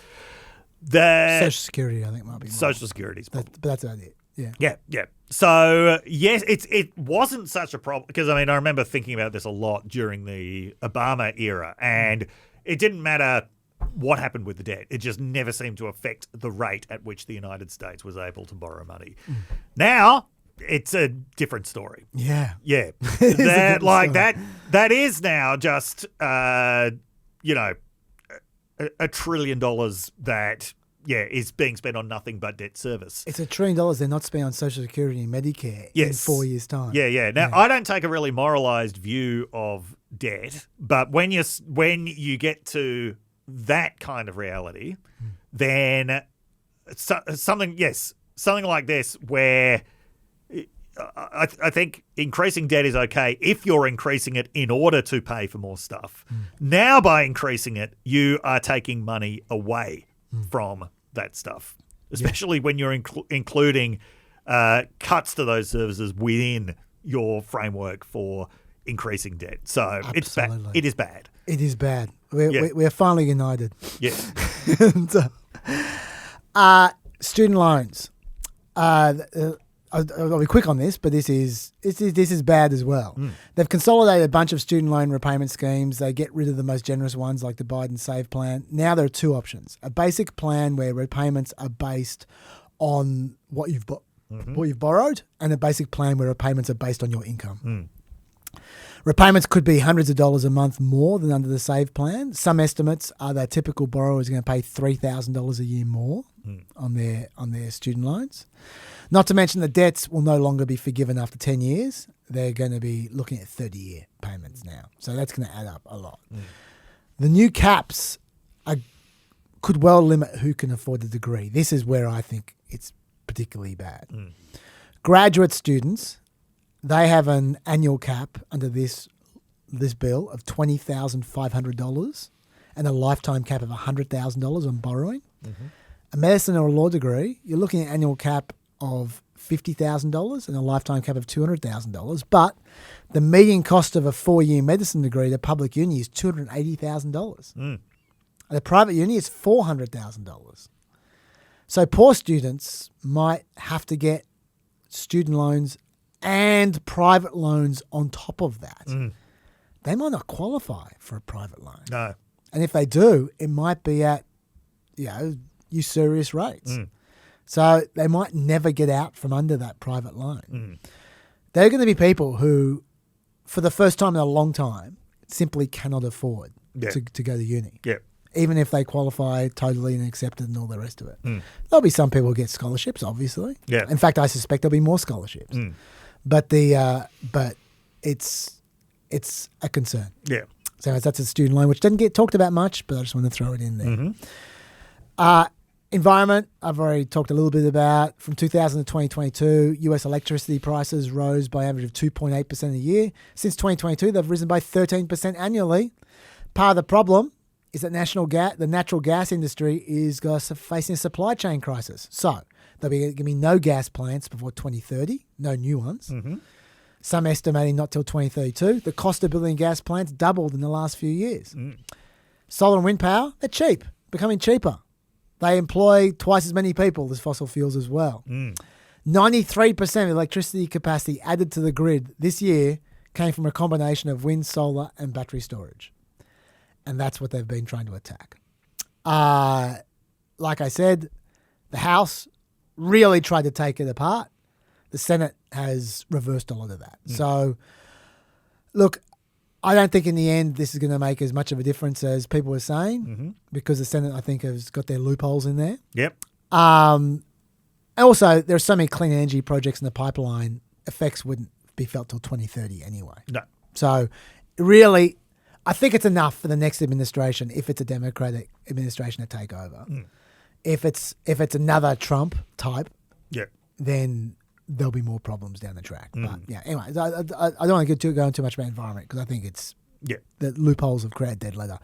Social Security, I think, might be more. Social Security's But that's about it. Yeah. Yeah. So, yes, it wasn't such a problem because, I mean, I remember thinking about this a lot during the Obama era, and it didn't matter what happened with the debt. It just never seemed to affect the rate at which the United States was able to borrow money. Now, it's a different story. Yeah. Yeah. That is now just, $1 trillion that, is being spent on nothing but debt service. It's $1 trillion they're not spending on Social Security and Medicare in 4 years' time. Yeah. Now, I don't take a really moralized view of debt, but when you get to that kind of reality, then something like this where I think increasing debt is okay if you're increasing it in order to pay for more stuff. Now, by increasing it, you are taking money away from that stuff, especially when you're including cuts to those services within your framework for increasing debt. So it's bad. It is bad. It is bad. We're finally united. Yeah. Student loans. I'll be quick on this, but this is bad as well. They've consolidated a bunch of student loan repayment schemes. They get rid of the most generous ones like the Biden Save Plan. Now there are 2 options. A basic plan where repayments are based on what you've borrowed, and a basic plan where repayments are based on your income. Repayments could be hundreds of dollars a month more than under the Save Plan. Some estimates are that typical borrower is going to pay $3,000 a year more on their student loans. Not to mention the debts will no longer be forgiven after 10 years. They're going to be looking at 30-year payments now. So that's going to add up a lot. The new caps could well limit who can afford a degree. This is where I think it's particularly bad. Graduate students, they have an annual cap under this bill of $20,500, and a lifetime cap of $100,000 on borrowing. A medicine or a law degree, you're looking at annual cap of $50,000 and a lifetime cap of $200,000. But the median cost of a 4-year medicine degree at a public uni is $280,000. At a private uni, it's $400,000. So poor students might have to get student loans and private loans on top of that. They might not qualify for a private loan. No. And if they do, it might be at, usurious rates. So they might never get out from under that private loan. There are going to be people who, for the first time in a long time, simply cannot afford to go to uni. Yeah. Even if they qualify totally and accepted and all the rest of it. There'll be some people who get scholarships, obviously. Yeah. In fact, I suspect there'll be more scholarships. But but it's a concern. Yeah. So that's a student loan, which doesn't get talked about much, but I just want to throw it in there. Environment, I've already talked a little bit about. From 2000 to 2022, US electricity prices rose by an average of 2.8% a year. Since 2022, they've risen by 13% annually. Part of the problem is that the natural gas industry is facing a supply chain crisis. So there'll be going to be no gas plants before 2030, no new ones. Some estimating not till 2032. The cost of building gas plants doubled in the last few years. Solar and wind power, they're cheap, becoming cheaper. They employ twice as many people as fossil fuels as well. 93% of electricity capacity added to the grid this year came from a combination of wind, solar, and battery storage. And that's what they've been trying to attack. Like I said, the House really tried to take it apart. The Senate has reversed a lot of that. So, look, I don't think in the end this is going to make as much of a difference as people were saying because the Senate, I think, has got their loopholes in there. Yep. Also, there are so many clean energy projects in the pipeline, effects wouldn't be felt till 2030 anyway. No. So, really, I think it's enough for the next administration, if it's a Democratic administration, to take over. If it's another Trump type, then there'll be more problems down the track. But anyway, I don't want to go into too much about environment because I think it's the loopholes have created dead letter.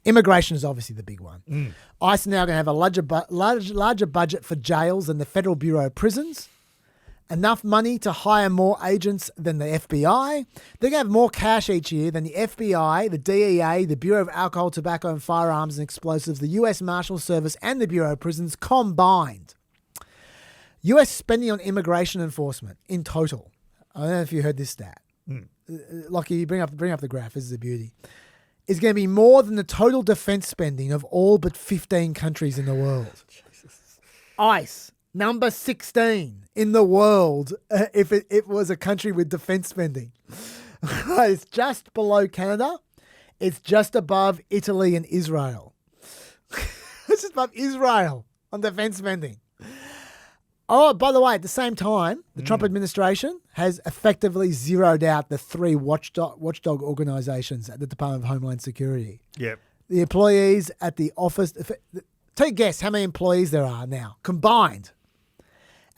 Immigration is obviously the big one. ICE are now going to have a larger budget for jails than the Federal Bureau of Prisons. Enough money to hire more agents than the FBI. They're going to have more cash each year than the FBI, the DEA, the Bureau of Alcohol, Tobacco and Firearms and Explosives, the US Marshal Service and the Bureau of Prisons combined. US spending on immigration enforcement in total. I don't know if you heard this stat. Lockie, you bring up the graph. This is a beauty. Is going to be more than the total defense spending of all but 15 countries in the world. ICE, number 16 in the world if it was a country with defense spending. It's just below Canada. It's just above Italy and Israel. It's just above Israel on defense spending. Oh, by the way, at the same time, the Trump administration has effectively zeroed out the 3 watchdog organizations at the Department of Homeland Security. Yep. The employees at the office. Take a guess how many employees there are now combined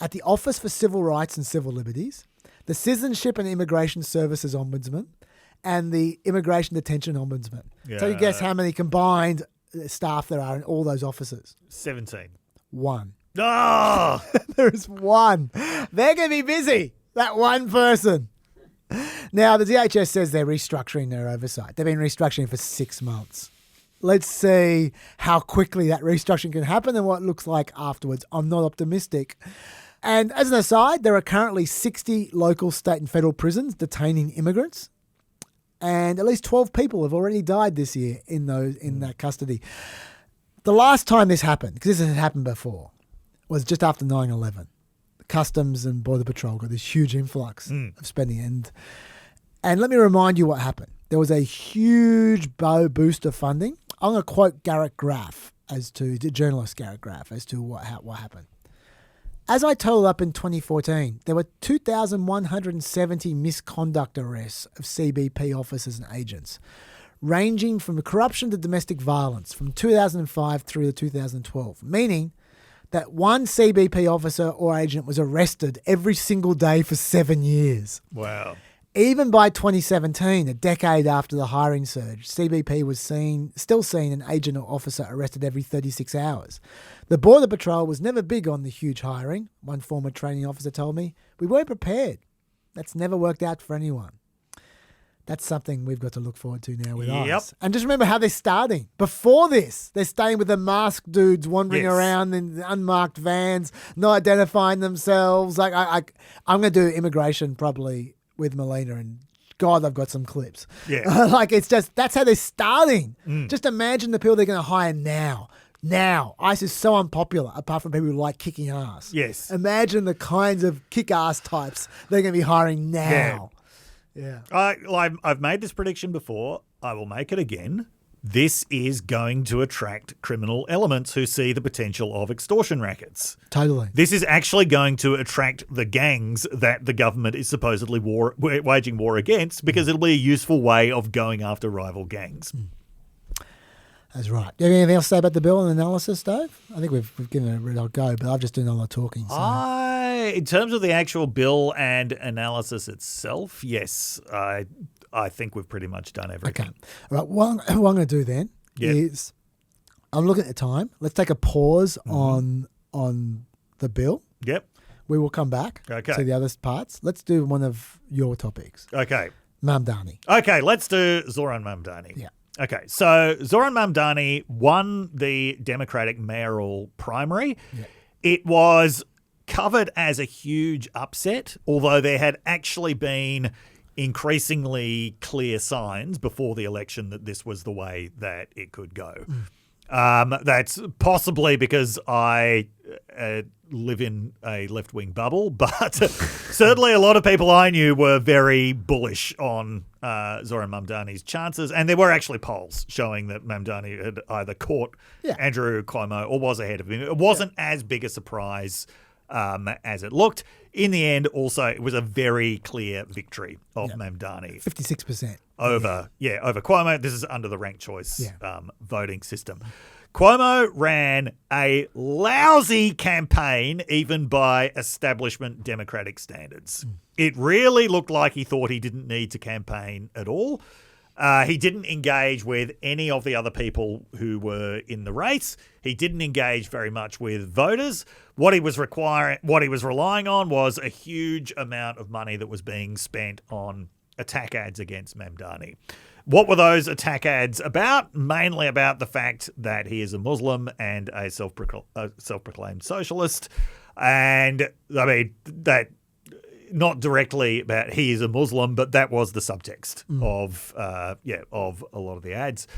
at the Office for Civil Rights and Civil Liberties, the Citizenship and Immigration Services Ombudsman, and the Immigration Detention Ombudsman. Yeah. Take a guess how many combined staff there are in all those offices. 17. 1. Oh! There's 1. They're going to be busy. That one person. Now, the DHS says they're restructuring their oversight. They've been restructuring for 6 months. Let's see how quickly that restructuring can happen and what it looks like afterwards. I'm not optimistic. And as an aside, there are currently 60 local, state and federal prisons detaining immigrants. And at least 12 people have already died this year in that custody. The last time this happened, because this has happened before, was just after 9/11. Customs and Border Patrol got this huge influx of spending. And let me remind you what happened. There was a huge boost of funding. I'm going to quote the journalist Garrett Graff, as to what happened. As I totaled up in 2014, there were 2,170 misconduct arrests of CBP officers and agents, ranging from corruption to domestic violence from 2005 through to 2012, meaning that one CBP officer or agent was arrested every single day for 7 years. Wow. Even by 2017, a decade after the hiring surge, CBP was still seeing an agent or officer arrested every 36 hours. The Border Patrol was never big on the huge hiring, one former training officer told me. We weren't prepared. That's never worked out for anyone. That's something we've got to look forward to now with us. And just remember how they're starting. Before this, they're staying with the masked dudes wandering around in the unmarked vans, not identifying themselves. Like I'm going to do immigration probably with Melina, and God, I've got some clips. Yeah. Like it's just, that's how they're starting. Just imagine the people they're going to hire now. Now, ICE is so unpopular, apart from people who like kicking ass. Yes. Imagine the kinds of kick-ass types they're going to be hiring now. Yeah. I've made this prediction before. I will make it again. This is going to attract criminal elements who see the potential of extortion rackets. Totally. This is actually going to attract the gangs that the government is supposedly waging war against, because it'll be a useful way of going after rival gangs. That's right. Do you have anything else to say about the bill and analysis, Dave? I think we've given it a real go, but I've just done a lot of talking. So. In terms of the actual bill and analysis itself, yes, I think we've pretty much done everything. Okay. All right. What I'm going to do then is I'm looking at the time. Let's take a pause on the bill. Yep. We will come back to the other parts. Let's do one of your topics. Okay. Mamdani. Okay, let's do Zoran Mamdani. Yeah. Okay, so Zoran Mamdani won the Democratic mayoral primary. Yeah. It was covered as a huge upset, although there had actually been increasingly clear signs before the election that this was the way that it could go. That's possibly because I live in a left-wing bubble, but certainly a lot of people I knew were very bullish on Zoran Mamdani's chances, and there were actually polls showing that Mamdani had either caught Andrew Cuomo or was ahead of him. It wasn't as big a surprise as it looked. In the end, also, it was a very clear victory of Mamdani. 56%. Over Cuomo. This is under the ranked choice voting system. Cuomo ran a lousy campaign, even by establishment Democratic standards. It really looked like he thought he didn't need to campaign at all. He didn't engage with any of the other people who were in the race. He didn't engage very much with voters. What he was relying on was a huge amount of money that was being spent on attack ads against Mamdani. What were those attack ads about? Mainly about the fact that he is a Muslim and a self-proclaimed socialist. And I mean, that not directly about he is a Muslim, but that was the subtext of a lot of the ads.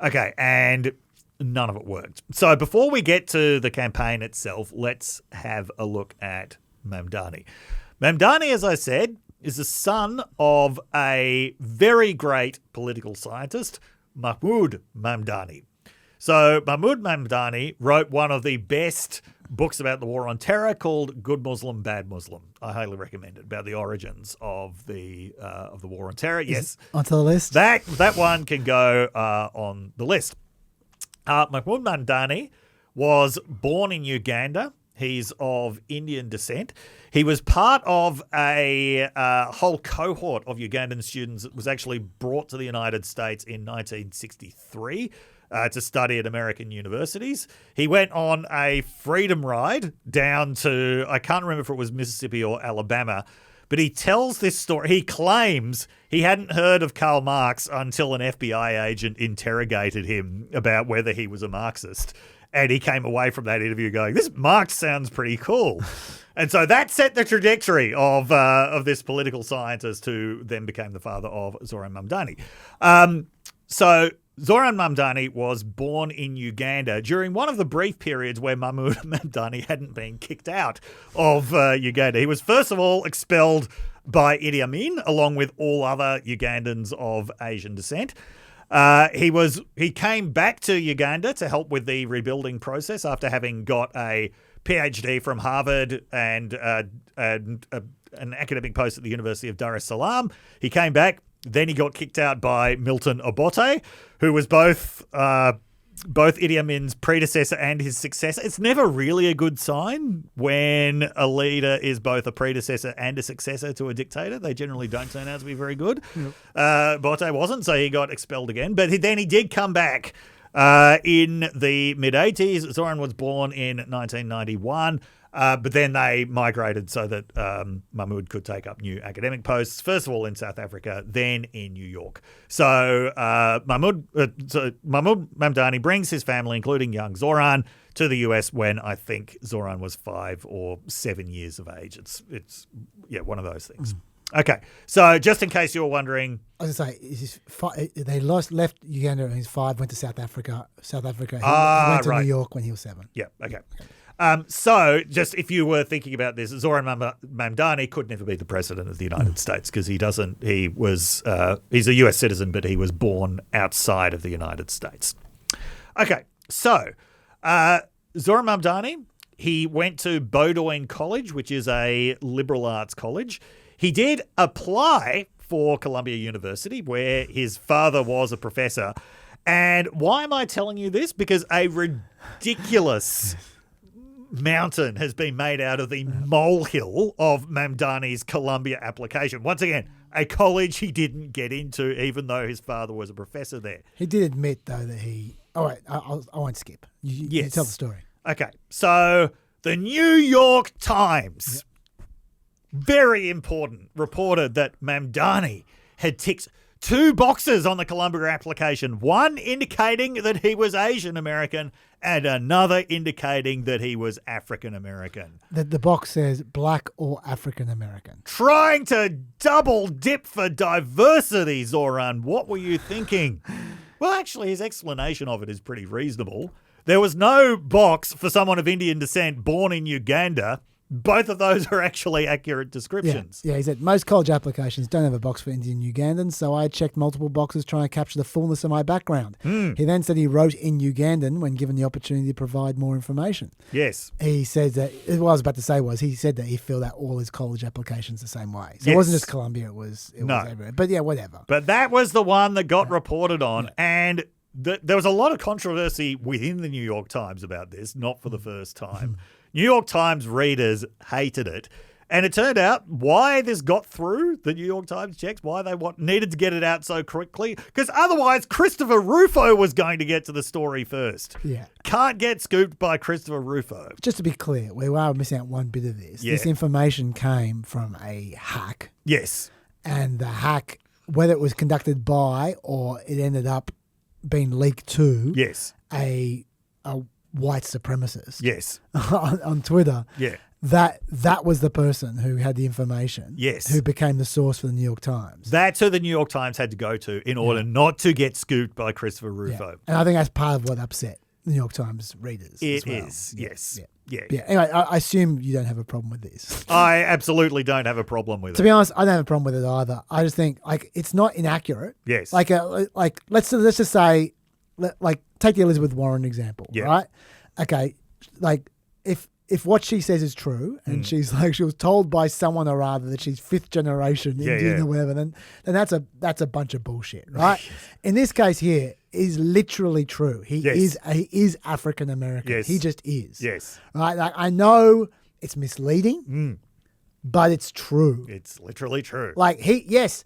Okay, and none of it worked. So before we get to the campaign itself, let's have a look at Mamdani. Mamdani, as I said, is the son of a very great political scientist, Mahmood Mamdani. So Mahmood Mamdani wrote one of the best books about the war on terror called Good Muslim, Bad Muslim. I highly recommend it, about the origins of the war on terror. Yes. Onto the list? That one can go on the list. Mahmood Mamdani was born in Uganda. He's of Indian descent. He was part of a whole cohort of Ugandan students that was actually brought to the United States in 1963 to study at American universities. He went on a freedom ride down to, I can't remember if it was Mississippi or Alabama, but he tells this story. He claims he hadn't heard of Karl Marx until an FBI agent interrogated him about whether he was a Marxist. And he came away from that interview going, this Marx sounds pretty cool. And so that set the trajectory of this political scientist who then became the father of Zoran Mamdani. So Zoran Mamdani was born in Uganda during one of the brief periods where Mahmood Mamdani hadn't been kicked out of Uganda. He was first of all expelled by Idi Amin, along with all other Ugandans of Asian descent. He came back to Uganda to help with the rebuilding process after having got a PhD from Harvard and an academic post at the University of Dar es Salaam. He came back. Then he got kicked out by Milton Obote, who was both both Idi Amin's predecessor and his successor. It's never really a good sign when a leader is both a predecessor and a successor to a dictator. They generally don't turn out to be very good. Yep. Botte wasn't, so he got expelled again. But then he did come back in the mid-80s. Zoran was born in 1991. But then they migrated so that Mahmood could take up new academic posts, first of all in South Africa, then in New York. So Mahmood Mamdani brings his family, including young Zoran, to the US when I think Zoran was 5 or 7 years of age. It's one of those things. Okay, so just in case you were wondering, I was going to say, they left Uganda when he was 5, went to South Africa. He went to New York when he was 7. Yeah, okay. So, just if you were thinking about this, Zoran Mamdani could never be the president of the United States because he's a US citizen, but he was born outside of the United States. Okay, so Zoran Mamdani, he went to Bowdoin College, which is a liberal arts college. He did apply for Columbia University, where his father was a professor. And why am I telling you this? Because a ridiculous mountain has been made out of the molehill of Mamdani's Columbia application. Once again, a college he didn't get into, even though his father was a professor there. He did admit, though, that all right, I won't skip. You tell the story. Okay, so the New York Times, very important, reported that Mamdani had ticked 2 boxes on the Columbia application, one indicating that he was Asian American and another indicating that he was African American. The box says black or African American. Trying to double dip for diversity, Zoran. What were you thinking? Well, actually, his explanation of it is pretty reasonable. There was no box for someone of Indian descent born in Uganda. Both of those are actually accurate descriptions. Yeah, he said, most college applications don't have a box for Indian Ugandans, so I checked multiple boxes trying to capture the fullness of my background. He then said he wrote in Ugandan when given the opportunity to provide more information. Yes. He said that, what I was about to say was, he said that he filled out all his college applications the same way. So it wasn't just Columbia, it was everywhere. But yeah, whatever. But that was the one that got reported on, and there was a lot of controversy within the New York Times about this, not for the first time. New York Times readers hated it. And it turned out why this got through the New York Times checks, why they needed to get it out so quickly, because otherwise Christopher Rufo was going to get to the story first. Yeah. Can't get scooped by Christopher Rufo. Just to be clear, we are missing out one bit of this. Yeah. This information came from a hack. Yes. And the hack, whether it was conducted by or it ended up being leaked to a white supremacist. Yes. on Twitter. Yeah. That was the person who had the information. Yes. Who became the source for the New York Times. That's who the New York Times had to go to in order not to get scooped by Christopher Rufo. Yeah. And I think that's part of what upset the New York Times readers. It as well. is, yes. Yeah. Anyway, I assume you don't have a problem with this. I absolutely don't have a problem with it. To be honest, I don't have a problem with it either. I just think it's not inaccurate. Yes. Like let's just say, take the Elizabeth Warren example, right? Okay, if what she says is true, and she was told by someone or other that she's 5th generation Indian or whatever, then that's a bunch of bullshit, right? In this case here, is literally true. He is African American. Yes. He just is. Yes. Right. Like, I know it's misleading. But it's true. It's literally true. Like he is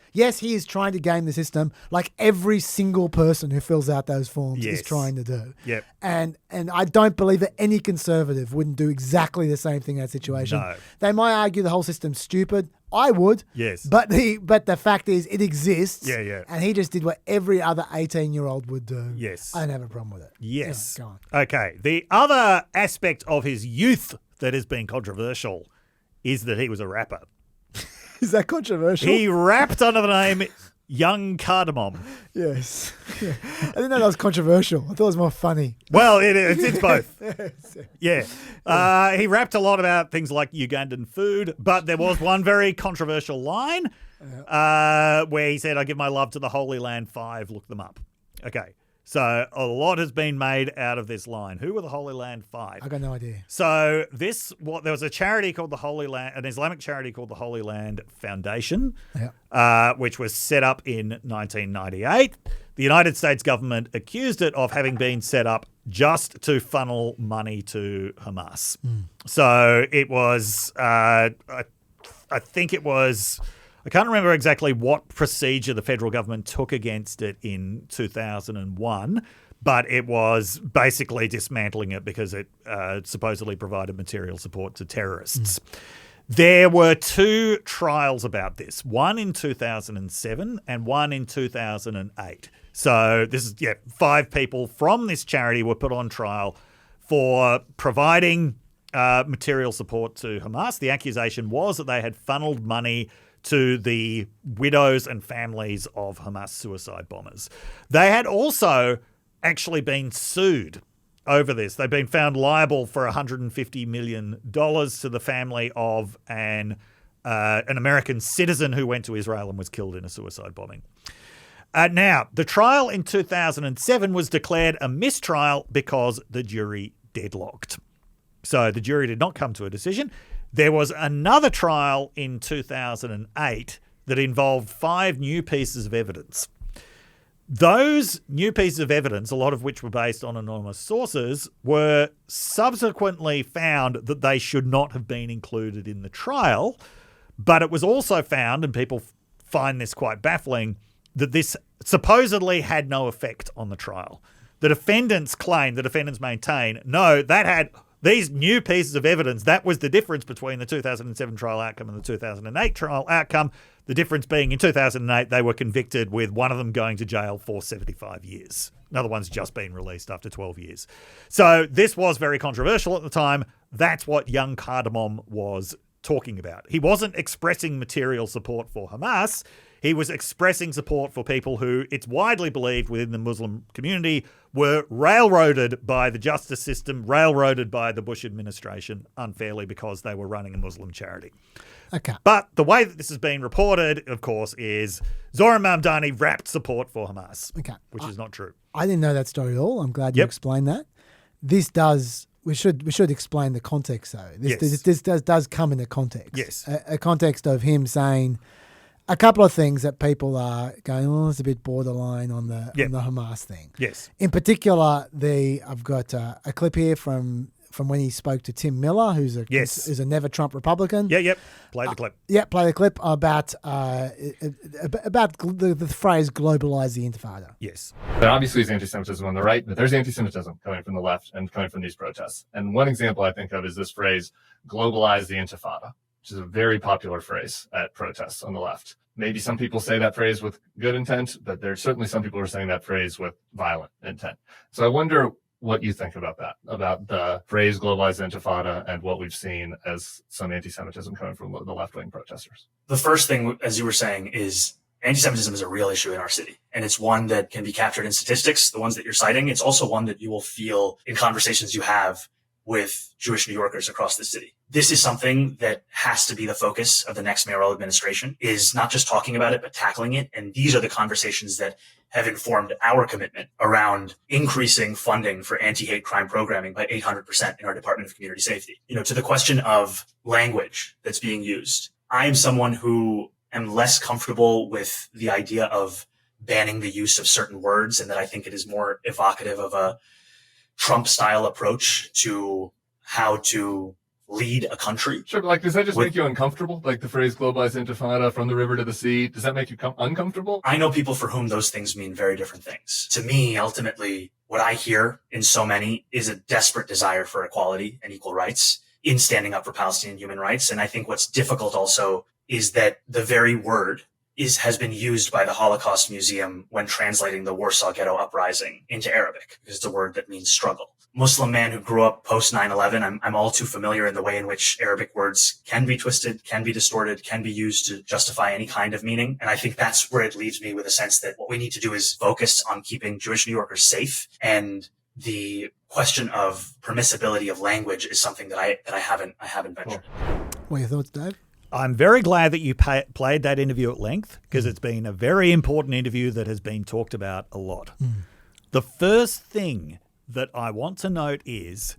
trying to game the system like every single person who fills out those forms is trying to do. Yep. And I don't believe that any conservative wouldn't do exactly the same thing in that situation. No. They might argue the whole system's stupid. I would. Yes. But the fact is it exists. Yeah. And he just did what every other 18-year-old would do. Yes. I don't have a problem with it. Yes. Anyway, go on. Okay. The other aspect of his youth that has been controversial is that he was a rapper. Is that controversial? He rapped under the name Young Cardamom. Yes. Yeah. I didn't know that was controversial. I thought it was more funny. Well, it's both. Yeah. He rapped a lot about things like Ugandan food, but there was one very controversial line where he said, I give my love to the Holy Land 5, look them up. Okay. So a lot has been made out of this line. Who were the Holy Land 5? I got no idea. So there was a charity called the Holy Land, an Islamic charity called the Holy Land Foundation, which was set up in 1998. the United States government accused it of having been set up just to funnel money to Hamas. So it was, I think it was, I can't remember exactly what procedure the federal government took against it in 2001, but it was basically dismantling it because it supposedly provided material support to terrorists. There were 2 trials about this, one in 2007 and one in 2008. So this is, 5 people from this charity were put on trial for providing material support to Hamas. The accusation was that they had funneled money to the widows and families of Hamas suicide bombers. They had also actually been sued over this. They've been found liable for $150 million to the family of an American citizen who went to Israel and was killed in a suicide bombing. Now, the trial in 2007 was declared a mistrial because the jury deadlocked. So the jury did not come to a decision. There was another trial in 2008 that involved 5 new pieces of evidence. Those new pieces of evidence, a lot of which were based on anonymous sources, were subsequently found that they should not have been included in the trial. But it was also found, and people find this quite baffling, that this supposedly had no effect on the trial. The defendants claim, the defendants maintain, no, that had these new pieces of evidence. That was the difference between the 2007 trial outcome and the 2008 trial outcome. The difference being in 2008, they were convicted with one of them going to jail for 75 years. Another one's just been released after 12 years. So this was very controversial at the time. That's what young Cardamom was talking about. He wasn't expressing material support for Hamas. He was expressing support for people who, it's widely believed within the Muslim community, were railroaded by the justice system, railroaded by the Bush administration unfairly because they were running a Muslim charity. Okay. But the way that this has been reported, of course, is Zoran Mamdani wrapped support for Hamas, which is not true. I didn't know that story at all. I'm glad you explained that. This does... We should explain the context, though. This does come in a context. Yes. A context of him saying a couple of things that people are going, oh, it's a bit borderline on the Hamas thing. Yes. In particular, I've got a clip here from when he spoke to Tim Miller, who's a never Trump Republican. Play the clip. Play the clip about the phrase "globalize the Intifada." Yes. There obviously is anti-Semitism on the right, but there's anti-Semitism coming from the left and coming from these protests. And one example I think of is this phrase, globalize the Intifada, which is a very popular phrase at protests on the left. Maybe some people say that phrase with good intent, but there's certainly some people who are saying that phrase with violent intent. So I wonder what you think about that, about the phrase globalize the Intifada and what we've seen as some anti-Semitism coming from the left-wing protesters. The first thing, as you were saying, is anti-Semitism is a real issue in our city. And it's one that can be captured in statistics, the ones that you're citing. It's also one that you will feel in conversations you have with Jewish New Yorkers across the city. This is something that has to be the focus of the next mayoral administration, is not just talking about it, but tackling it. And these are the conversations that have informed our commitment around increasing funding for anti-hate crime programming by 800% in our Department of Community Safety. To the question of language that's being used, I am someone who am less comfortable with the idea of banning the use of certain words, and that I think it is more evocative of a Trump-style approach to how to lead a country. Sure, but does that just make you uncomfortable? Like the phrase globalized intifada, from the river to the sea, does that make you uncomfortable? I know people for whom those things mean very different things. To me, ultimately, what I hear in so many is a desperate desire for equality and equal rights in standing up for Palestinian human rights. And I think what's difficult also is that the very word has been used by the Holocaust Museum when translating the Warsaw Ghetto Uprising into Arabic, because it's a word that means struggle. Muslim man who grew up post 9/11, I'm all too familiar in the way in which Arabic words can be twisted, can be distorted, can be used to justify any kind of meaning. And I think that's where it leaves me with a sense that what we need to do is focus on keeping Jewish New Yorkers safe. And the question of permissibility of language is something that I haven't ventured. What are your thoughts, Dave? I'm very glad that you played that interview at length, because it's been a very important interview that has been talked about a lot. The first thing that I want to note is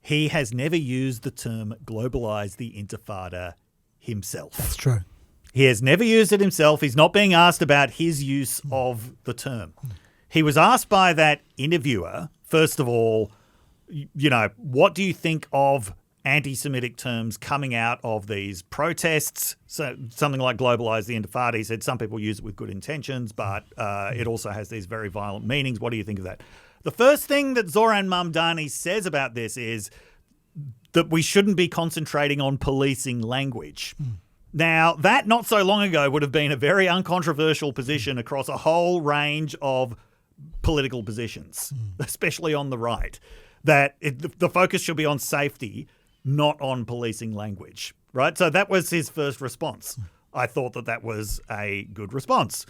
he has never used the term globalize the Intifada himself. That's true. He has never used it himself. He's not being asked about his use of the term. he was asked by that interviewer, first of all, what do you think of anti-Semitic terms coming out of these protests? So something like globalize the Intifada. He said some people use it with good intentions, but it also has these very violent meanings. What do you think of that? The first thing that Zoran Mamdani says about this is that we shouldn't be concentrating on policing language. Now, that not so long ago would have been a very uncontroversial position across a whole range of political positions, especially on the right, that the focus should be on safety, not on policing language, right? So that was his first response. I thought that was a good response.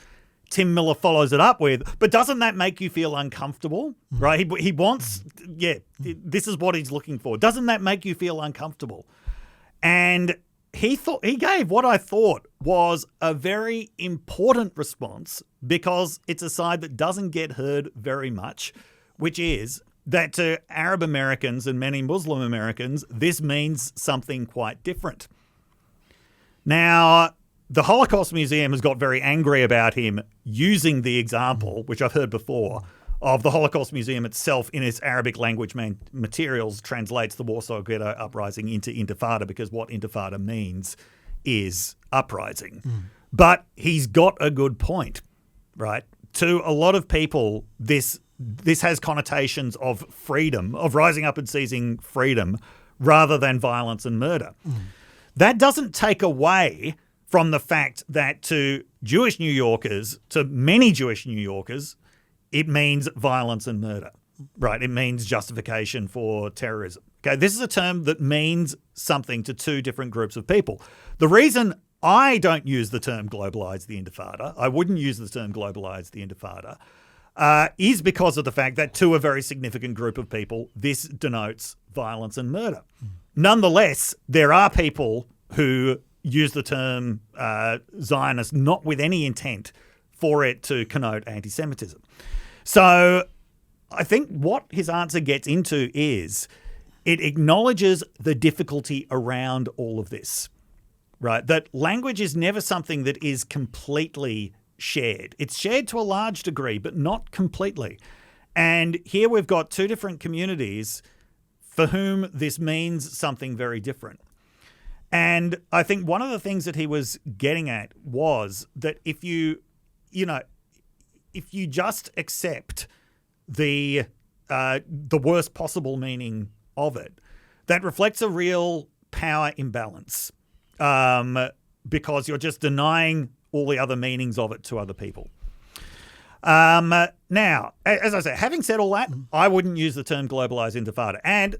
Tim Miller follows it up with, but doesn't that make you feel uncomfortable, right? He wants, this is what he's looking for. Doesn't that make you feel uncomfortable? And he gave what I thought was a very important response, because it's a side that doesn't get heard very much, which is that to Arab Americans and many Muslim Americans, this means something quite different. Now, the Holocaust Museum has got very angry about him using the example, which I've heard before, of the Holocaust Museum itself in its Arabic language materials translates the Warsaw Ghetto Uprising into Intifada, because what Intifada means is uprising. But he's got a good point, right? To a lot of people, this has connotations of freedom, of rising up and seizing freedom, rather than violence and murder. That doesn't take away from the fact that to Jewish New Yorkers, to many Jewish New Yorkers, it means violence and murder, right? It means justification for terrorism. Okay, this is a term that means something to two different groups of people. The reason I don't use the term globalize the Intifada, I wouldn't use the term globalize the Intifada, is because of the fact that to a very significant group of people, this denotes violence and murder. Nonetheless, there are people who use the term Zionist not with any intent for it to connote anti-Semitism. So I think what his answer gets into is it acknowledges the difficulty around all of this, right? That language is never something that is completely shared. It's shared to a large degree, but not completely. And here we've got two different communities for whom this means something very different. And I think one of the things that he was getting at was that if you just accept the worst possible meaning of it, that reflects a real power imbalance, because you're just denying all the other meanings of it to other people. Now, as I say, having said all that, I wouldn't use the term globalized intifada. And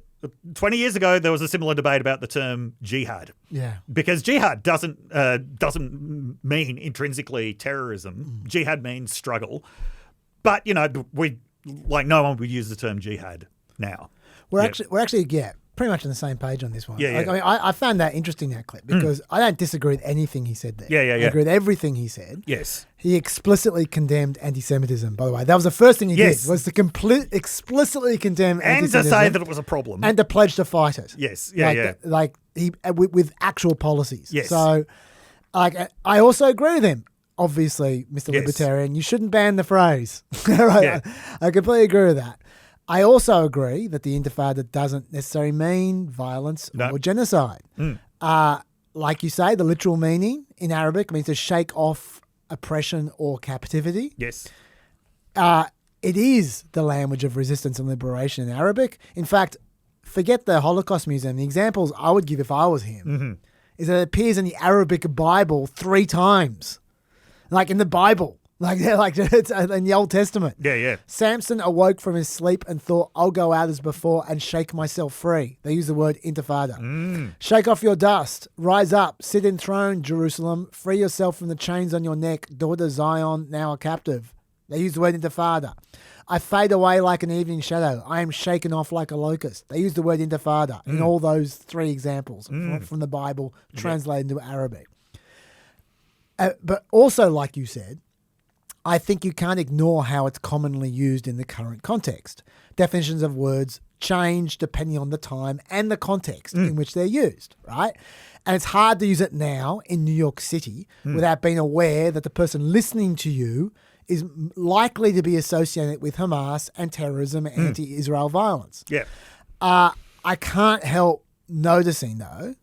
20 years ago, there was a similar debate about the term jihad. Yeah. Because jihad doesn't mean intrinsically terrorism. Jihad means struggle. But, no one would use the term jihad now. We're actually pretty much on the same page on this one. I found that interesting, that clip, because I don't disagree with anything he said there. I agree with everything he said. Yes. He explicitly condemned anti-Semitism, by the way. That was the first thing he did, was to explicitly condemn anti-Semitism. And to say that it was a problem. And to pledge to fight it. Yes. With actual policies. Yes. So, I also agree with him. Obviously, Mr. Libertarian, you shouldn't ban the phrase. Right? Yeah. I completely agree with that. I also agree that the Intifada doesn't necessarily mean violence or genocide. Like you say, the literal meaning in Arabic means to shake off oppression or captivity. Yes. It is the language of resistance and liberation in Arabic. In fact, forget the Holocaust Museum. The examples I would give if I was him is that it appears in the Arabic Bible 3 times. Like in the Bible. Like it's in the Old Testament. Yeah. Samson awoke from his sleep and thought, I'll go out as before and shake myself free. They use the word intifada. Shake off your dust. Rise up. Sit enthroned, Jerusalem. Free yourself from the chains on your neck. Daughter Zion, now a captive. They use the word intifada. I fade away like an evening shadow. I am shaken off like a locust. They use the word intifada in all those 3 examples from the Bible translated into Arabic. But also, like you said, I think you can't ignore how it's commonly used in the current context. Definitions of words change depending on the time and the context in which they're used, right? And it's hard to use it now in New York City without being aware that the person listening to you is likely to be associated with Hamas and terrorism and anti-Israel violence. Yeah. I can't help noticing, though,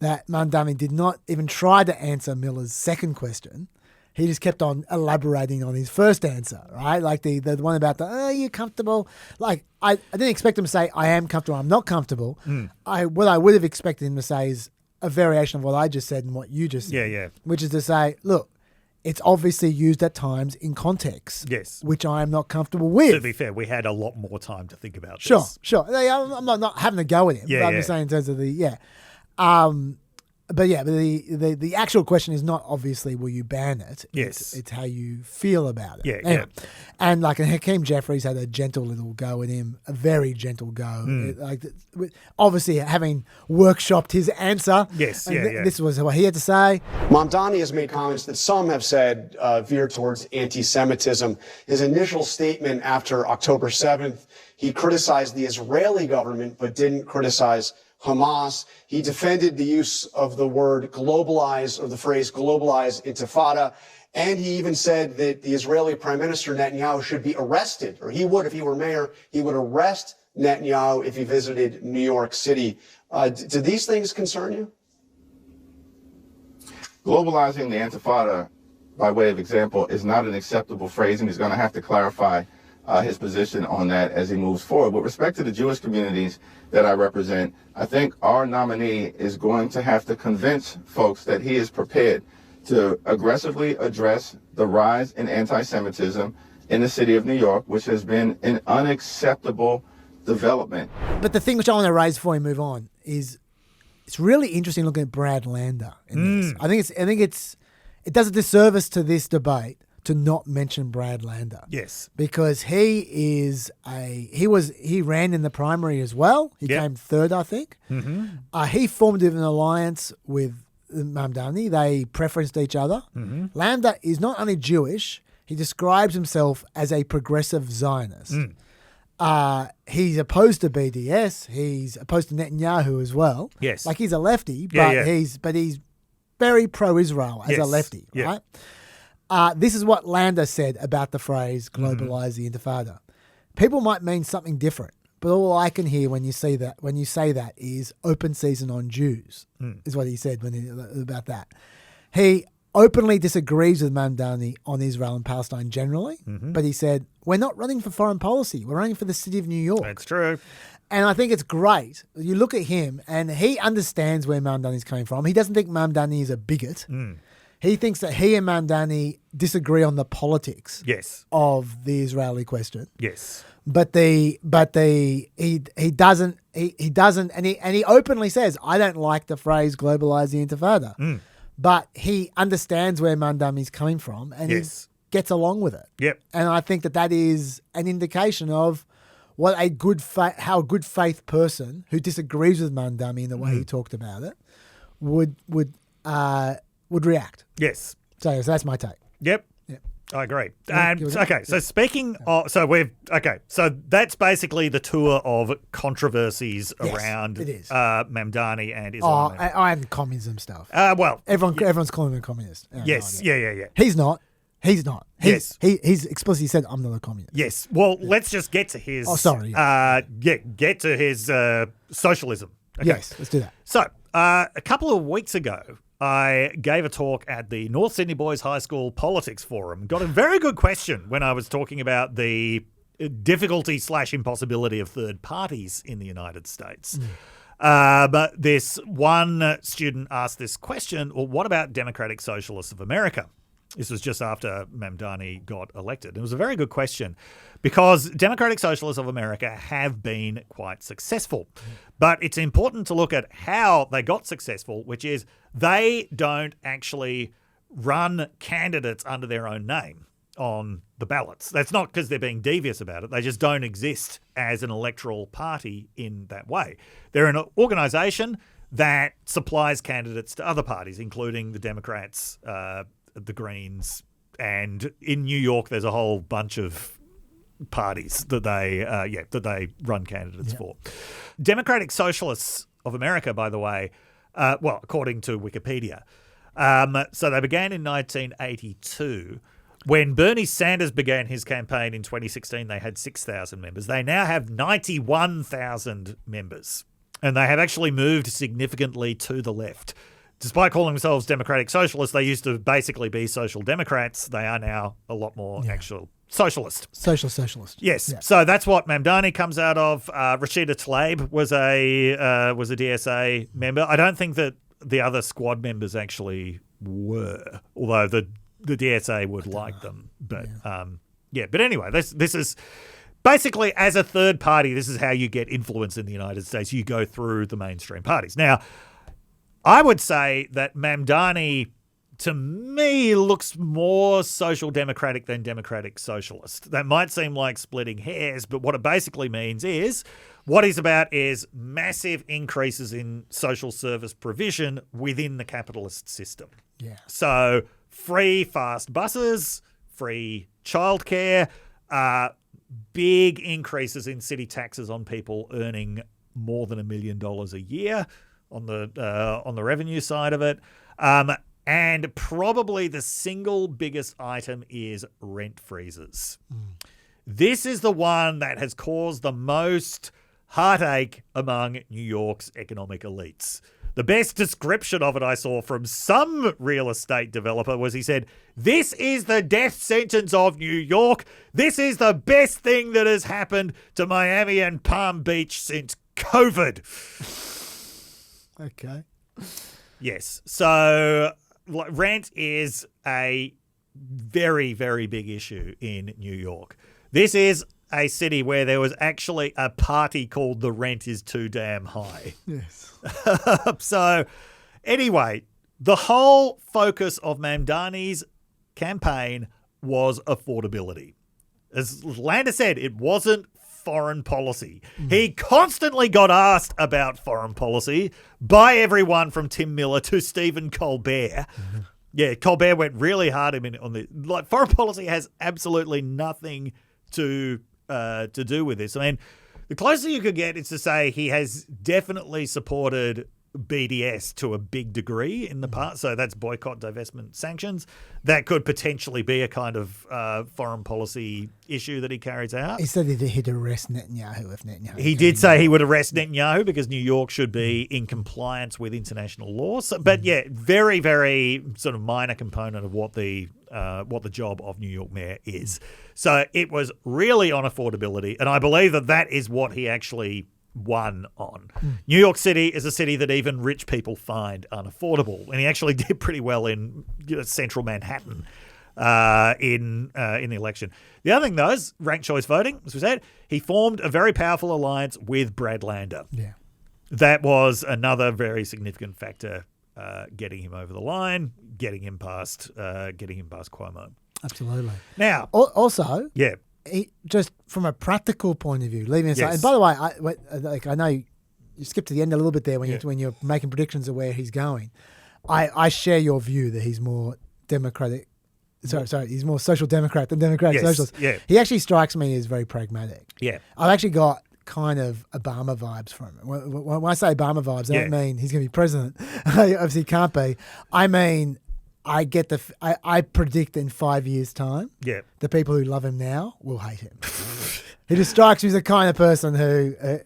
that Mamdani did not even try to answer Miller's second question. He just kept on elaborating on his first answer, right? Like the one about are you comfortable? Like, I didn't expect him to say, I am comfortable, I'm not comfortable. What I would have expected him to say is a variation of what I just said and what you just said. Yeah. Which is to say, look, it's obviously used at times in context, Yes. which I am not comfortable with. To be fair, we had a lot more time to think about Sure, this. sure. I'm not having a go at him. Yeah, but I'm yeah. just saying in terms of the But the actual question is not obviously will you ban it. Yes. It's how you feel about it. Yeah, Anyway. And like Hakeem Jeffries had a gentle little go at him, a very gentle go. Obviously having workshopped his answer. Yes, and yeah. This was what he had to say. Mamdani has made comments that some have said veer towards anti-Semitism. His initial statement after October 7th, he criticized the Israeli government but didn't criticize Hamas. He defended the use of the word globalize or the phrase globalize intifada. And he even said that the Israeli Prime Minister Netanyahu should be arrested, or he would, if he were mayor, he would arrest Netanyahu if he visited New York City. Do these things concern you? Globalizing the intifada, by way of example, is not an acceptable phrase, and he's going to have to clarify his position on that as he moves forward. With respect to the Jewish communities that I represent, I think our nominee is going to have to convince folks that he is prepared to aggressively address the rise in anti-Semitism in the city of New York, which has been an unacceptable development. But the thing which I want to raise before we move on is it's really interesting looking at Brad Lander in this. I think it does a disservice to this debate to not mention Brad Lander. Yes. Because he ran in the primary as well. He came third, I think. Mm-hmm. He formed an alliance with Mamdani. They preferenced each other. Mm-hmm. Lander is not only Jewish, he describes himself as a progressive Zionist. He's opposed to BDS. He's opposed to Netanyahu as well. Yes. Like he's a lefty, but he's very pro-Israel as a lefty, right? This is what Lander said about the phrase globalize the intifada. People might mean something different, but all I can hear when you say that is open season on Jews, is what he said about that. He openly disagrees with Mamdani on Israel and Palestine generally, but he said, we're not running for foreign policy. We're running for the city of New York. That's true. And I think it's great. You look at him and he understands where Mamdani is coming from. He doesn't think Mamdani is a bigot. He thinks that he and Mamdani disagree on the politics of the Israeli question. Yes. But he doesn't and he openly says, I don't like the phrase globalize the intifada. But he understands where Mamdani is coming from and he gets along with it. Yep. And I think that is an indication of what how a good faith person who disagrees with Mamdani in the way he talked about it would react. Yes. So that's my take. Yep. I agree. So speaking of, so that's basically the tour of controversies around Mamdani and Islam. And communism stuff. Everyone's calling him a communist. Yes. Yeah. He's not. He's explicitly said, I'm not a communist. Yes. Well, let's just get to his... Oh, sorry. Get to his socialism. Okay. Yes, let's do that. So, a couple of weeks ago, I gave a talk at the North Sydney Boys High School Politics Forum. Got a very good question when I was talking about the difficulty/impossibility of third parties in the United States. But this one student asked this question, well, what about Democratic Socialists of America? This was just after Mamdani got elected. It was a very good question because Democratic Socialists of America have been quite successful. But it's important to look at how they got successful, which is they don't actually run candidates under their own name on the ballots. That's not because they're being devious about it. They just don't exist as an electoral party in that way. They're an organisation that supplies candidates to other parties, including the Democrats, the Greens, and in New York there's a whole bunch of parties that they run candidates for. Democratic Socialists of America, by the way, according to Wikipedia, so they began in 1982. When Bernie Sanders began his campaign in 2016, they had 6,000 members. They now have 91,000 members. And they have actually moved significantly to the left. Despite calling themselves democratic socialists, they used to basically be social democrats. They are now a lot more actual socialist. Socialist. Yes. Yeah. So that's what Mamdani comes out of. Rashida Tlaib was a DSA member. I don't think that the other squad members actually were, although the DSA would like them. But but anyway, this is basically, as a third party, this is how you get influence in the United States. You go through the mainstream parties. Now, I would say that Mamdani, to me, looks more social democratic than democratic socialist. That might seem like splitting hairs, but what it basically means is what he's about is massive increases in social service provision within the capitalist system. Yeah. So free fast buses, free childcare, big increases in city taxes on people earning more than $1 million a year on the revenue side of it. And probably the single biggest item is rent freezes. This is the one that has caused the most heartache among New York's economic elites. The best description of it I saw from some real estate developer was he said, "This is the death sentence of New York. This is the best thing that has happened to Miami and Palm Beach since COVID." Okay. Yes. So rent is a very, very big issue in New York. This is a city where there was actually a party called The Rent is Too Damn High. Yes. So anyway, the whole focus of Mamdani's campaign was affordability. As Lander said, it wasn't foreign policy. He constantly got asked about foreign policy by everyone from Tim Miller to Stephen Colbert. Yeah, Colbert went really hard on the foreign policy has absolutely nothing to do with this. I mean, the closer you could get is to say he has definitely supported BDS to a big degree in the past. So that's boycott, divestment, sanctions. That could potentially be a kind of foreign policy issue that he carries out. He said he'd arrest Netanyahu if Netanyahu. He did say he would arrest Netanyahu because New York should be in compliance with international law. So, but yeah, very, very sort of minor component of what the job of New York mayor is. So it was really on affordability, and I believe that is what he actually won on. New York City is a city that even rich people find unaffordable, and he actually did pretty well in central Manhattan in the election. The other thing, though, is ranked choice voting. As we said, he formed a very powerful alliance with Brad Lander. Yeah, that was another very significant factor getting him over the line, getting him past Cuomo. Absolutely. Now, also, yeah. Just from a practical point of view, leaving aside. Yes. And by the way, I know you skipped to the end a little bit there when you're making predictions of where he's going. I share your view that he's more democratic. Sorry, he's more social democrat than democratic socialist. Yeah. He actually strikes me as very pragmatic. Yeah. I've actually got kind of Obama vibes from him. When I say Obama vibes, I don't mean he's going to be president. Obviously, he can't be. I mean, I predict in 5 years' time, the people who love him now will hate him. He just strikes me as the kind of person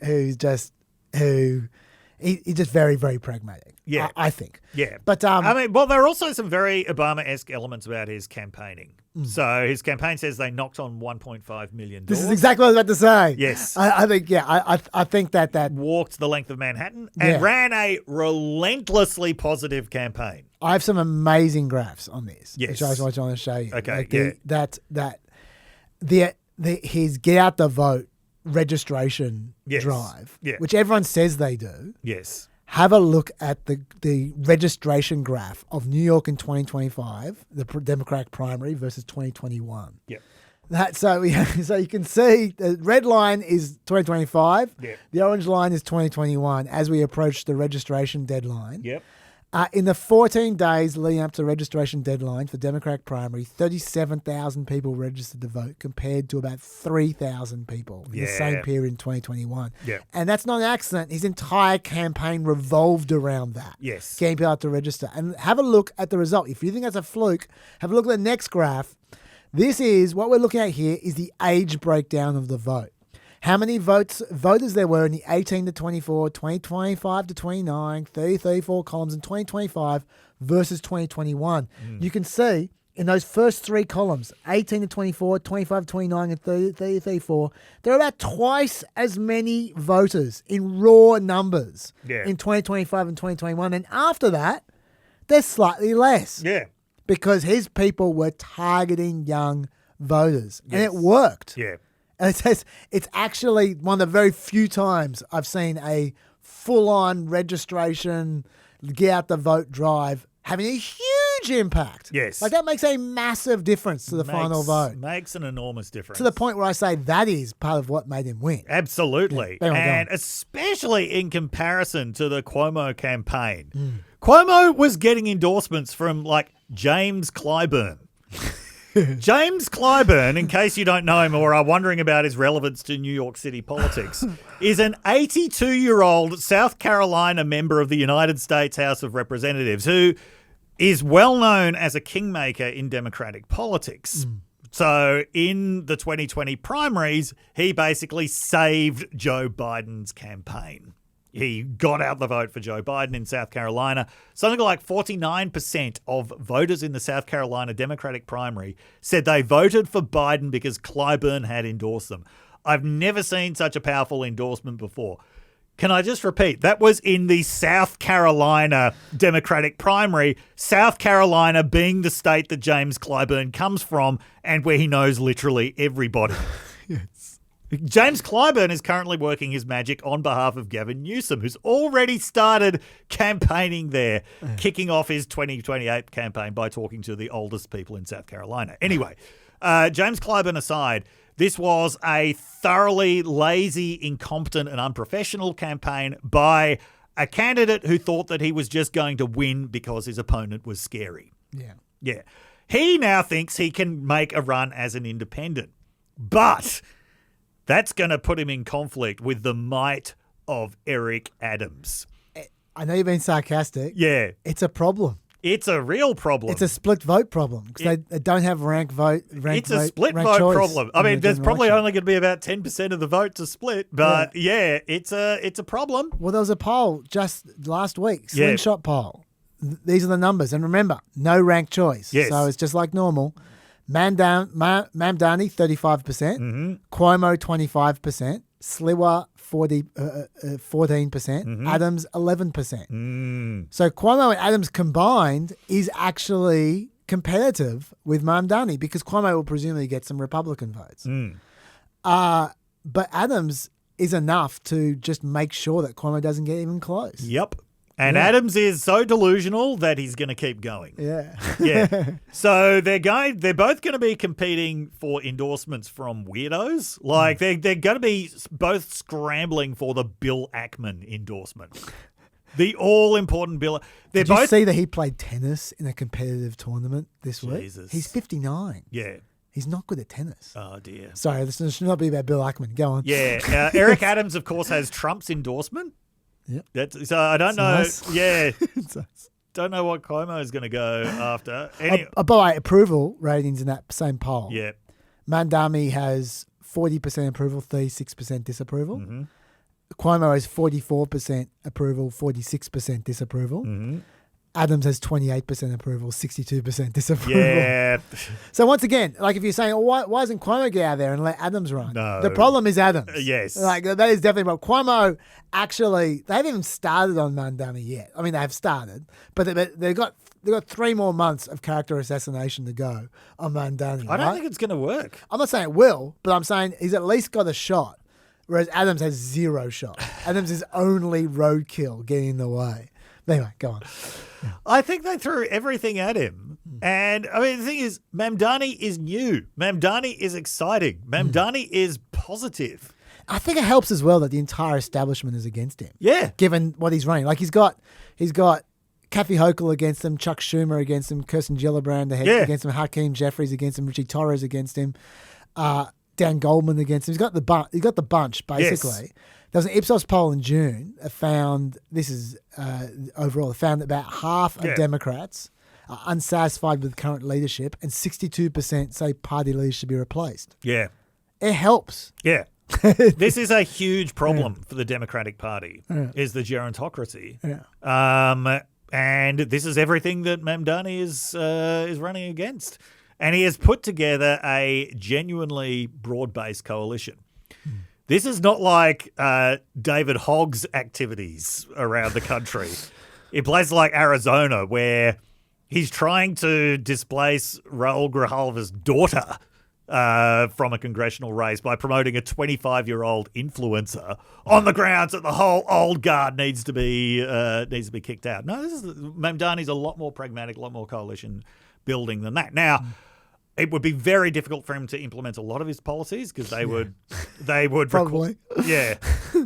he's just very, very pragmatic. Yeah, I think. Yeah, but I mean, well, there are also some very Obama-esque elements about his campaigning. So his campaign says they knocked on $1.5 million. This is exactly what I was about to say. Yes, I think. Yeah, I think that walked the length of Manhattan and ran a relentlessly positive campaign. I have some amazing graphs on this, yes, which I want to show you. Okay, his get out the vote registration drive, which everyone says they do. Yes. Have a look at the registration graph of New York in 2025, the Democratic primary versus 2021. Yep. So you can see the red line is 2025. Yep. The orange line is 2021 as we approach the registration deadline. Yep. In the 14 days leading up to the registration deadline for Democratic primary, 37,000 people registered to vote compared to about 3,000 people in the same period in 2021. Yeah. And that's not an accident. His entire campaign revolved around that. Yes. Getting people out to register. And have a look at the result. If you think that's a fluke, have a look at the next graph. This is what we're looking at here is the age breakdown of the vote. How many voters there were in the 18 to 24, 2025 to 29, 30, 34 columns in 2025 versus 2021. You can see in those first three columns, 18 to 24, 25 to 29, and 30 to 34, there are about twice as many voters in raw numbers in 2025 and 2021. And after that, there's slightly less. Yeah. Because his people were targeting young voters. And it worked. Yeah. And it says it's actually one of the very few times I've seen a full-on registration, get out the vote drive having a huge impact. Yes. Like that makes a massive difference to the final vote. Makes an enormous difference. To the point where I say that is part of what made him win. Absolutely. Yeah. And especially in comparison to the Cuomo campaign. Cuomo was getting endorsements from like James Clyburn. James Clyburn, in case you don't know him or are wondering about his relevance to New York City politics, is an 82-year-old South Carolina member of the United States House of Representatives who is well known as a kingmaker in Democratic politics. So in the 2020 primaries, he basically saved Joe Biden's campaign. He got out the vote for Joe Biden in South Carolina. Something like 49% of voters in the South Carolina Democratic primary said they voted for Biden because Clyburn had endorsed them. I've never seen such a powerful endorsement before. Can I just repeat? That was in the South Carolina Democratic primary, South Carolina being the state that James Clyburn comes from and where he knows literally everybody. James Clyburn is currently working his magic on behalf of Gavin Newsom, who's already started campaigning there, kicking off his 2028 campaign by talking to the oldest people in South Carolina. Anyway, James Clyburn aside, this was a thoroughly lazy, incompetent, and unprofessional campaign by a candidate who thought that he was just going to win because his opponent was scary. Yeah. He now thinks he can make a run as an independent, but that's going to put him in conflict with the might of Eric Adams. I know you've been sarcastic. Yeah. It's a problem. It's a real problem. It's a split vote problem because they don't have ranked vote. It's a split vote problem. I mean, there's probably only going to be about 10% of the vote to split, but it's a problem. Well, there was a poll just last week, slingshot poll. These are the numbers. And remember, no ranked choice. Yes. So it's just like normal. Mamdani, 35%, Cuomo, 25%, Sliwa, 14%, Adams, 11%. So Cuomo and Adams combined is actually competitive with Mamdani because Cuomo will presumably get some Republican votes. But Adams is enough to just make sure that Cuomo doesn't get even close. Yep. And Adams is so delusional that he's going to keep going. Yeah. So they're both going to be competing for endorsements from weirdos. Like they're going to be both scrambling for the Bill Ackman endorsement. The all-important Bill. Did you see that he played tennis in a competitive tournament this week? He's 59. Yeah. He's not good at tennis. Oh, dear. Sorry, this should not be about Bill Ackman. Go on. Yeah. Eric Adams, of course, has Trump's endorsement. Yep. So I don't know. Nice. Yeah. Don't know what Cuomo is going to go after. By the way, approval ratings in that same poll. Yeah. Mamdani has 40% approval, 36% disapproval. Cuomo has 44% approval, 46% disapproval. Adams has 28% approval, 62% disapproval. Yeah. So once again, like if you're saying, why doesn't Cuomo get out there and let Adams run? No. The problem is Adams. Yes. Like that is definitely what Cuomo actually, they haven't even started on Mamdani yet. I mean, they have started, but they've got 3 more months of character assassination to go on Mamdani. I don't think it's going to work. I'm not saying it will, but I'm saying he's at least got a shot, whereas Adams has 0 shot. Adams is only roadkill getting in the way. Anyway, go on. I think they threw everything at him. And, I mean, the thing is, Mamdani is new. Mamdani is exciting. Mamdani is positive. I think it helps as well that the entire establishment is against him. Yeah. Given what he's running. Like, he's got Kathy Hochul against him, Chuck Schumer against him, Kirsten Gillibrand against him, Hakeem Jeffries against him, Richie Torres against him, Dan Goldman against him. He's got the bunch, basically. Yes. There was an Ipsos poll in June that found, this is overall, found that about half of Democrats are unsatisfied with current leadership, and 62% say party leaders should be replaced. Yeah. It helps. Yeah. This is a huge problem for the Democratic Party, is the gerontocracy. Yeah. And this is everything that Mamdani is running against. And he has put together a genuinely broad-based coalition. This is not like David Hogg's activities around the country. In places like Arizona, where he's trying to displace Raul Grijalva's daughter from a congressional race by promoting a 25-year-old influencer on the grounds that the whole old guard needs to be kicked out. No, Mamdani's a lot more pragmatic, a lot more coalition building than that. Now, it would be very difficult for him to implement a lot of his policies because they would Probably.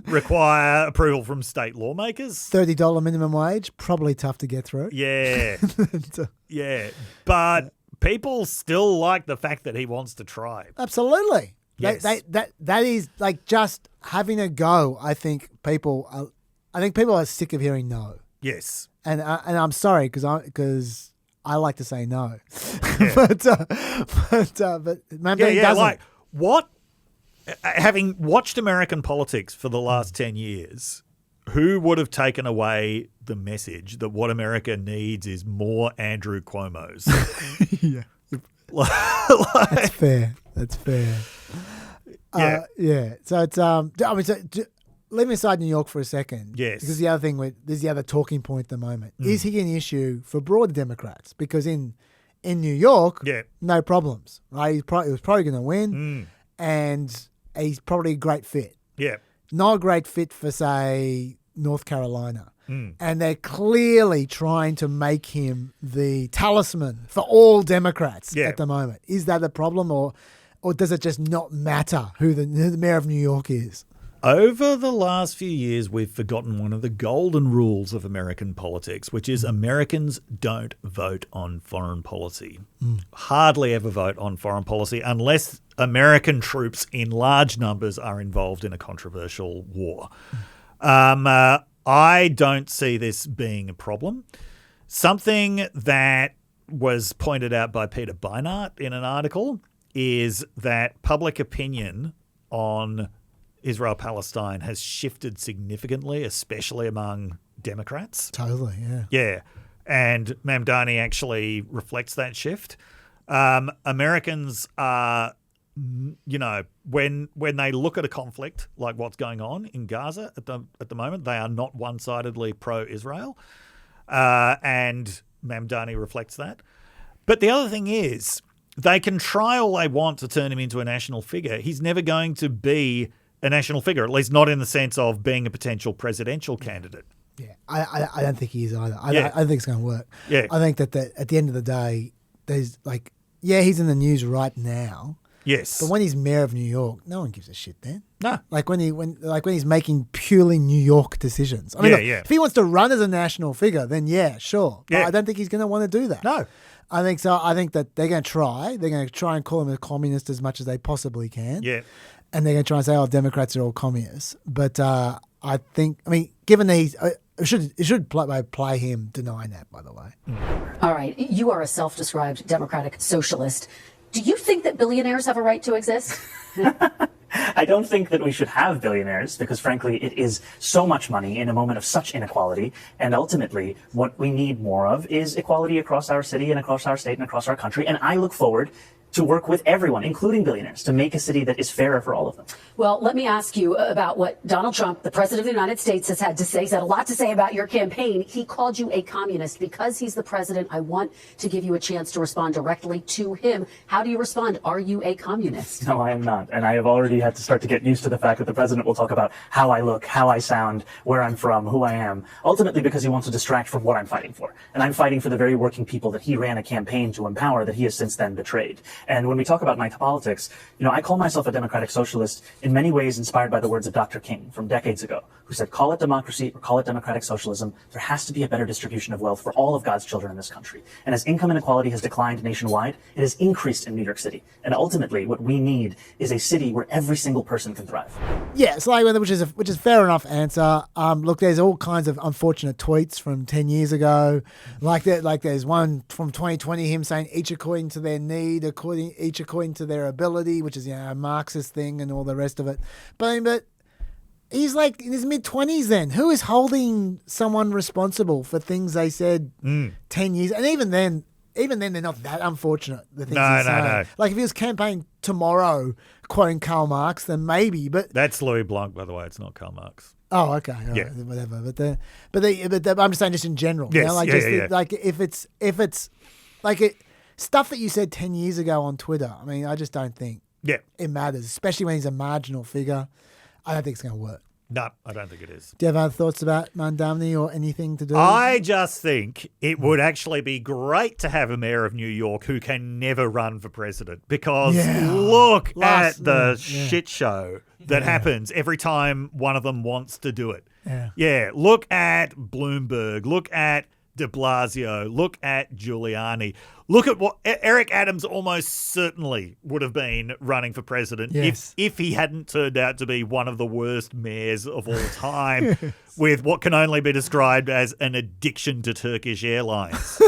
require approval from state lawmakers. $30 minimum wage, probably tough to get through. Yeah. Yeah. But people still like the fact that he wants to try. Absolutely. Yes. That is like just having a go. I think people are sick of hearing no. Yes. And I'm sorry because I like to say no. Yeah. but Mamdani doesn't. Like what? Having watched American politics for the last 10 years, who would have taken away the message that what America needs is more Andrew Cuomo's? Yeah. That's fair. That's fair. Yeah. So it's leaving aside New York for a second. Yes. Because the other thing this is the other talking point at the moment. Is he an issue for broader Democrats? Because in New York, no problems, right? He was probably going to win, and he's probably a great fit. Yeah. Not a great fit for, say, North Carolina. And they're clearly trying to make him the talisman for all Democrats at the moment. Is that a problem, or does it just not matter who the mayor of New York is? Over the last few years, we've forgotten one of the golden rules of American politics, which is Americans don't vote on foreign policy. Hardly ever vote on foreign policy unless American troops in large numbers are involved in a controversial war. I don't see this being a problem. Something that was pointed out by Peter Beinart in an article is that public opinion on Israel Palestine has shifted significantly, especially among Democrats. Totally, yeah. Yeah. And Mamdani actually reflects that shift. Americans are, when they look at a conflict like what's going on in Gaza at the moment, they are not one-sidedly pro-Israel. And Mamdani reflects that. But the other thing is, they can try all they want to turn him into a national figure. He's never going to be a national figure, at least not in the sense of being a potential presidential candidate. Yeah, I don't think he is either. I don't think it's going to work. Yeah. I think that at the end of the day, there's he's in the news right now. Yes. But when he's mayor of New York, no one gives a shit then. No. When he's making purely New York decisions. I mean, if he wants to run as a national figure, then yeah, sure. But I don't think he's going to want to do that. No. I think so. I think that they're going to try. They're going to try and call him a communist as much as they possibly can. Yeah. And they're going to try and say, Democrats are all communists. But I think, given that he's, it should play him denying that, by the way. All right. You are a self-described democratic socialist. Do you think that billionaires have a right to exist? I don't think that we should have billionaires because, frankly, it is so much money in a moment of such inequality. And ultimately, what we need more of is equality across our city and across our state and across our country. And I look forward to work with everyone, including billionaires, to make a city that is fairer for all of them. Well, let me ask you about what Donald Trump, the president of the United States, has had to say. He's had a lot to say about your campaign. He called you a communist. Because he's the president, I want to give you a chance to respond directly to him. How do you respond? Are you a communist? No, I am not. And I have already had to start to get used to the fact that the president will talk about how I look, how I sound, where I'm from, who I am, ultimately because he wants to distract from what I'm fighting for. And I'm fighting for the very working people that he ran a campaign to empower that he has since then betrayed. And when we talk about ninth politics, I call myself a democratic socialist in many ways inspired by the words of Dr. King from decades ago, who said, call it democracy or call it democratic socialism, there has to be a better distribution of wealth for all of God's children in this country. And as income inequality has declined nationwide, it has increased in New York City. And ultimately, what we need is a city where every single person can thrive. Yeah, so which is fair enough answer. Look, there's all kinds of unfortunate tweets from 10 years ago. Like there's one from 2020, him saying each according to their need, each according to their ability, which is a Marxist thing and all the rest of it. But he's like in his mid-20s then. Who is holding someone responsible for things they said 10 years? And even then they're not that unfortunate, the things he's saying. No. Like if he was campaigning tomorrow quoting Karl Marx, then maybe. But that's Louis Blanc, by the way. It's not Karl Marx. Oh, okay. All right, whatever. But I'm just saying, just in general. Yes. Like if it's like stuff that you said 10 years ago on Twitter. I mean, I just don't think it matters, especially when he's a marginal figure. I don't think it's going to work. No, I don't think it is. Do you have other thoughts about Mamdani or anything to do? I just think it would actually be great to have a mayor of New York who can never run for president, because look at the shit show that happens every time one of them wants to do it. Yeah, look at Bloomberg, look at de Blasio, look at Giuliani. Look at what Eric Adams almost certainly would have been running for president if he hadn't turned out to be one of the worst mayors of all time with what can only be described as an addiction to Turkish Airlines.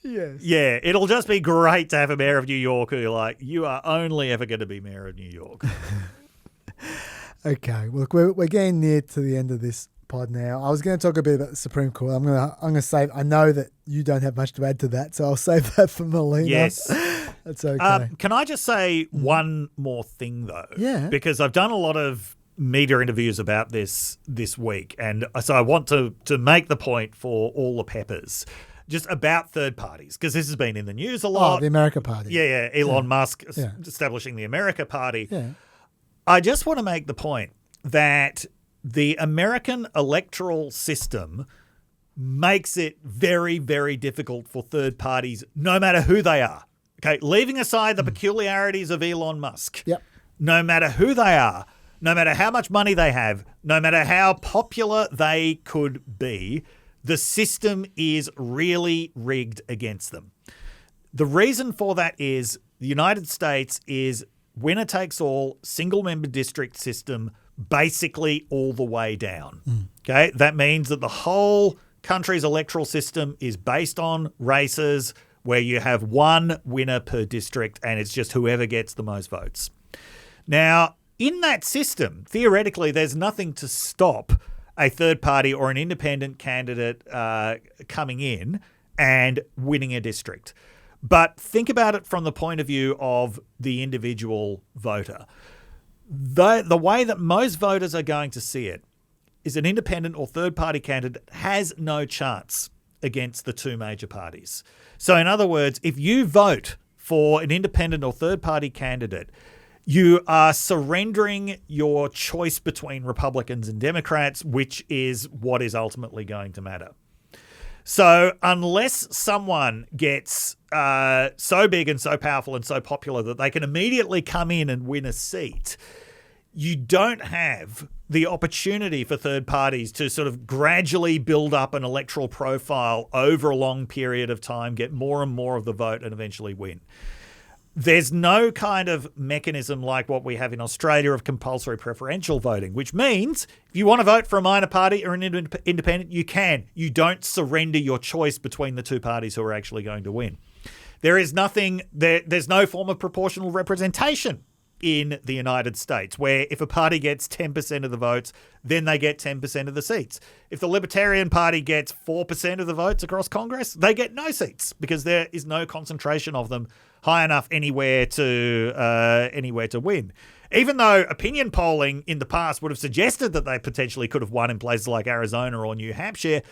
Yes. Yeah, it'll just be great to have a mayor of New York who you're like, you are only ever going to be mayor of New York. Okay, look, we're getting near to the end of this pod now. I was going to talk a bit about the Supreme Court. I'm going to save. I know that you don't have much to add to that, so I'll save that for Melina. Yes, that's okay. Can I just say one more thing though? Yeah, because I've done a lot of media interviews about this week, and so I want to make the point for all the peppers just about third parties, because this has been in the news a lot. Oh, the America Party. Yeah. Elon Musk establishing the America Party. Yeah. I just want to make the point that the American electoral system makes it very, very difficult for third parties, no matter who they are. Okay, leaving aside the peculiarities of Elon Musk, no matter who they are, no matter how much money they have, no matter how popular they could be, the system is really rigged against them. The reason for that is the United States is winner takes all, single member district system, basically all the way down. Okay, that means that the whole country's electoral system is based on races where you have one winner per district and it's just whoever gets the most votes. Now, in that system, theoretically, there's nothing to stop a third party or an independent candidate coming in and winning a district. But think about it from the point of view of the individual voter. The way that most voters are going to see it is an independent or third-party candidate has no chance against the two major parties. So in other words, if you vote for an independent or third-party candidate, you are surrendering your choice between Republicans and Democrats, which is what is ultimately going to matter. So unless someone gets so big and so powerful and so popular that they can immediately come in and win a seat, you don't have the opportunity for third parties to sort of gradually build up an electoral profile over a long period of time, get more and more of the vote, and eventually win. There's no kind of mechanism like what we have in Australia of compulsory preferential voting, which means if you want to vote for a minor party or an independent, you can. You don't surrender your choice between the two parties who are actually going to win. There's no form of proportional representation in the United States, where if a party gets 10% of the votes, then they get 10% of the seats. If the Libertarian Party gets 4% of the votes across Congress, they get no seats because there is no concentration of them high enough anywhere to win. Even though opinion polling in the past would have suggested that they potentially could have won in places like Arizona or New Hampshire,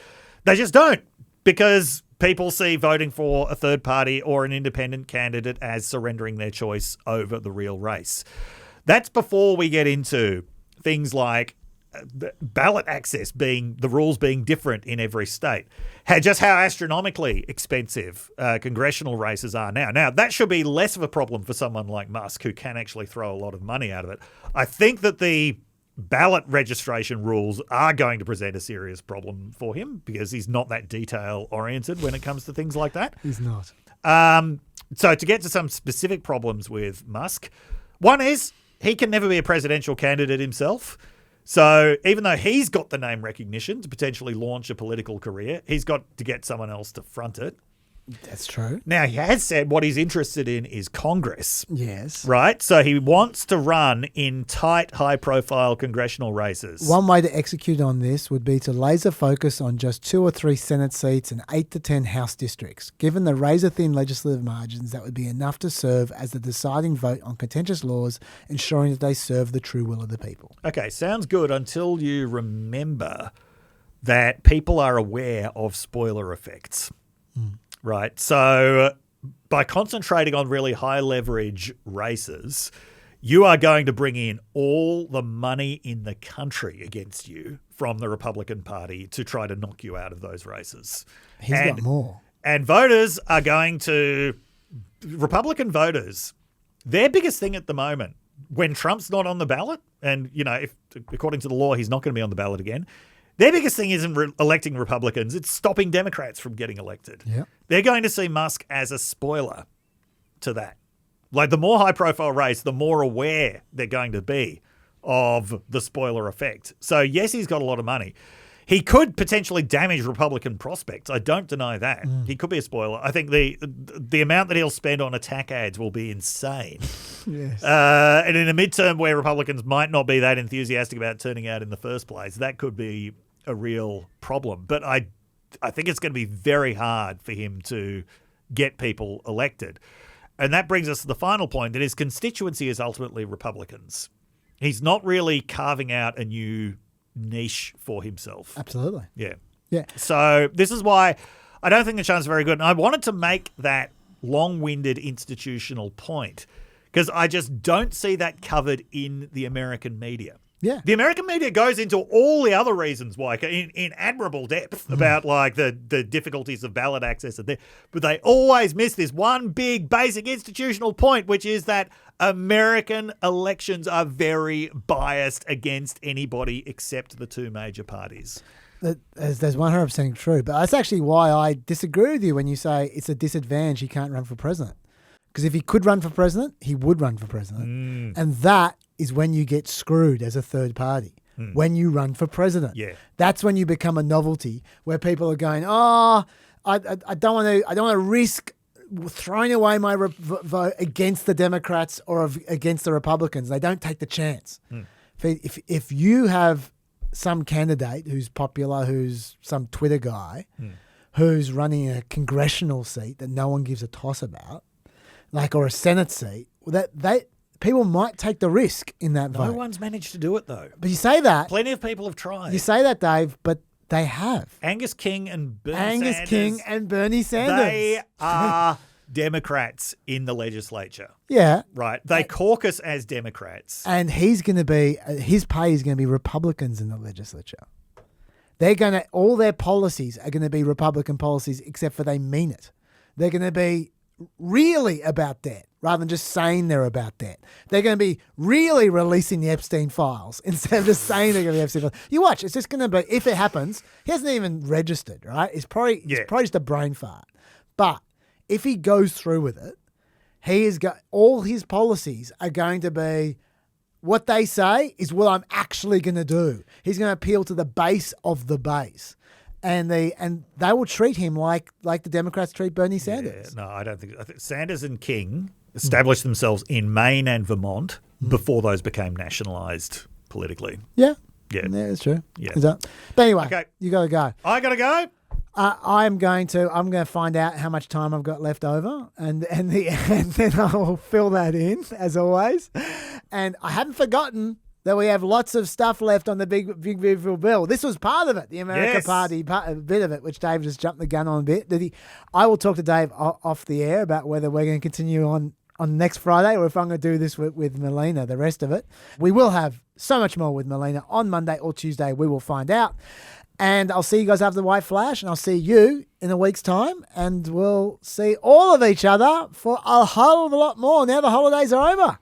they just don't, because people see voting for a third party or an independent candidate as surrendering their choice over the real race. That's before we get into things like ballot access being the rules being different in every state. Just how astronomically expensive congressional races are now. Now, that should be less of a problem for someone like Musk, who can actually throw a lot of money out of it. I think that the ballot registration rules are going to present a serious problem for him because he's not that detail oriented when it comes to things like that. He's not. So to get to some specific problems with Musk, one is he can never be a presidential candidate himself. So even though he's got the name recognition to potentially launch a political career, he's got to get someone else to front it. That's true. Now, he has said what he's interested in is Congress. Yes. Right? So he wants to run in tight, high-profile congressional races. One way to execute on this would be to laser focus on just 2 or 3 Senate seats and 8 to 10 House districts. Given the razor-thin legislative margins, that would be enough to serve as the deciding vote on contentious laws, ensuring that they serve the true will of the people. Okay, sounds good until you remember that people are aware of spoiler effects. Right. So by concentrating on really high leverage races, you are going to bring in all the money in the country against you from the Republican Party to try to knock you out of those races. He's got more. And voters are going to, Republican voters, their biggest thing at the moment, when Trump's not on the ballot, and, you know, if according to the law, he's not going to be on the ballot again, their biggest thing isn't electing Republicans. It's stopping Democrats from getting elected. Yep. They're going to see Musk as a spoiler to that. Like, the more high-profile race, the more aware they're going to be of the spoiler effect. So, yes, he's got a lot of money. He could potentially damage Republican prospects. I don't deny that. He could be a spoiler. I think the amount that he'll spend on attack ads will be insane. Yes. And in a midterm where Republicans might not be that enthusiastic about turning out in the first place, that could be a real problem. But I think it's going to be very hard for him to get people elected. And that brings us to the final point, that his constituency is ultimately Republicans. He's not really carving out a new niche for himself. Absolutely. Yeah. Yeah. So this is why I don't think the chance is very good. And I wanted to make that long-winded institutional point because I just don't see that covered in the American media. Yeah. The American media goes into all the other reasons why in admirable depth about like the difficulties of ballot access, but they always miss this one big basic institutional point, which is that American elections are very biased against anybody except the 2 major parties. That's 100% true. But that's actually why I disagree with you when you say it's a disadvantage he can't run for president. Because if he could run for president, he would run for president. And that is when you get screwed as a third party. When you run for president. Yeah. That's when you become a novelty where people are going, I don't want to risk throwing away my vote against the Democrats or against the Republicans. They don't take the chance. If you have some candidate who's popular, who's some Twitter guy, who's running a congressional seat that no one gives a toss about, or a Senate seat, people might take the risk in that vote. No one's managed to do it, though. But you say that. Plenty of people have tried. You say that, Dave, but they have. Angus King and Bernie Sanders. They are Democrats in the legislature. Yeah. Right. They caucus as Democrats. And his pay is going to be Republicans in the legislature. All their policies are going to be Republican policies, except for they mean it. They're going to be really about debt rather than just saying they're about debt. They're going to be really releasing the Epstein files instead of just saying they're going to be Epstein files. You watch, it's just going to be, if it happens, he hasn't even registered, right? It's probably just a brain fart. But if he goes through with it, all his policies are going to be what they say is what I'm actually going to do. He's going to appeal to the base of the base. And they will treat him like the Democrats treat Bernie Sanders. Yeah, no, I don't think. I think Sanders and King established themselves in Maine and Vermont before those became nationalised politically. Yeah. Yeah. That's true. Yeah. But anyway, Okay. You got to go. I got to go. I'm going to find out how much time I've got left over, and then I'll fill that in as always. And I haven't forgotten that we have lots of stuff left on the big beautiful bill. This was part of it, the America Party a bit of it, which Dave just jumped the gun on a bit. I will talk to Dave off the air about whether we're going to continue on next Friday or if I'm going to do this with Melina, the rest of it. We will have So much more with Melina on Monday or Tuesday. We will find out. And I'll see you guys after the White Flash, and I'll see you in a week's time, and we'll see all of each other for a whole lot more now the holidays are over.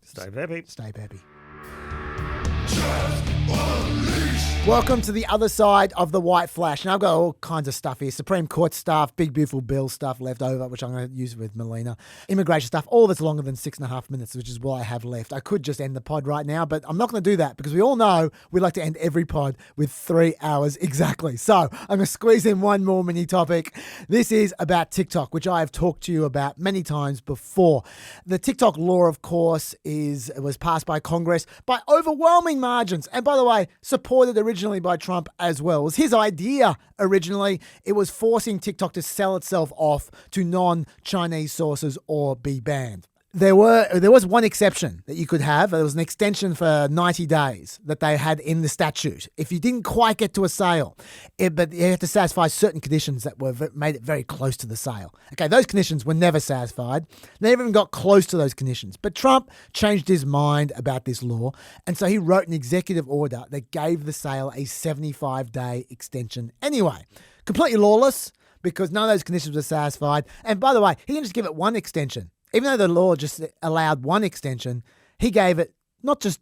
Stay peppy. Stay peppy. Welcome to the other side of the White Flash. Now, I've got all kinds of stuff here. Supreme Court stuff, big, beautiful bill stuff left over, which I'm going to use with Melina. Immigration stuff, all of it's longer than 6.5 minutes, which is what I have left. I could just end the pod right now, but I'm not going to do that because we all know we like to end every pod with 3 hours exactly. So I'm going to squeeze in one more mini topic. This is about TikTok, which I have talked to you about many times before. The TikTok law, of course, was passed by Congress by overwhelming margins. And by the way, supported originally by Trump as well. It was his idea originally. It was forcing TikTok to sell itself off to non-Chinese sources or be banned. There was one exception that you could have. There was an extension for 90 days that they had in the statute. If you didn't quite get to a sale, but you had to satisfy certain conditions that made it very close to the sale. Okay, those conditions were never satisfied. They never even got close to those conditions. But Trump changed his mind about this law, and so he wrote an executive order that gave the sale a 75-day extension anyway. Completely lawless because none of those conditions were satisfied. And by the way, he didn't just give it one extension. Even though the law just allowed one extension, he gave it not just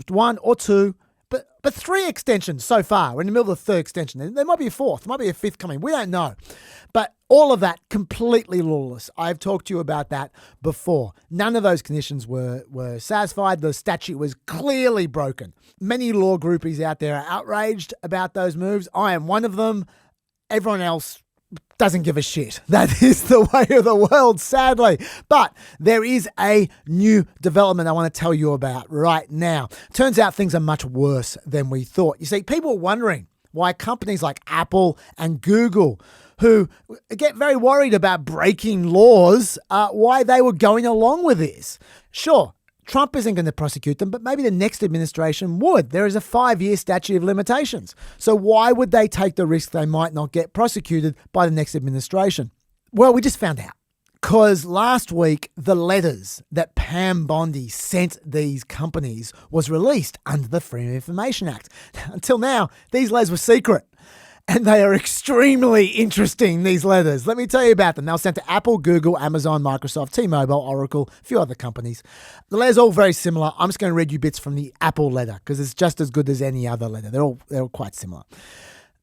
one or two, but 3 extensions so far. We're in the middle of the 3rd extension. There might be a 4th, there might be a 5th coming. We don't know. But all of that completely lawless. I've talked to you about that before. None of those conditions were satisfied. The statute was clearly broken. Many law groupies out there are outraged about those moves. I am one of them. Everyone else doesn't give a shit. That is the way of the world, sadly. But there is a new development I want to tell you about right now. Turns out things are much worse than we thought. You see, people are wondering why companies like Apple and Google, who get very worried about breaking laws, why they were going along with this. Sure, Trump isn't going to prosecute them, but maybe the next administration would. There is a 5-year statute of limitations. So why would they take the risk they might not get prosecuted by the next administration? Well, we just found out. Because last week, the letters that Pam Bondi sent these companies was released under the Freedom of Information Act. Until now, these letters were secret. And they are extremely interesting, these letters. Let me tell you about them. They were sent to Apple, Google, Amazon, Microsoft, T-Mobile, Oracle, a few other companies. The letters are all very similar. I'm just going to read you bits from the Apple letter because it's just as good as any other letter. They're all quite similar.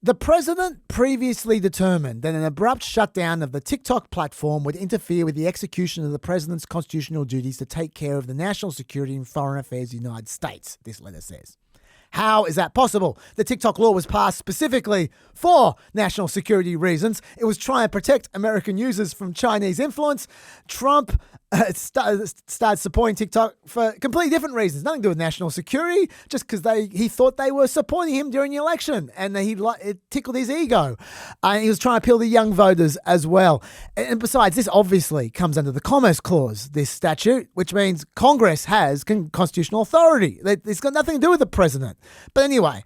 The president previously determined that an abrupt shutdown of the TikTok platform would interfere with the execution of the president's constitutional duties to take care of the national security and foreign affairs of the United States, this letter says. How is that possible? The TikTok law was passed specifically for national security reasons. It was trying to protect American users from Chinese influence. Trump started supporting TikTok for completely different reasons. Nothing to do with national security, just because he thought they were supporting him during the election, and it tickled his ego. He was trying to appeal to young voters as well. And besides, this obviously comes under the Commerce Clause, this statute, which means Congress has constitutional authority. It's got nothing to do with the president. But anyway,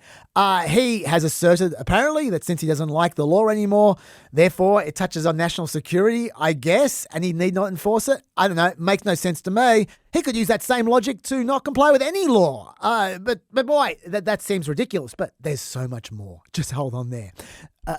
he has asserted, apparently, that since he doesn't like the law anymore, therefore it touches on national security, I guess, and he need not enforce it. I don't know. It makes no sense to me. He could use that same logic to not comply with any law. But boy, that seems ridiculous. But there's so much more. Just hold on there.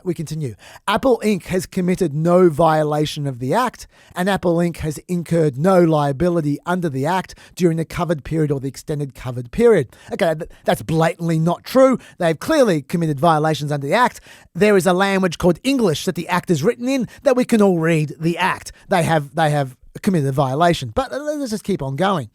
We continue. Apple Inc. has committed no violation of the Act, and Apple Inc. has incurred no liability under the Act during the covered period or the extended covered period. Okay, that's blatantly not true. They've clearly committed violations under the Act. There is a language called English that the Act is written in that we can all read the Act. They have committed a violation. But let's just keep on going.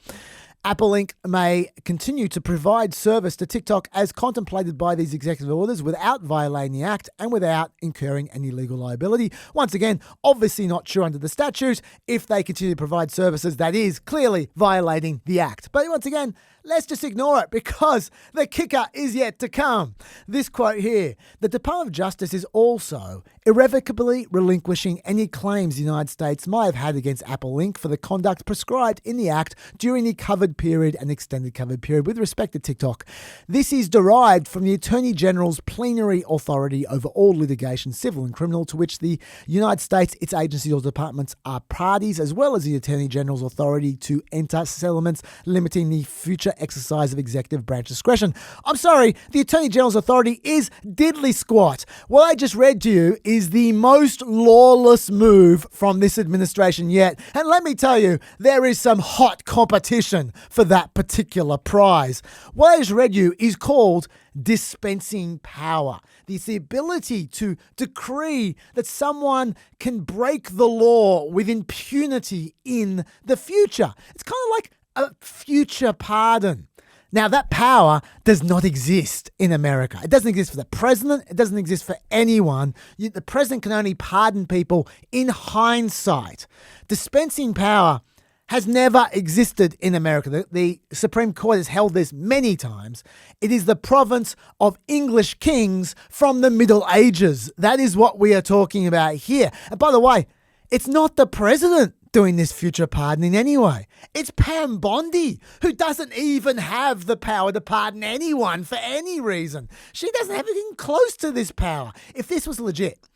Apple Inc. may continue to provide service to TikTok as contemplated by these executive orders without violating the Act and without incurring any legal liability. Once again, obviously not true under the statute. If they continue to provide services, that is clearly violating the Act. But once again, let's just ignore it because the kicker is yet to come. This quote here, the Department of Justice is also irrevocably relinquishing any claims the United States might have had against Apple Inc. for the conduct prescribed in the Act during the covered period and extended covered period with respect to TikTok. This is derived from the Attorney General's plenary authority over all litigation, civil and criminal, to which the United States, its agencies or departments are parties, as well as the Attorney General's authority to enter settlements limiting the future utter exercise of executive branch discretion. I'm sorry, the Attorney General's authority is diddly squat. What I just read to you is the most lawless move from this administration yet. And let me tell you, there is some hot competition for that particular prize. What I just read you is called dispensing power. It's the ability to decree that someone can break the law with impunity in the future. It's kind of like a future pardon. Now, that power does not exist in America. It doesn't exist for the president. It doesn't exist for anyone. The president can only pardon people in hindsight. Dispensing power has never existed in America. The Supreme Court has held this many times. It is the province of English kings from the Middle Ages. That is what we are talking about here. And by the way, it's not the president doing this future pardoning anyway. It's Pam Bondi, who doesn't even have the power to pardon anyone for any reason. She doesn't have anything close to this power. If this was legit,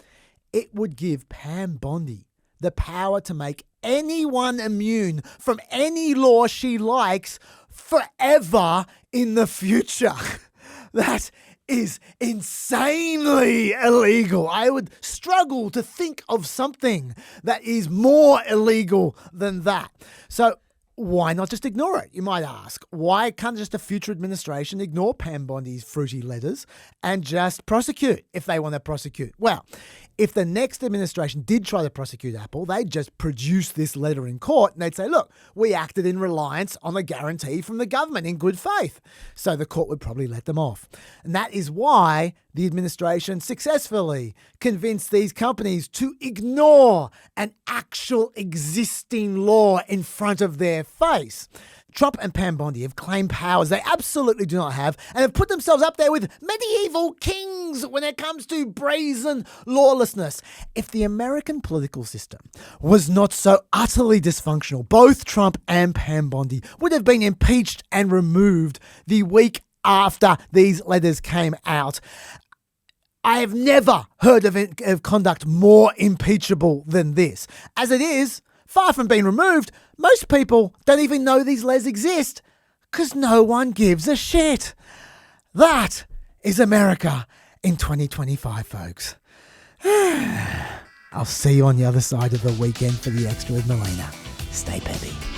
it would give Pam Bondi the power to make anyone immune from any law she likes forever in the future. That is insanely illegal. I would struggle to think of something that is more illegal than that. So why not just ignore it? You might ask. Why can't just a future administration ignore Pam Bondi's fruity letters and just prosecute if they want to prosecute? Well, if the next administration did try to prosecute Apple, they'd just produce this letter in court and they'd say, look, we acted in reliance on a guarantee from the government in good faith. So the court would probably let them off. And that is why the administration successfully convinced these companies to ignore an actual existing law in front of their face. Trump and Pam Bondi have claimed powers they absolutely do not have and have put themselves up there with medieval kings when it comes to brazen lawlessness. If the American political system was not so utterly dysfunctional, both Trump and Pam Bondi would have been impeached and removed the week after these letters came out. I have never heard of conduct more impeachable than this. As it is, far from being removed, most people don't even know these letters exist because no one gives a shit. That is America in 2025, folks. I'll see you on the other side of the weekend for the extra with Melina. Stay peppy.